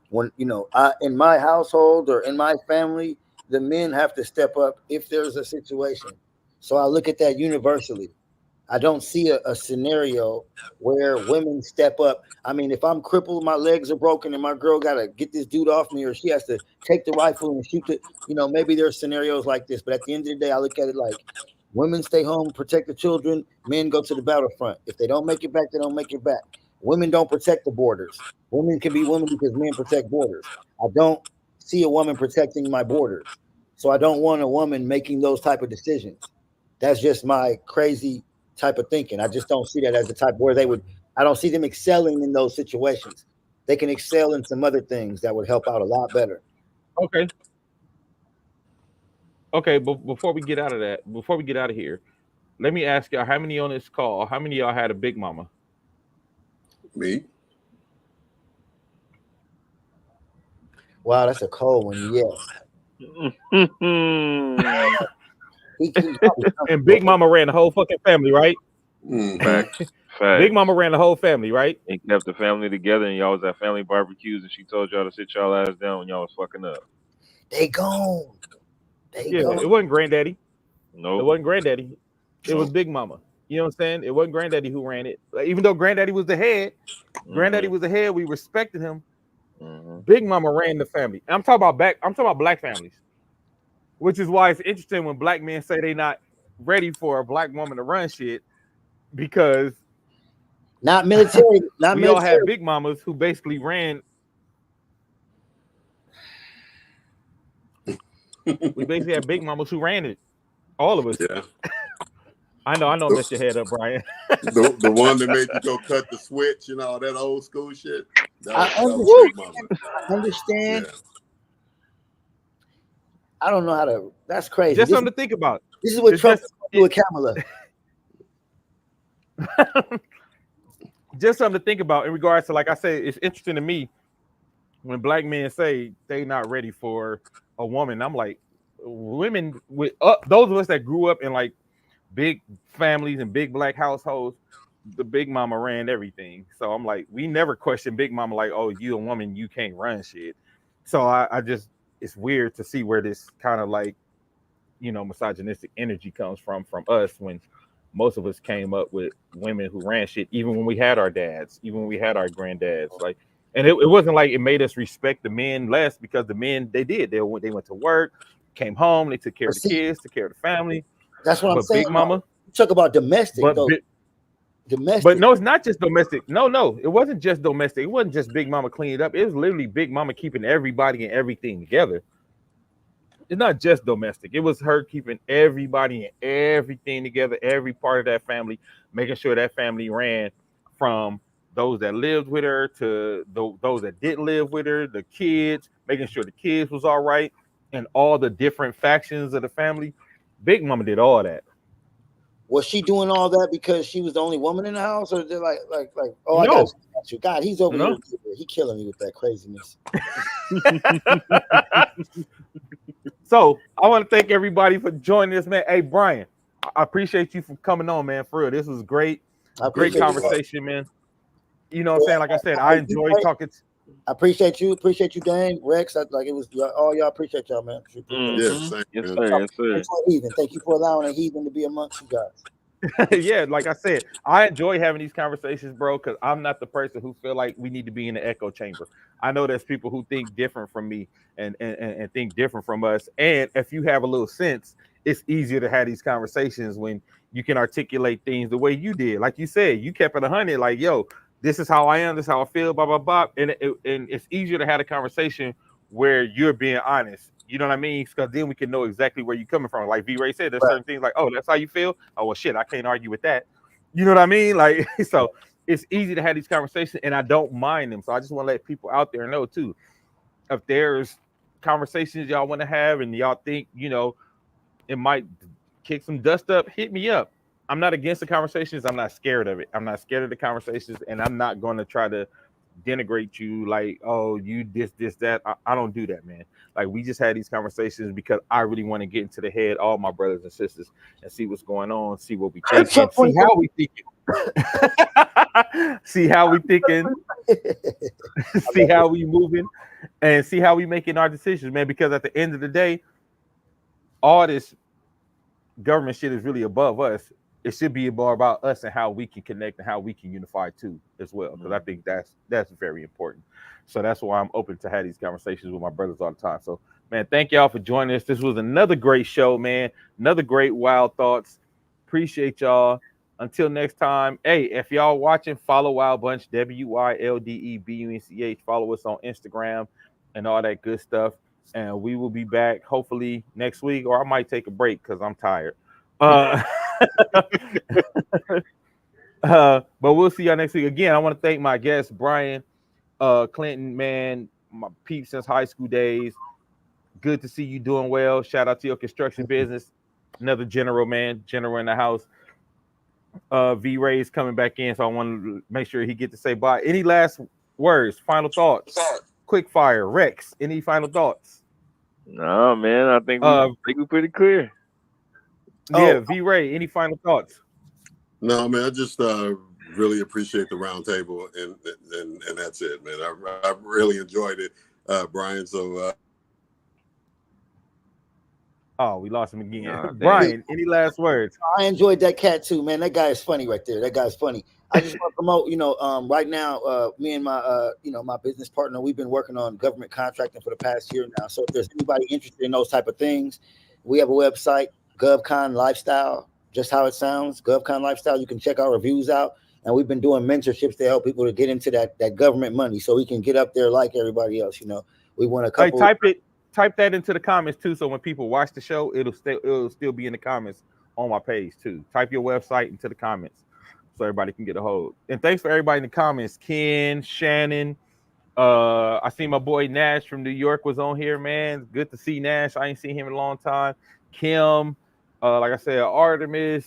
When in my household or in my family, the men have to step up if there's a situation. So I look at that universally. I don't see a scenario where women step up. I mean, if I'm crippled, my legs are broken, and my girl got to get this dude off me, or she has to take the rifle and shoot it. Maybe there are scenarios like this, but at the end of the day, I look at it like women stay home, protect the children, men go to the battlefront. If they don't make it back, they don't make it back. Women don't protect the borders. Women can be women because men protect borders. I don't see a woman protecting my borders. So I don't want a woman making those type of decisions. That's just my crazy type of thinking. I just don't see that as the type where they would. I don't see them excelling in those situations. They can excel in some other things that would help out a lot better. Okay. Okay, but before we get out of here, let me ask y'all, how many on this call, how many of y'all had a big mama? Me? Wow, that's a cold one. Yes. And Big Mama ran the whole fucking family, right? Facts. Big Mama ran the whole family, right? He kept the family together, and y'all was at family barbecues, and she told y'all to sit y'all ass down when y'all was fucking up. They gone. It wasn't Granddaddy. Nope. It wasn't Granddaddy. It was Big Mama. You know what I'm saying? It wasn't Granddaddy who ran it. Like, even though Granddaddy was the head, Granddaddy was the head. We respected him. Big Mama ran the family. And I'm talking about black families, which is why it's interesting when black men say they not ready for a black woman to run shit, because not military. We all had big mamas who basically ran. We basically had big mamas who ran it. All of us. Yeah. I know. Mess your head up, Brian. the one that made you go cut the switch and all that old school shit. I understand. Yeah. I don't know how to. That's crazy. Just something to think about. This is what Trump do with Kamala. Just something to think about in regards to, like I said, it's interesting to me when black men say they not ready for a woman. I'm like, women with those of us that grew up in like big families and big black households, the Big Mama ran everything. So I'm like, we never questioned Big Mama like, oh, you a woman, you can't run shit. So I just, it's weird to see where this kind of like, misogynistic energy comes from us, when most of us came up with women who ran shit, even when we had our dads, even when we had our granddads. Like, and it wasn't like it made us respect the men less, because the men, they went to work, came home, they took care of the kids, took care of the family. That's what I'm saying. Big Mama, talk about domestic, though. Domestic. But no, it's not just domestic. No, it wasn't just domestic. It wasn't just Big Mama cleaning it up. It was literally Big Mama keeping everybody and everything together. It's not just domestic. It was her keeping everybody and everything together, every part of that family, making sure that family ran, from those that lived with her to those that didn't live with her, the kids, making sure the kids was all right, and all the different factions of the family. Big Mama did all that. Was she doing all that because she was the only woman in the house, or did like no. I got you. God, he's over here. He killing me with that craziness. So I want to thank everybody for joining us, man. Hey, Brian, I appreciate you for coming on, man. For real, this was great. Great conversation, man. You know what I'm saying? Like I said, I enjoy talking. I appreciate you, Dane, Rex. It was all y'all. Appreciate y'all, man. Yes, sir. Thank you for allowing a heathen to be amongst you guys. Yeah, like I said, I enjoy having these conversations, bro, because I'm not the person who feel like we need to be in the echo chamber. I know there's people who think different from me and think different from us. And if you have a little sense, it's easier to have these conversations when you can articulate things the way you did. Like you said, you kept it 100, like, yo, this is how I am, this is how I feel, blah, blah, blah. And it's easier to have a conversation where you're being honest. You know what I mean? Because then we can know exactly where you're coming from. Like V-Ray said, there's certain things like, oh, that's how you feel? Oh, well, shit, I can't argue with that. You know what I mean? Like, so it's easy to have these conversations, and I don't mind them. So I just want to let people out there know, too, if there's conversations y'all want to have and y'all think, it might kick some dust up, hit me up. I'm not against the conversations. I'm not scared of it. I'm not scared of the conversations, and I'm not going to try to denigrate you like, oh, you this, that. I don't do that, man. Like, we just had these conversations because I really want to get into the head, all my brothers and sisters, and see what's going on, see what we think, see how we thinking. See how we thinking, see how we moving, and see how we making our decisions, man. Because at the end of the day, all this government shit is really above us. it should be more about us and how we can connect and how we can unify too as well. Because I think that's very important. So that's why I'm open to have these conversations with my brothers all the time. So man, thank y'all for joining us. This was another great show, man. Another great wild thoughts. Appreciate y'all. Until next time. Hey, if y'all watching, follow Wild Bunch, WYLDEBUNCH. Follow us on Instagram and all that good stuff. And we will be back hopefully next week, or I might take a break because I'm tired. But we'll see y'all next week. Again, I want to thank my guest, Brian Clinton, man, my peep since high school days. Good to see you doing well. Shout out to your construction business. Another general, man, general in the house. V Ray's coming back in, so I want to make sure he get to say bye. Any last words, final thoughts? Quick fire, Rex. Any final thoughts? No, man, I think we pretty clear. Yeah, V Ray. Any final thoughts? No, man. I just really appreciate the round table, and that's it, man. I really enjoyed it, Brian. So. Oh, we lost him again. Brian, any last words? I enjoyed that cat too, man. That guy is funny right there. That guy's funny. I just want to promote, right now, me and my, my business partner, we've been working on government contracting for the past year now. So if there's anybody interested in those type of things, we have a website, GovCon Lifestyle, just how it sounds, GovCon Lifestyle. You can check our reviews out. And we've been doing mentorships to help people to get into that government money so we can get up there like everybody else. We want a couple. Type that into the comments too, so when people watch the show, it'll still be in the comments on my page too. Type your website into the comments so everybody can get a hold. And thanks for everybody in the comments. Ken, Shannon, I see my boy Nash from New York was on here, man. Good to see Nash. I ain't seen him in a long time. Kim, like I said, Artemis,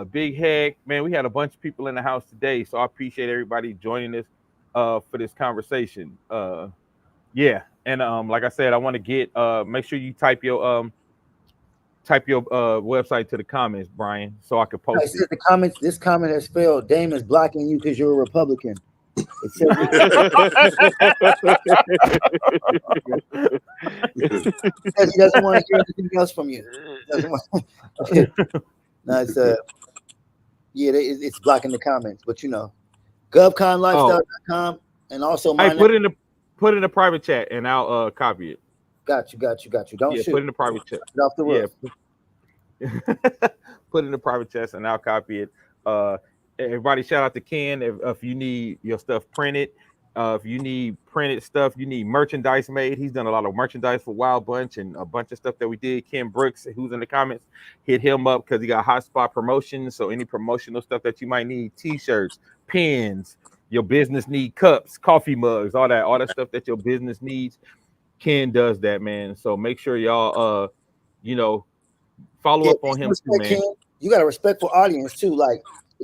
Big Heck, man. We had a bunch of people in the house today, so I appreciate everybody joining us for this conversation. Yeah. And like I said, I want to get make sure you type your website to the comments, Brian, so I could post it. The comments. This comment has failed. Dame is blocking you because you're a Republican. It says he doesn't want to hear anything else from you. No, it's it's blocking the comments, but GovConLifestyle.com and also my put in a private chat and I'll copy it. Got you. Don't shoot. Put in the private chat. Get off the roof. Yeah. Put in the private chat and I'll copy it. Everybody shout out to Ken if you need your stuff printed. If you need printed stuff, you need merchandise made. He's done a lot of merchandise for Wild Bunch and a bunch of stuff that we did. Ken Brooks, who's in the comments, hit him up because he got hotspot promotions. So any promotional stuff that you might need, t-shirts, pins, your business need cups, coffee mugs, all that stuff that your business needs. Ken does that, man. So make sure y'all follow up on him too, man. Ken, you got a respectful audience too. Like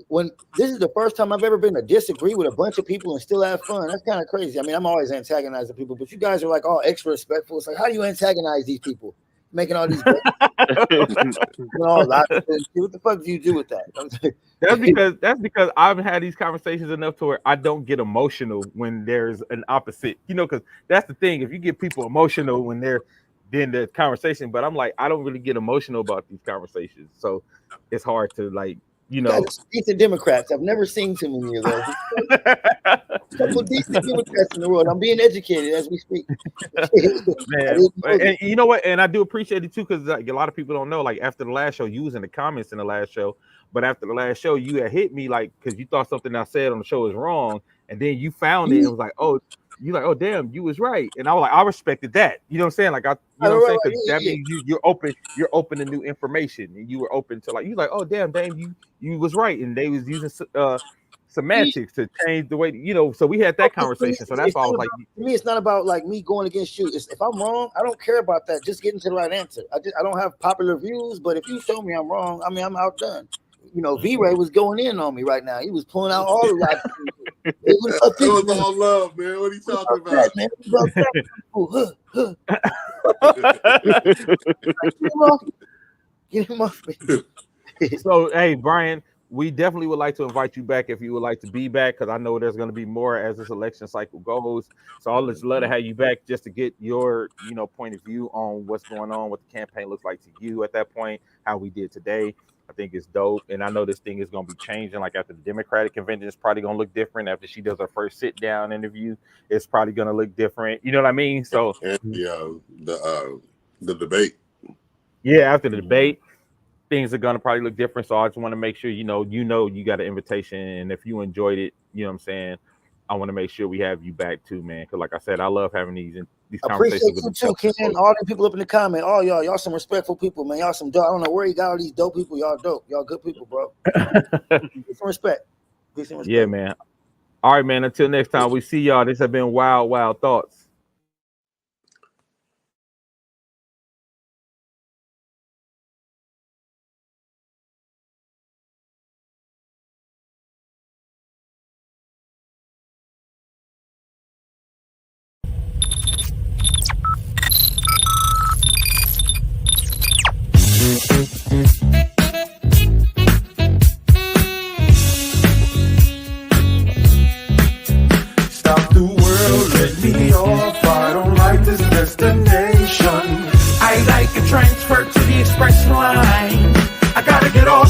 when this is the first time I've ever been to disagree with a bunch of people and still have fun. That's kind of crazy. I mean, I'm always antagonizing people, but you guys are like all extra respectful. It's like, how do you antagonize these people? Making all these what the fuck do you do with that? That's because I've had these conversations enough to where I don't get emotional when there's an opposite, because that's the thing. If you get people emotional when they're in the conversation, but I'm like, I don't really get emotional about these conversations, so it's hard to decent Democrats. I've never seen too many of those. A couple of decent Democrats in the world. I'm being educated as we speak. Man, and you know what? And I do appreciate it too, because a lot of people don't know. Like after the last show, you was in the comments in the last show, but after the last show, you had hit me because you thought something I said on the show was wrong, and then you found it and was like, oh. You like, oh damn, you was right, and I was like, I respected that. You know what I'm saying? Like that means you're open to new information, and you were open to you like, oh damn, Dame, you was right, and they was using semantics to change the way So we had that conversation. So that's why I was like, to me, it's not about me going against you. If I'm wrong, I don't care about that. Just getting to the right answer. I don't have popular views, but if you show me I'm wrong, I mean I'm outdone. V Ray was going in on me right now. He was pulling out all the right. It was all love, man. What are you talking about? Man? Get him off me. So, hey, Brian, we definitely would like to invite you back if you would like to be back, because I know there's going to be more as this election cycle goes. So I'll just love to have you back just to get your, point of view on what's going on, what the campaign looks like to you at that point, how we did today. I think it's dope, and I know this thing is gonna be changing. Like after the Democratic convention, it's probably gonna look different. After she does her first sit down interview, it's probably gonna look different. You know what I mean? So and the debate. yeah, after the debate, things are gonna probably look different. So I just want to make sure you got an invitation, and if you enjoyed it, you know what I'm saying. I want to make sure we have you back too, man. Because like I said, I love having these Appreciate conversations you with too, Ken. All the people up in the comment. Oh, y'all some respectful people, man. Y'all some dope. I don't know where you got all these dope people. Y'all dope. Y'all good people, bro. Get some respect. Get some respect. Yeah, man. All right, man. Until next time, we see y'all. This has been Wild Thoughts. Stop the world, let me off. I don't like this destination. I like a transfer to the express line. I gotta get off.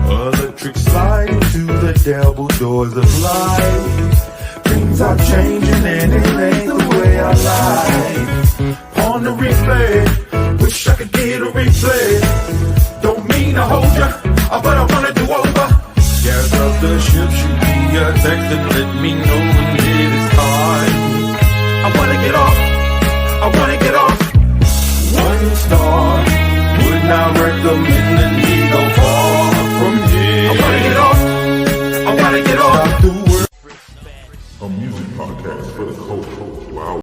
Electric slide into the devil doors of life. Things are changing and it ain't the way I like. On the replay, wish I could get a replay. Don't mean to hold ya, but I wanna do over. Gas up the ship, shoot me a text and let me know when it is time. I wanna get off, I wanna get off. One star.